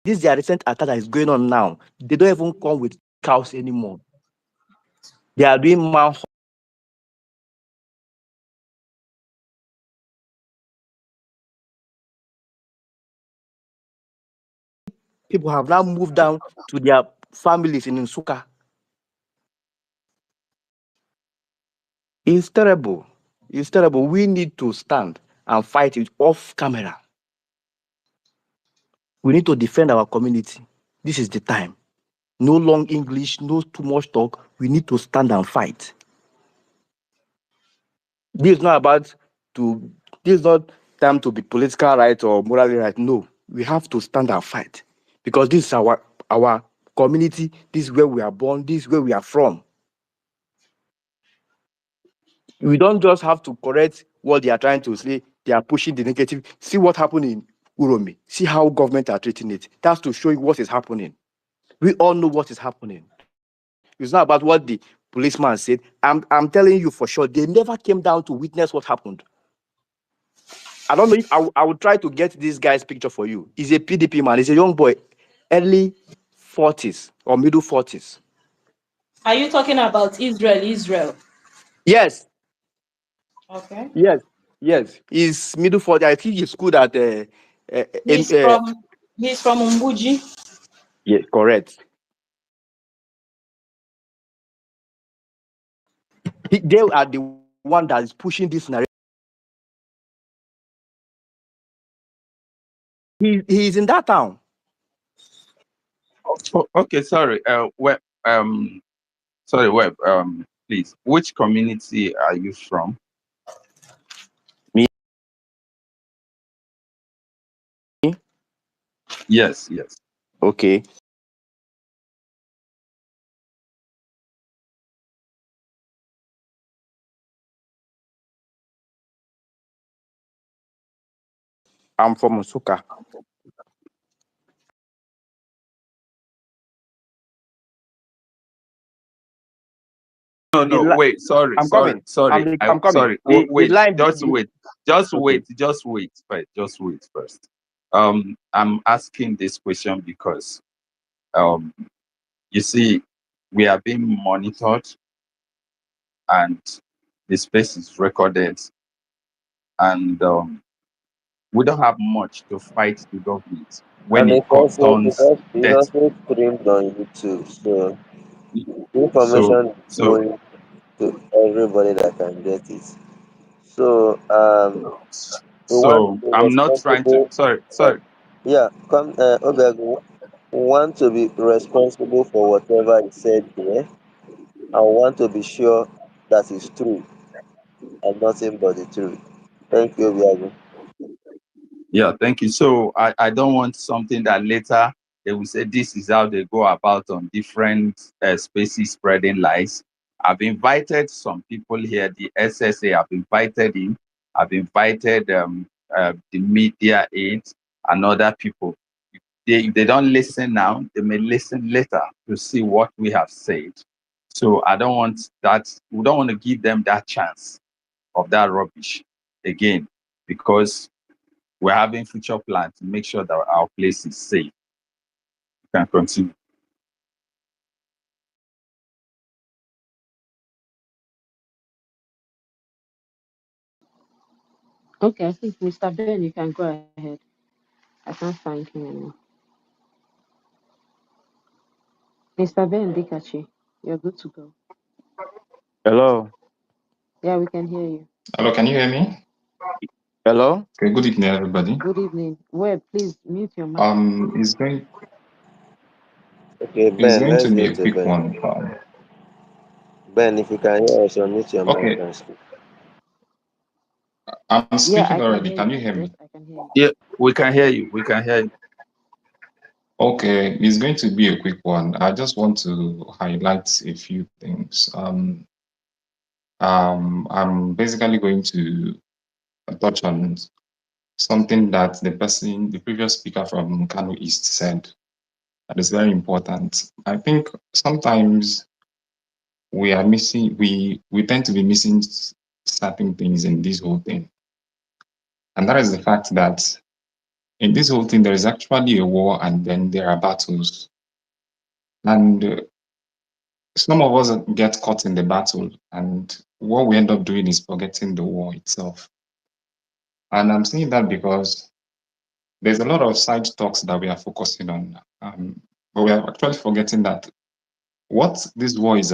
this their recent attack that is going on now, they don't even come with cows anymore. They are doing manhunt. People have now moved down to their families in Nsuka. It's terrible. It's terrible. We need to stand and fight it off camera. We need to defend our community. This is the time. No long English, no too much talk. We need to stand and fight. This is not about to. This is not time to be political right or morally right. No, we have to stand and fight because this is our community. This is where we are born. This is where we are from. We don't just have to correct what they are trying to say. They are pushing the negative. See what happened in Uromi. See how government are treating it. That's to show you what is happening. We all know what is happening. It's not about what the policeman said. I'm telling you for sure, they never came down to witness what happened. I don't know if I will try to get this guy's picture for you. He's a PDP man. He's a young boy, early 40s or middle 40s. Are you talking about Israel? Israel. Yes, Okay. yes. He's middle 40s. I think he's good at He's from Umbuji. yes, correct. They are the one that is pushing this narrative. He's in that town. Oh, okay, sorry. Sorry, Web. Please, which community are you from? Me? Yes. Okay. I'm from Nsuka. No. Wait. Sorry. I'm coming. I'm coming. Sorry. The Wait. line. Just wait. Okay. Just wait. Just wait first. I'm asking this question because you see, we are being monitored, and the space is recorded, and we don't have much to fight the government when And it turns it's death. also streamed on YouTube, so the So information is so going to everybody that can get it. So we want so the I'm not trying to. responsible. Sorry. Uh, yeah, come, Obego. want to be responsible for whatever is said there, and want to be sure that it's true and nothing but the truth. Thank you, Biago. Yeah, thank you. So I don't want something that later they will say this is how they go about on different spaces spreading lies. I've invited some people here, the SSA, I've invited him, I've invited the media aides and other people. If they don't listen now, they may listen later to see what we have said. So I don't want that, we don't want to give them that chance of that rubbish again, because we're having future plans to make sure that our place is safe. You can continue. Okay, I think Mr. Ben, you can go ahead. I can't find him anymore. Mr. Ben Dikachi, you're good to go. Hello. Yeah, we can hear you. Hello, can you hear me? Hello. Okay, good evening, everybody. Good evening. Web, please mute your mic. It's going Okay, it's Ben, going to let's be go a to quick Ben. one. Ben, if you can hear us, unmute your mic Okay, and speak. I'm Yeah, speaking I can already. hear Can you. you hear Yes, me? I can hear you. Yeah, we can hear you. We can hear you. Okay, it's going to be a quick one. I just want to highlight a few things. I'm basically going to touch on something that the previous speaker from Kano East said that is very important. I think sometimes we tend to be missing certain things in this whole thing. And that is the fact that in this whole thing, there is actually a war and then there are battles. And some of us get caught in the battle, and what we end up doing is forgetting the war itself. And I'm saying that because there's a lot of side talks that we are focusing on, but we are actually forgetting that what this war is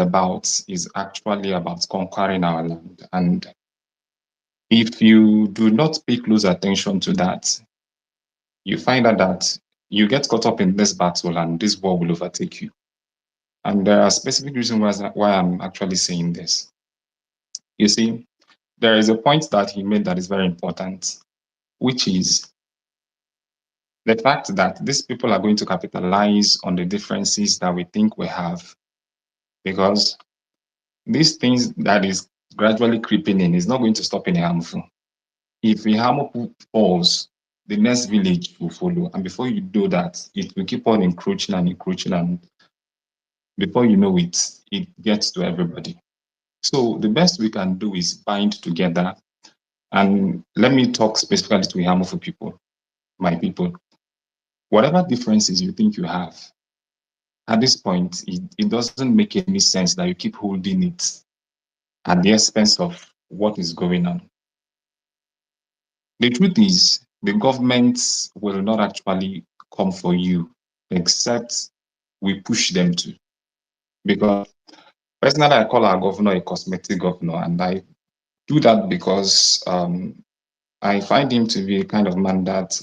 actually about conquering our land. And if you do not pay close attention to that, you find out that you get caught up in this battle and this war will overtake you. And there are specific reasons why I'm actually saying this. You see, there is a point that he made that is very important, which is the fact that these people are going to capitalize on the differences that we think we have. Because these things that is gradually creeping in is not going to stop in Ihamufu. If Ihamufu falls, the next village will follow. And before you do that, it will keep on encroaching and encroaching. And before you know it, it gets to everybody. So the best we can do is bind together. And let me talk specifically to Ihamufu people, my people. Whatever differences you think you have, at this point, it doesn't make any sense that you keep holding it at the expense of what is going on. The truth is, the government will not actually come for you except we push them to. Because personally, I call our governor a cosmetic governor, and I do that because I find him to be a kind of man that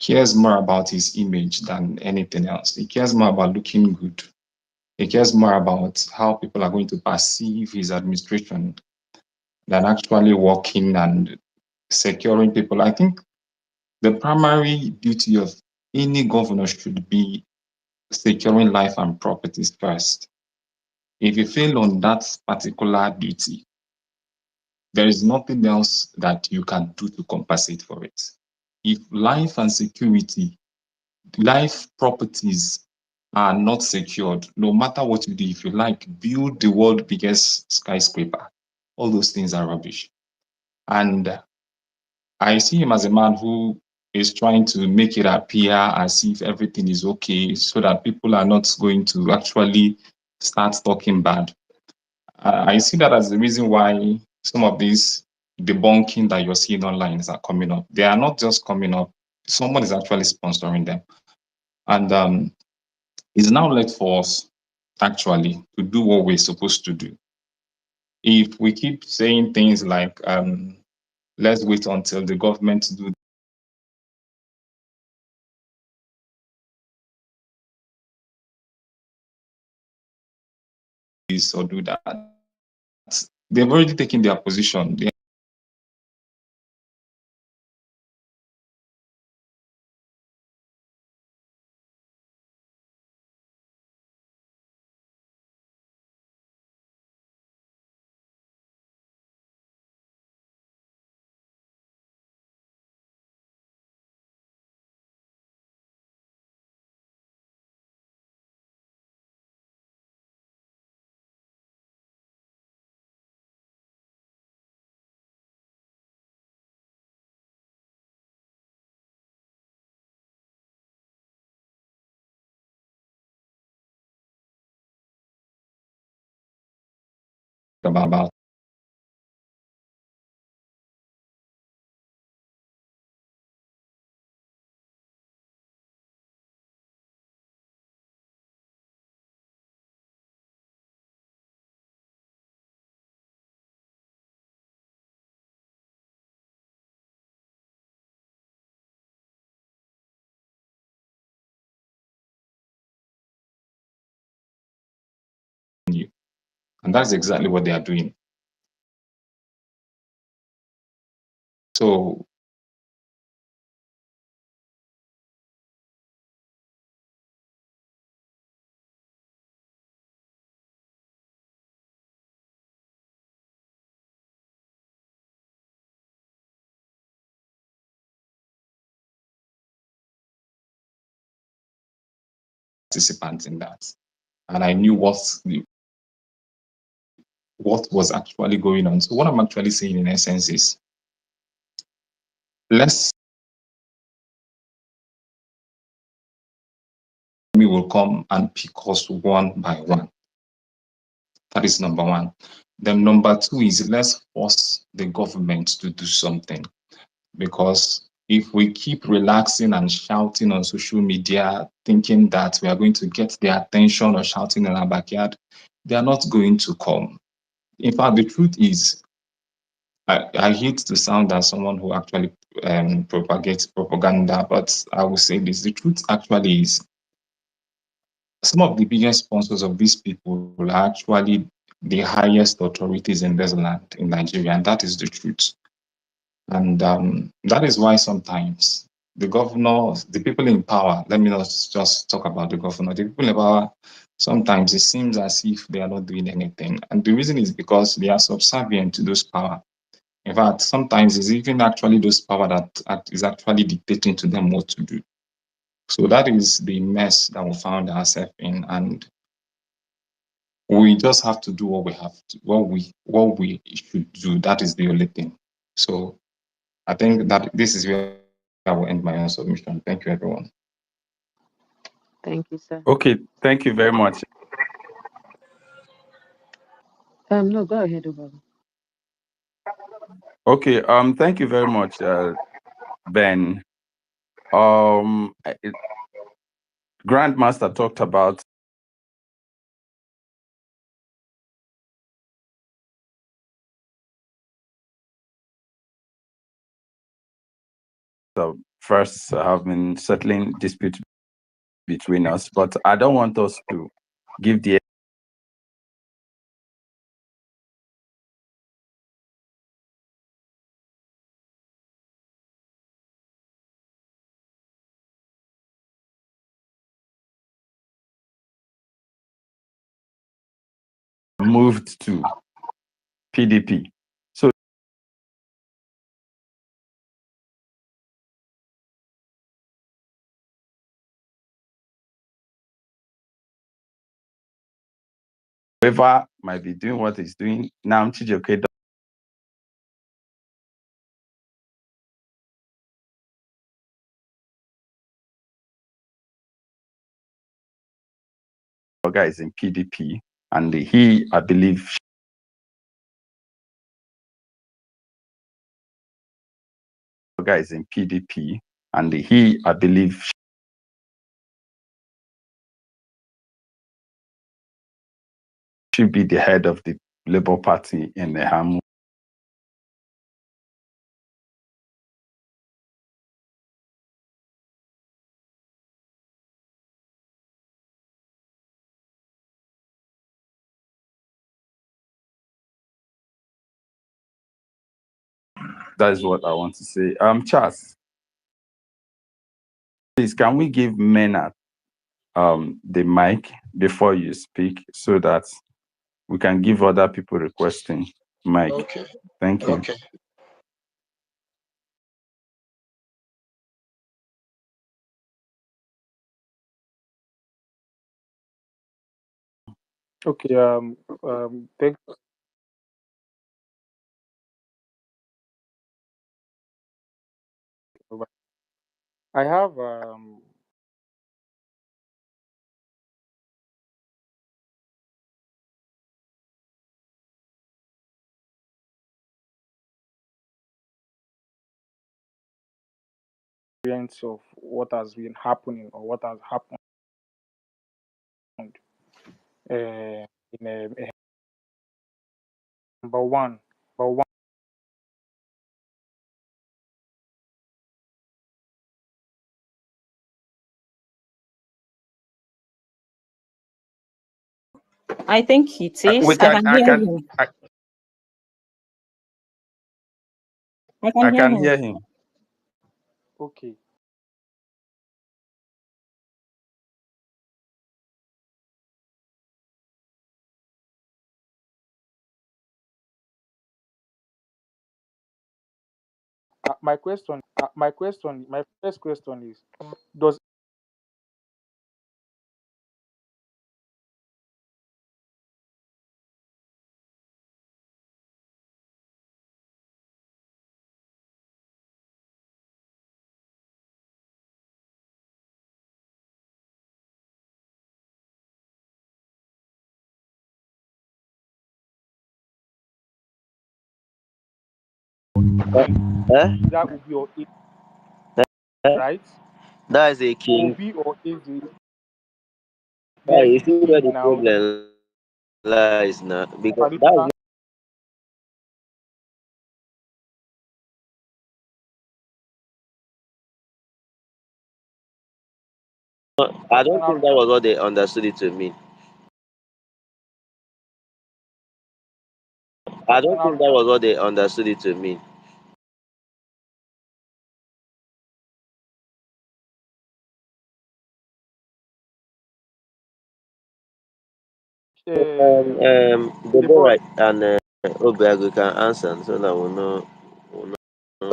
cares more about his image than anything else. He cares more about looking good. He cares more about how people are going to perceive his administration than actually working and securing people. I think the primary duty of any governor should be securing life and properties first. If you fail on that particular duty, there is nothing else that you can do to compensate for it. If life and security, life properties are not secured, no matter what you do, if you like, build the world's biggest skyscraper, all those things are rubbish. And I see him as a man who is trying to make it appear as if everything is okay so that people are not going to actually start talking bad. I see that as the reason why some of these debunking that you're seeing online are coming up. They are not just coming up, someone is actually sponsoring them. And it's now left for us actually to do what we're supposed to do. If we keep saying things like, let's wait until the government do this or do that. They've already taken their position. They about you. And that's exactly what they are doing. So participants in that. And I knew what was actually going on. So what I'm actually saying in essence is let's we will come and pick us one by one. That is number one. Then number two is let's force the government to do something, because if we keep relaxing and shouting on social media, thinking that we are going to get their attention or shouting in our backyard, they are not going to come. In fact, the truth is, I hate to sound as someone who actually propagates propaganda, but I will say this: the truth actually is, some of the biggest sponsors of these people are actually the highest authorities in this land, in Nigeria, and that is the truth. And that is why sometimes the governor, the people in power, let me not just talk about the governor, the people in power, sometimes it seems as if they are not doing anything. And the reason is because they are subservient to those power. In fact, sometimes it's even actually those power that is actually dictating to them what to do. So that is the mess that we found ourselves in. And we just have to do what we have to, what we should do. That is the only thing. So I think that this is where I will end my own submission. Thank you, everyone. Thank you, sir. Okay, thank you very much. No, go ahead, Obama. Okay, thank you very much, Ben. Grandmaster talked about the first have been settling dispute between us, but I don't want us to give the moved to PDP. So whoever might be doing what he's doing now, Chijoke Oga is in PDP, and he, I believe, Oga is in PDP, and he, I believe, should be the head of the Labour Party in the Hamu. That is what I want to say. Charles, please, can we give Mena the mic before you speak so that we can give other people requesting mic? Okay. Thank you. Okay. Okay. Thank. I have experience of what has been happening or what has happened in number one. I think it We is. I can, can hear him. I I can hear can him. hear him. Okay. My first question is, does Eh? either Obi or Eze, Eh? right? That is a king. Obi or Eze? Why? Yes, You a see where king the now. problem lies now. Because that is Traditional, not, I don't traditional think that ruler. was what they understood it to mean. I don't Traditional think that ruler. was what they understood it to mean. Deborah, Deborah and Obiago can answer so that we'll know.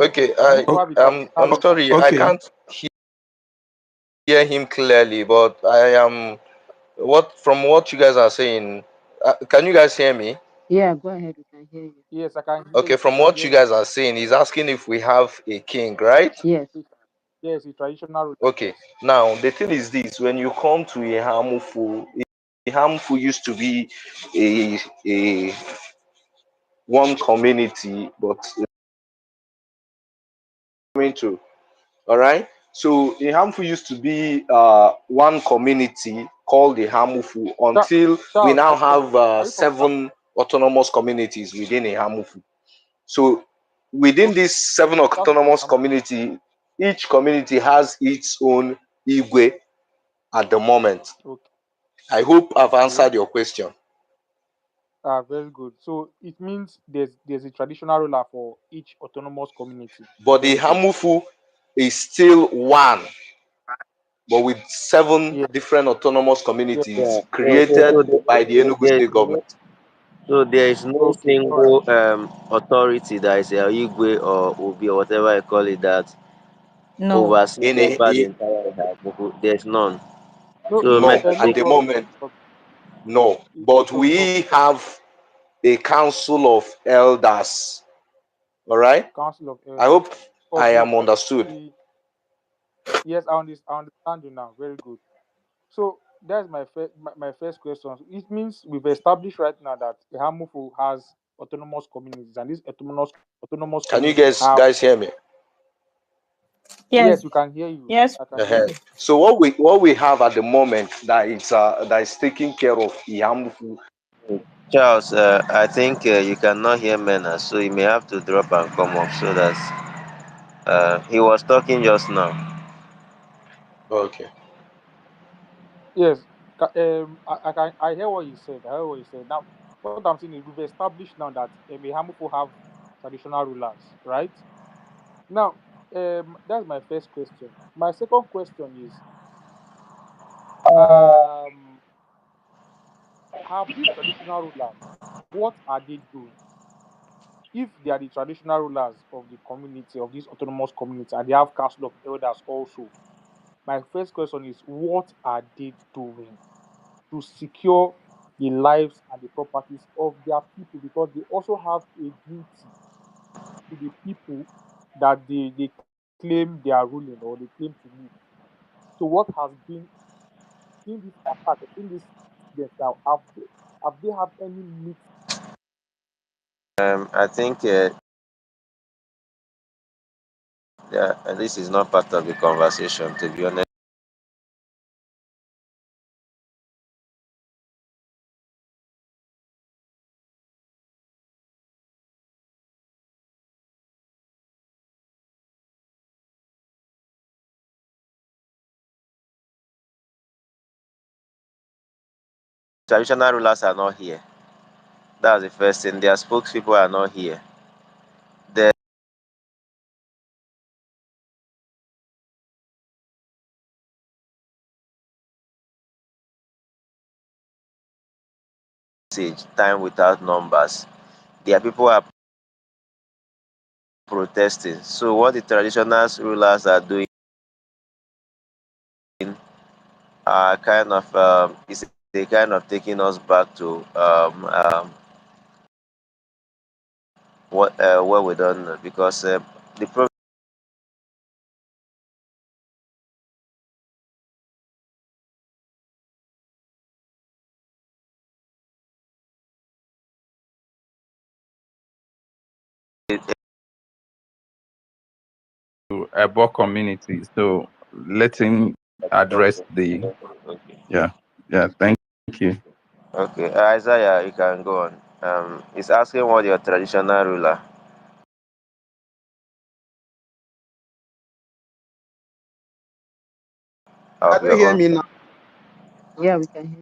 Okay, can you have a I'm traditional ruler? sorry, I Okay. can't hear him clearly, but I am what from what you guys are saying. Can you guys hear me? Yeah, go ahead. We can hear you. Yes, I can hear Okay, you. I from can what hear you you. guys are saying, he's asking if we have a king, right? Yes. Yes, a traditional ruler. Okay, Yes. now the thing is this: when you come to a Hamufu used to be a one community, but coming to all right. So the Hamufu used to be one community called the Hamufu until we Charles, now have are you from South? seven autonomous communities within a Hamufu. So within Okay, these seven South is autonomous community, each community has its own Igwe at the moment. okay. I hope I've Okay. answered your question. Very good. So it means there's a traditional ruler for each autonomous community. But the Very good. Hamufu is still one, but with seven Yeah. different autonomous Yeah. communities Yeah. created by the Enugu There is state no, government. so there is no Okay. All right. single authority that is a Igwe or Obi or whatever I call it that No. oversees In over the a entire Ihamuku. There's none. No, So no, no at the problem. moment, No problem. no. But No problem. we have a council of elders. All right. Council of I Elders hope I of am understood. the yes, I understand you now. Very good. So that's my first question. It means we've established right now that Hamufu has autonomous communities, and these autonomous Can you communities guys have. guys hear me? Yes. Yes, we can hear you. Yes. I can hear Uh-huh. you. So what we have at the moment that is taking care of Ihamufu. Charles, I think you cannot hear Mena, so you may have to drop and come up so that he was talking just now. Okay. Yes. I hear what you said. I hear what you said. Now, what I'm saying is we've established now that Hamufu have traditional rulers, right? Now, that's my first question. My second question is, um, have these traditional rulers, what are they doing? If they are the traditional rulers of the community, of this autonomous community, and they have council of elders also, my first question is, what are they doing to secure the lives and the properties of their people? Because they also have a duty to the people that they claim they are ruling or they claim to lead. So what has been in this attack, in this incident now, have they had any meet? I think yeah, this is not part of the conversation, to be honest. Traditional rulers are not here. That's the first thing. Their spokespeople are not here. The message, time without numbers. Their people are protesting. So what the traditional rulers are doing are kind of is they kind of taking us back to what we don't know, because the problem is To Ebo community. So let him address the okay. yeah. Yeah, thank you. Okay, Isaiah, you can go on. He's asking what your traditional ruler of Can you your hear own. me now? Yeah, we can hear.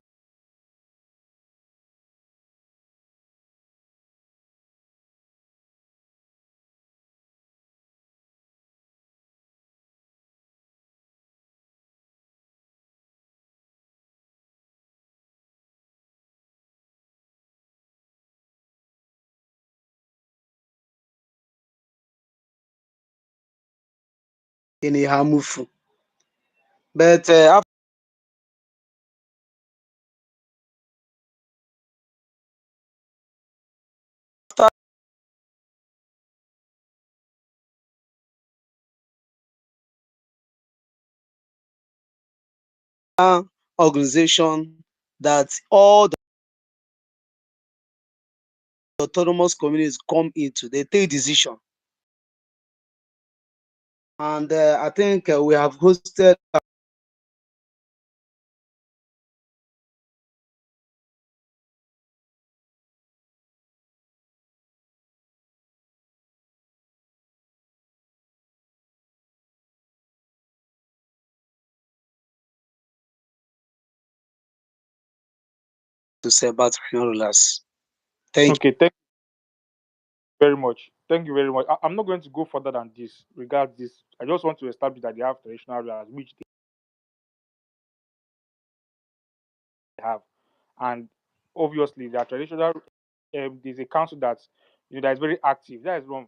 In Ihamufu. But after organization that all the autonomous communities come into, they take decision. And I think we have hosted to say about rulers. Thank Okay, thank you very much. Thank you very much. I'm not going to go further than this. Regard this, I just want to establish that they have traditional rulers, which they have, and obviously their traditional. There's a council that that is very active. That is wrong.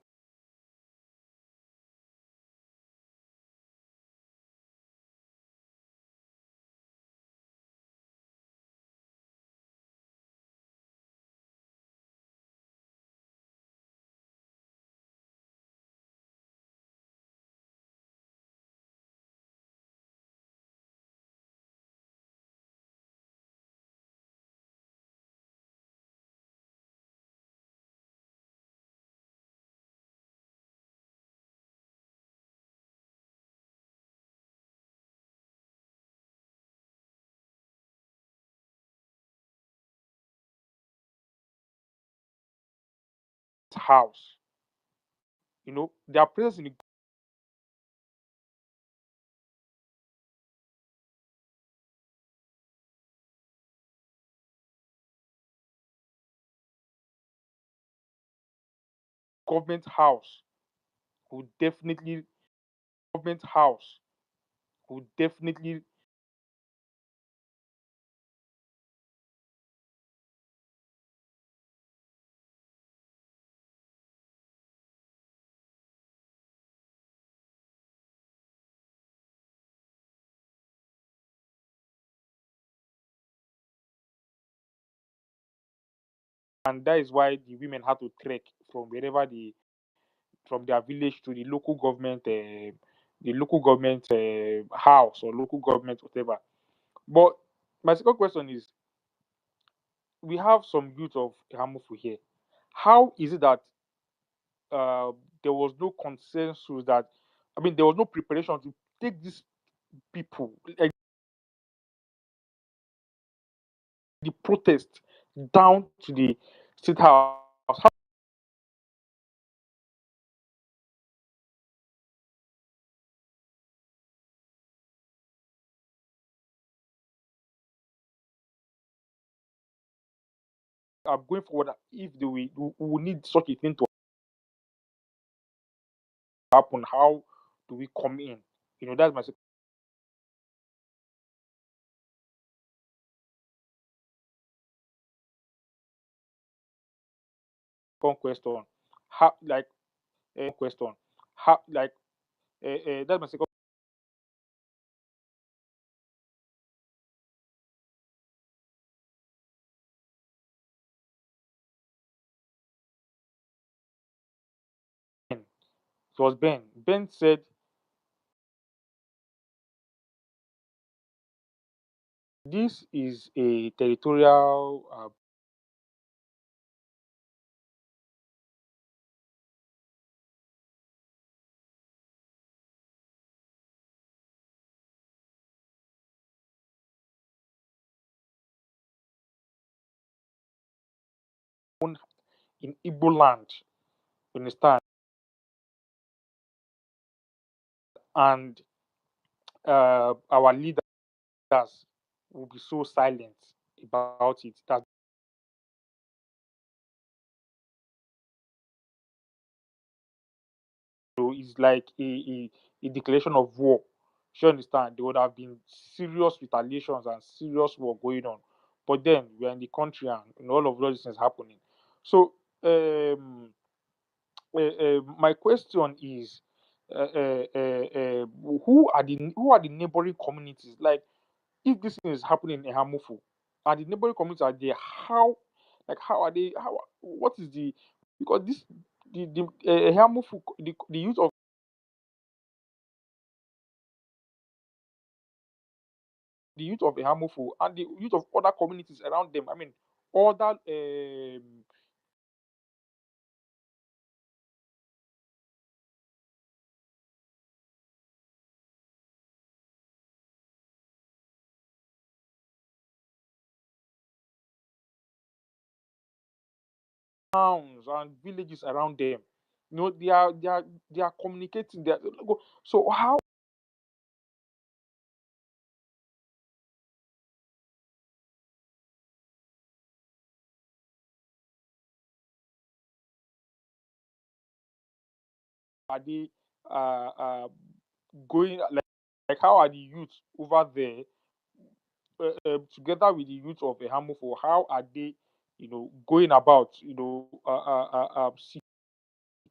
House, their presence in the government house would definitely government house would definitely and that is why the women had to trek from wherever from their village to the local government house or local government whatever. But my second question is, we have some youth of Hamufu here. How is it that uh, there was no consensus that, I mean, there was no preparation to take these people, like the protest, down to the state house? How are going forward if we will need such a thing to happen? How do we come in? That's my second question. How like question? How like that's my second. It was Ben. Ben said this is a territorial in Igbo land. You understand? And our leaders will be so silent about it. That is like a declaration of war. You understand? There would have been serious retaliations and serious war going on. But then we're in the country and all of those things happening. So my question is, who are the neighboring communities? Like, if this thing is happening in Hamufu, and the neighboring communities are there, how are they? How what is the because this the Hamufu the youth of Hamufu and the youth of other communities around them. I mean, other towns and villages around them. They are communicating. So how are they going like how are the youth over there together with the youth of Ehamofo, how are they, going about,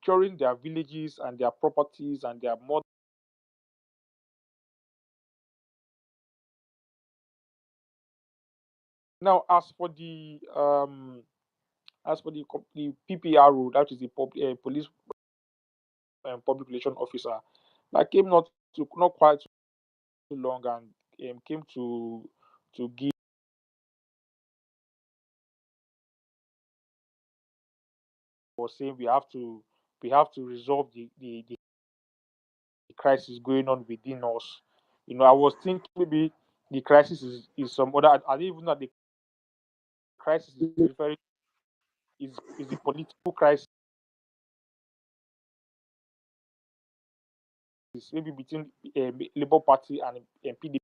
securing their villages and their properties and their mod. Now, as for the PPRO, that is the police public relation officer, that came not quite too long and came to give was saying we have to resolve the crisis going on within us. I was thinking maybe the crisis is some other. I didn't even know the crisis is referring is the political crisis, maybe between Labour Party and PDP.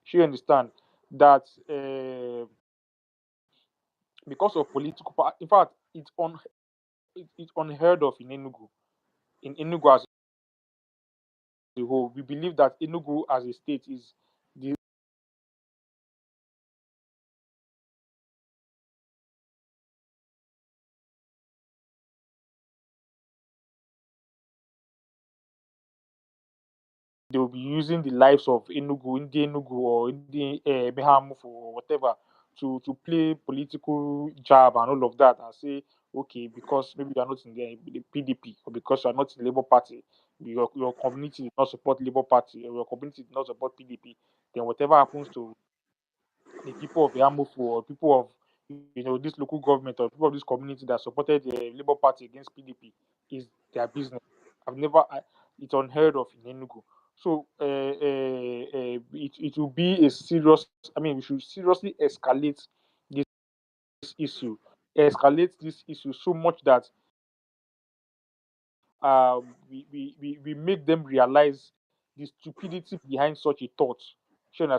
She understand that because of political power. In fact, it's unheard of in Enugu. In Enugu as a whole, we believe that Enugu as a state is the they will be using the lives of Enugu or Behamufu or whatever to play political jab and all of that and say, okay, because maybe you are not in the PDP or because you are not in the Labour Party, your community did not support Labour Party or your community did not support PDP, then whatever happens to the people of Yamufu or people of this local government or people of this community that supported the Labour Party against PDP is their business. It's unheard of in Enugu. So it will be a serious. I mean, we should seriously escalate this issue, escalate this issue so much that we make them realize the stupidity behind such a thought. Sure,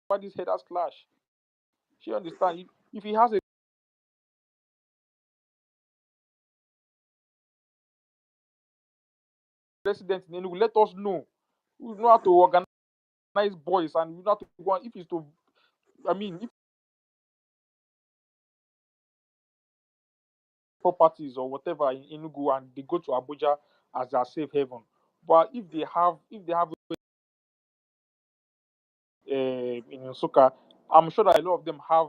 why this haters clash. She understand if he has a resident in Enugu, let us know. We know how to organize boys and we know how to go if it's to I mean if properties or whatever in Enugu and they go to Abuja as their safe haven. But if they have in Nsukka, I'm sure that a lot of them have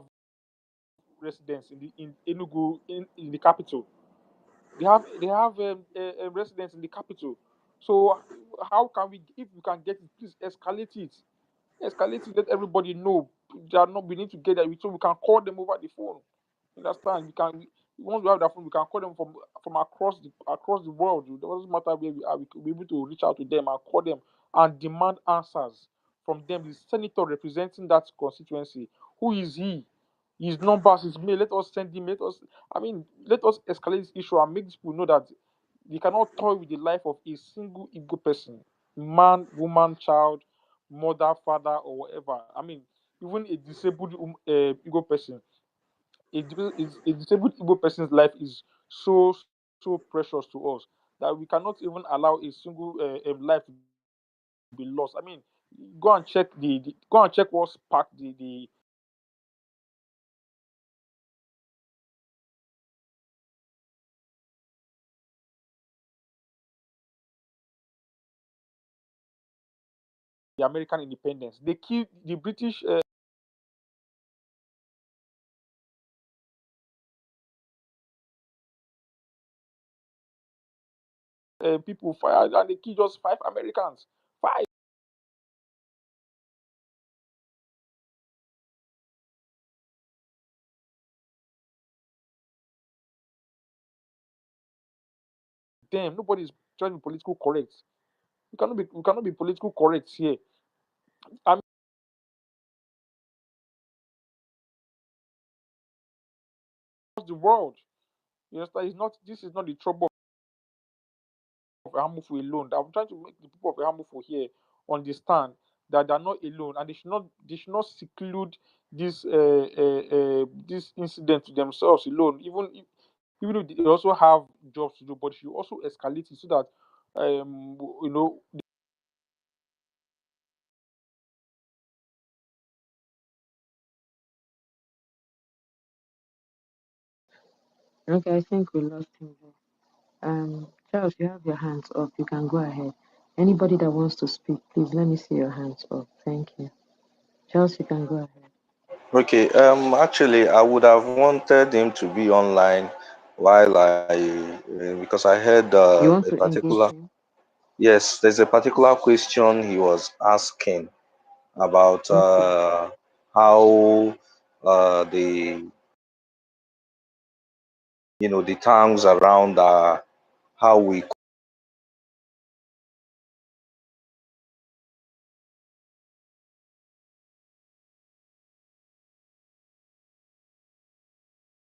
residents in Enugu in the capital. They have residents in the capital. So how can we if we can get it, please escalate it. Escalate it, let everybody know they are not we need to get that so we can call them over the phone. You understand? Once we have that phone, we can call them from across the world. It doesn't matter where we are, we could be able to reach out to them and call them and demand answers from them. The senator representing that constituency, who is he? His numbers, his mail. Let us send him. Let us escalate this issue and make people know that they cannot toy with the life of a single Igbo person, man, woman, child, mother, father, or whatever. Even a disabled Igbo person, a disabled Igbo person's life is so precious to us that we cannot even allow a single life to be lost. Go and check what sparked the American independence. They killed the British people fired and they killed just 5 Americans. 5. Damn, nobody is trying to be political correct. We cannot be political correct here. I mean, across the world. You understand? This is not the trouble of Ahamufu alone. I'm trying to make the people of Ahamufu here understand that they're not alone and they should not seclude this incident to themselves alone. Even if they also have jobs to do, but you also escalate it so that you know Okay, I think we lost him there. Charles, you have your hands up. You can go ahead. Anybody that wants to speak, please let me see your hands up. Thank you. Charles, you can go ahead. Okay. Actually, I would have wanted him to be online while because I heard You a want to engage particular. him? Yes, there's a particular question he was asking about Okay. how the the towns around how we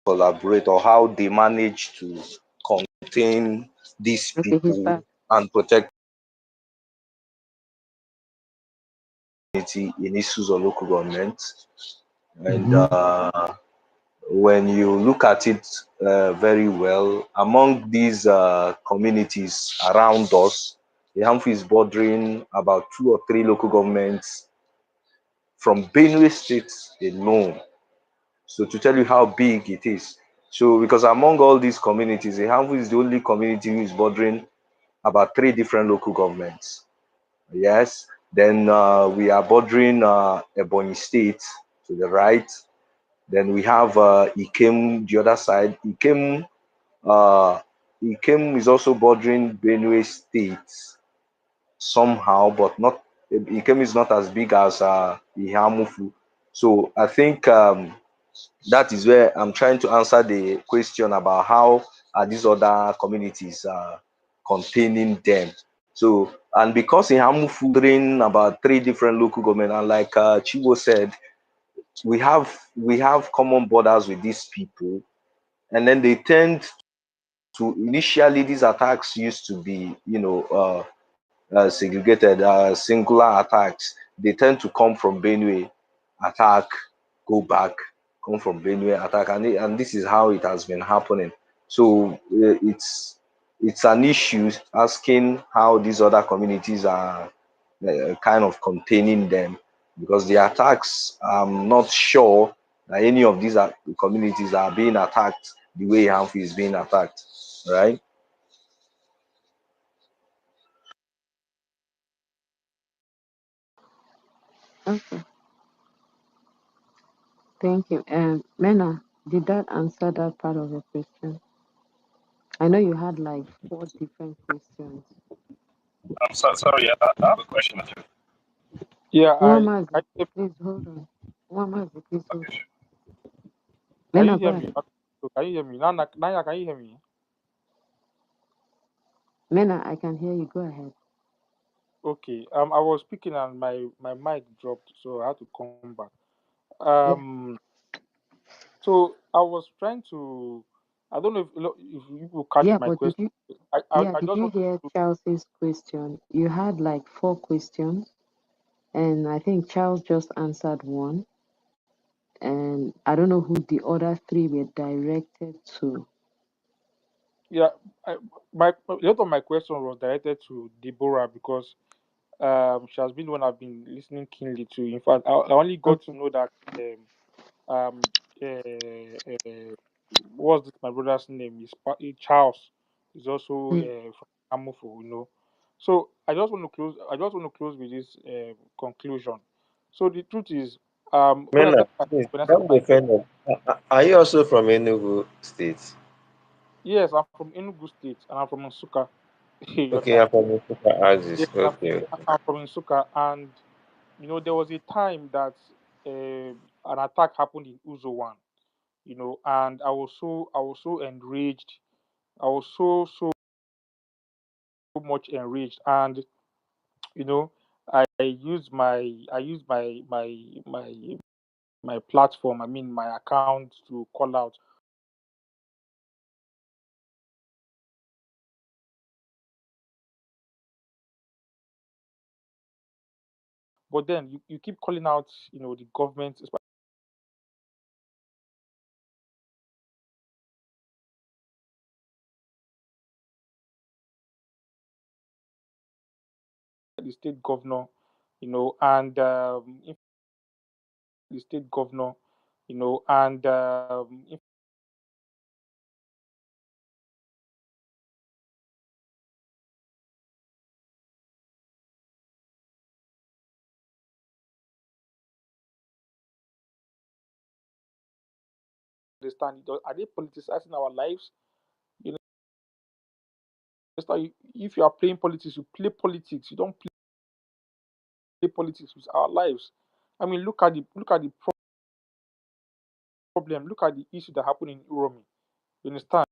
collaborate or how they manage to contain these Okay, he's people back. and protect community in issues of local government. And Mm-hmm. when you look at it very well, among these communities around us, the Hamfu is bordering about two or three local governments from Benue State alone. So to tell you how big it is. So because among all these communities, the Hamfu is the only community who is bordering about three different local governments. Yes. Then we are bordering Ebonyi State to the right. Then we have Ikem the other side. Uh, Ikem is also bordering Benue State somehow, but not. Ikem is not as big as Ihamufu. So I think that is where I'm trying to answer the question about how are these other communities containing them. So, and because Ihamufu bordering about three different local government, and like Chibo said, we have common borders with these people, and then they tend to initially these attacks used to be segregated singular attacks. They tend to come from Benue, attack, go back, come from Benue, attack, and this is how it has been happening. So it's an issue asking how these other communities are kind of containing them, because the attacks, I'm not sure that any of these communities are being attacked the way Hamfi is being attacked, right? Okay. Thank you. Mena, did that answer that part of your question? I know you had like four different questions. I'm sorry, I have a question. Yeah, Wamazi, please hold on. Wamazi, please hold on. can you Mena, go hear me? ahead. Can you hear me? Naya, can you hear me? Mena, I can hear you. Go ahead. Okay. I was speaking and my mic dropped, so I had to come back. Yeah. So I was trying to. I don't know if you will catch Yeah, my but did question. you I did just you want hear to. Charles's question? You had like four questions, and I think Charles just answered one, and I don't know who the other three were directed to. Yeah, a lot of my question was directed to Deborah because she has been the one I've been listening keenly to. In fact, I only got to Okay. know that um what's this, my brother's name is Charles is also Mm. from Amufo, So I just want to close. I just want to close with this conclusion. So the truth is, when I Mena, started please, when I started don't my journey, defend them. Are you also from Enugu State? yes, I'm from Enugu State and I'm from Nsukka. You Okay, I'm understand? from Super Yes, Axis. Okay. I'm from Nsukka, and there was a time that an attack happened in Uzo One, and I was so enraged. I was so much enraged, and you know, I used my platform. I mean, my account to call out. But then you keep calling out, the government, especially the state governor, and the state governor, and understand, are they politicizing our lives? If you are playing politics, you play politics. You don't play politics with our lives. I mean, look at the problem. Look at the issue that happened in Uromi. You understand?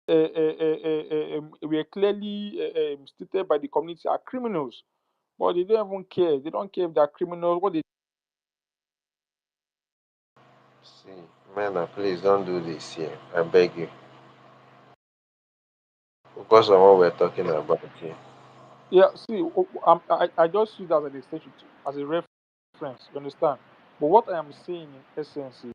Were clearly stated by the community are criminals, but they don't even care. They don't care if they are criminals. What they See, man, please don't do this here. I beg you. Focus on what we're talking about here. Yeah, see, I just use that as an extension, as a reference. You understand? But what I am saying in essence is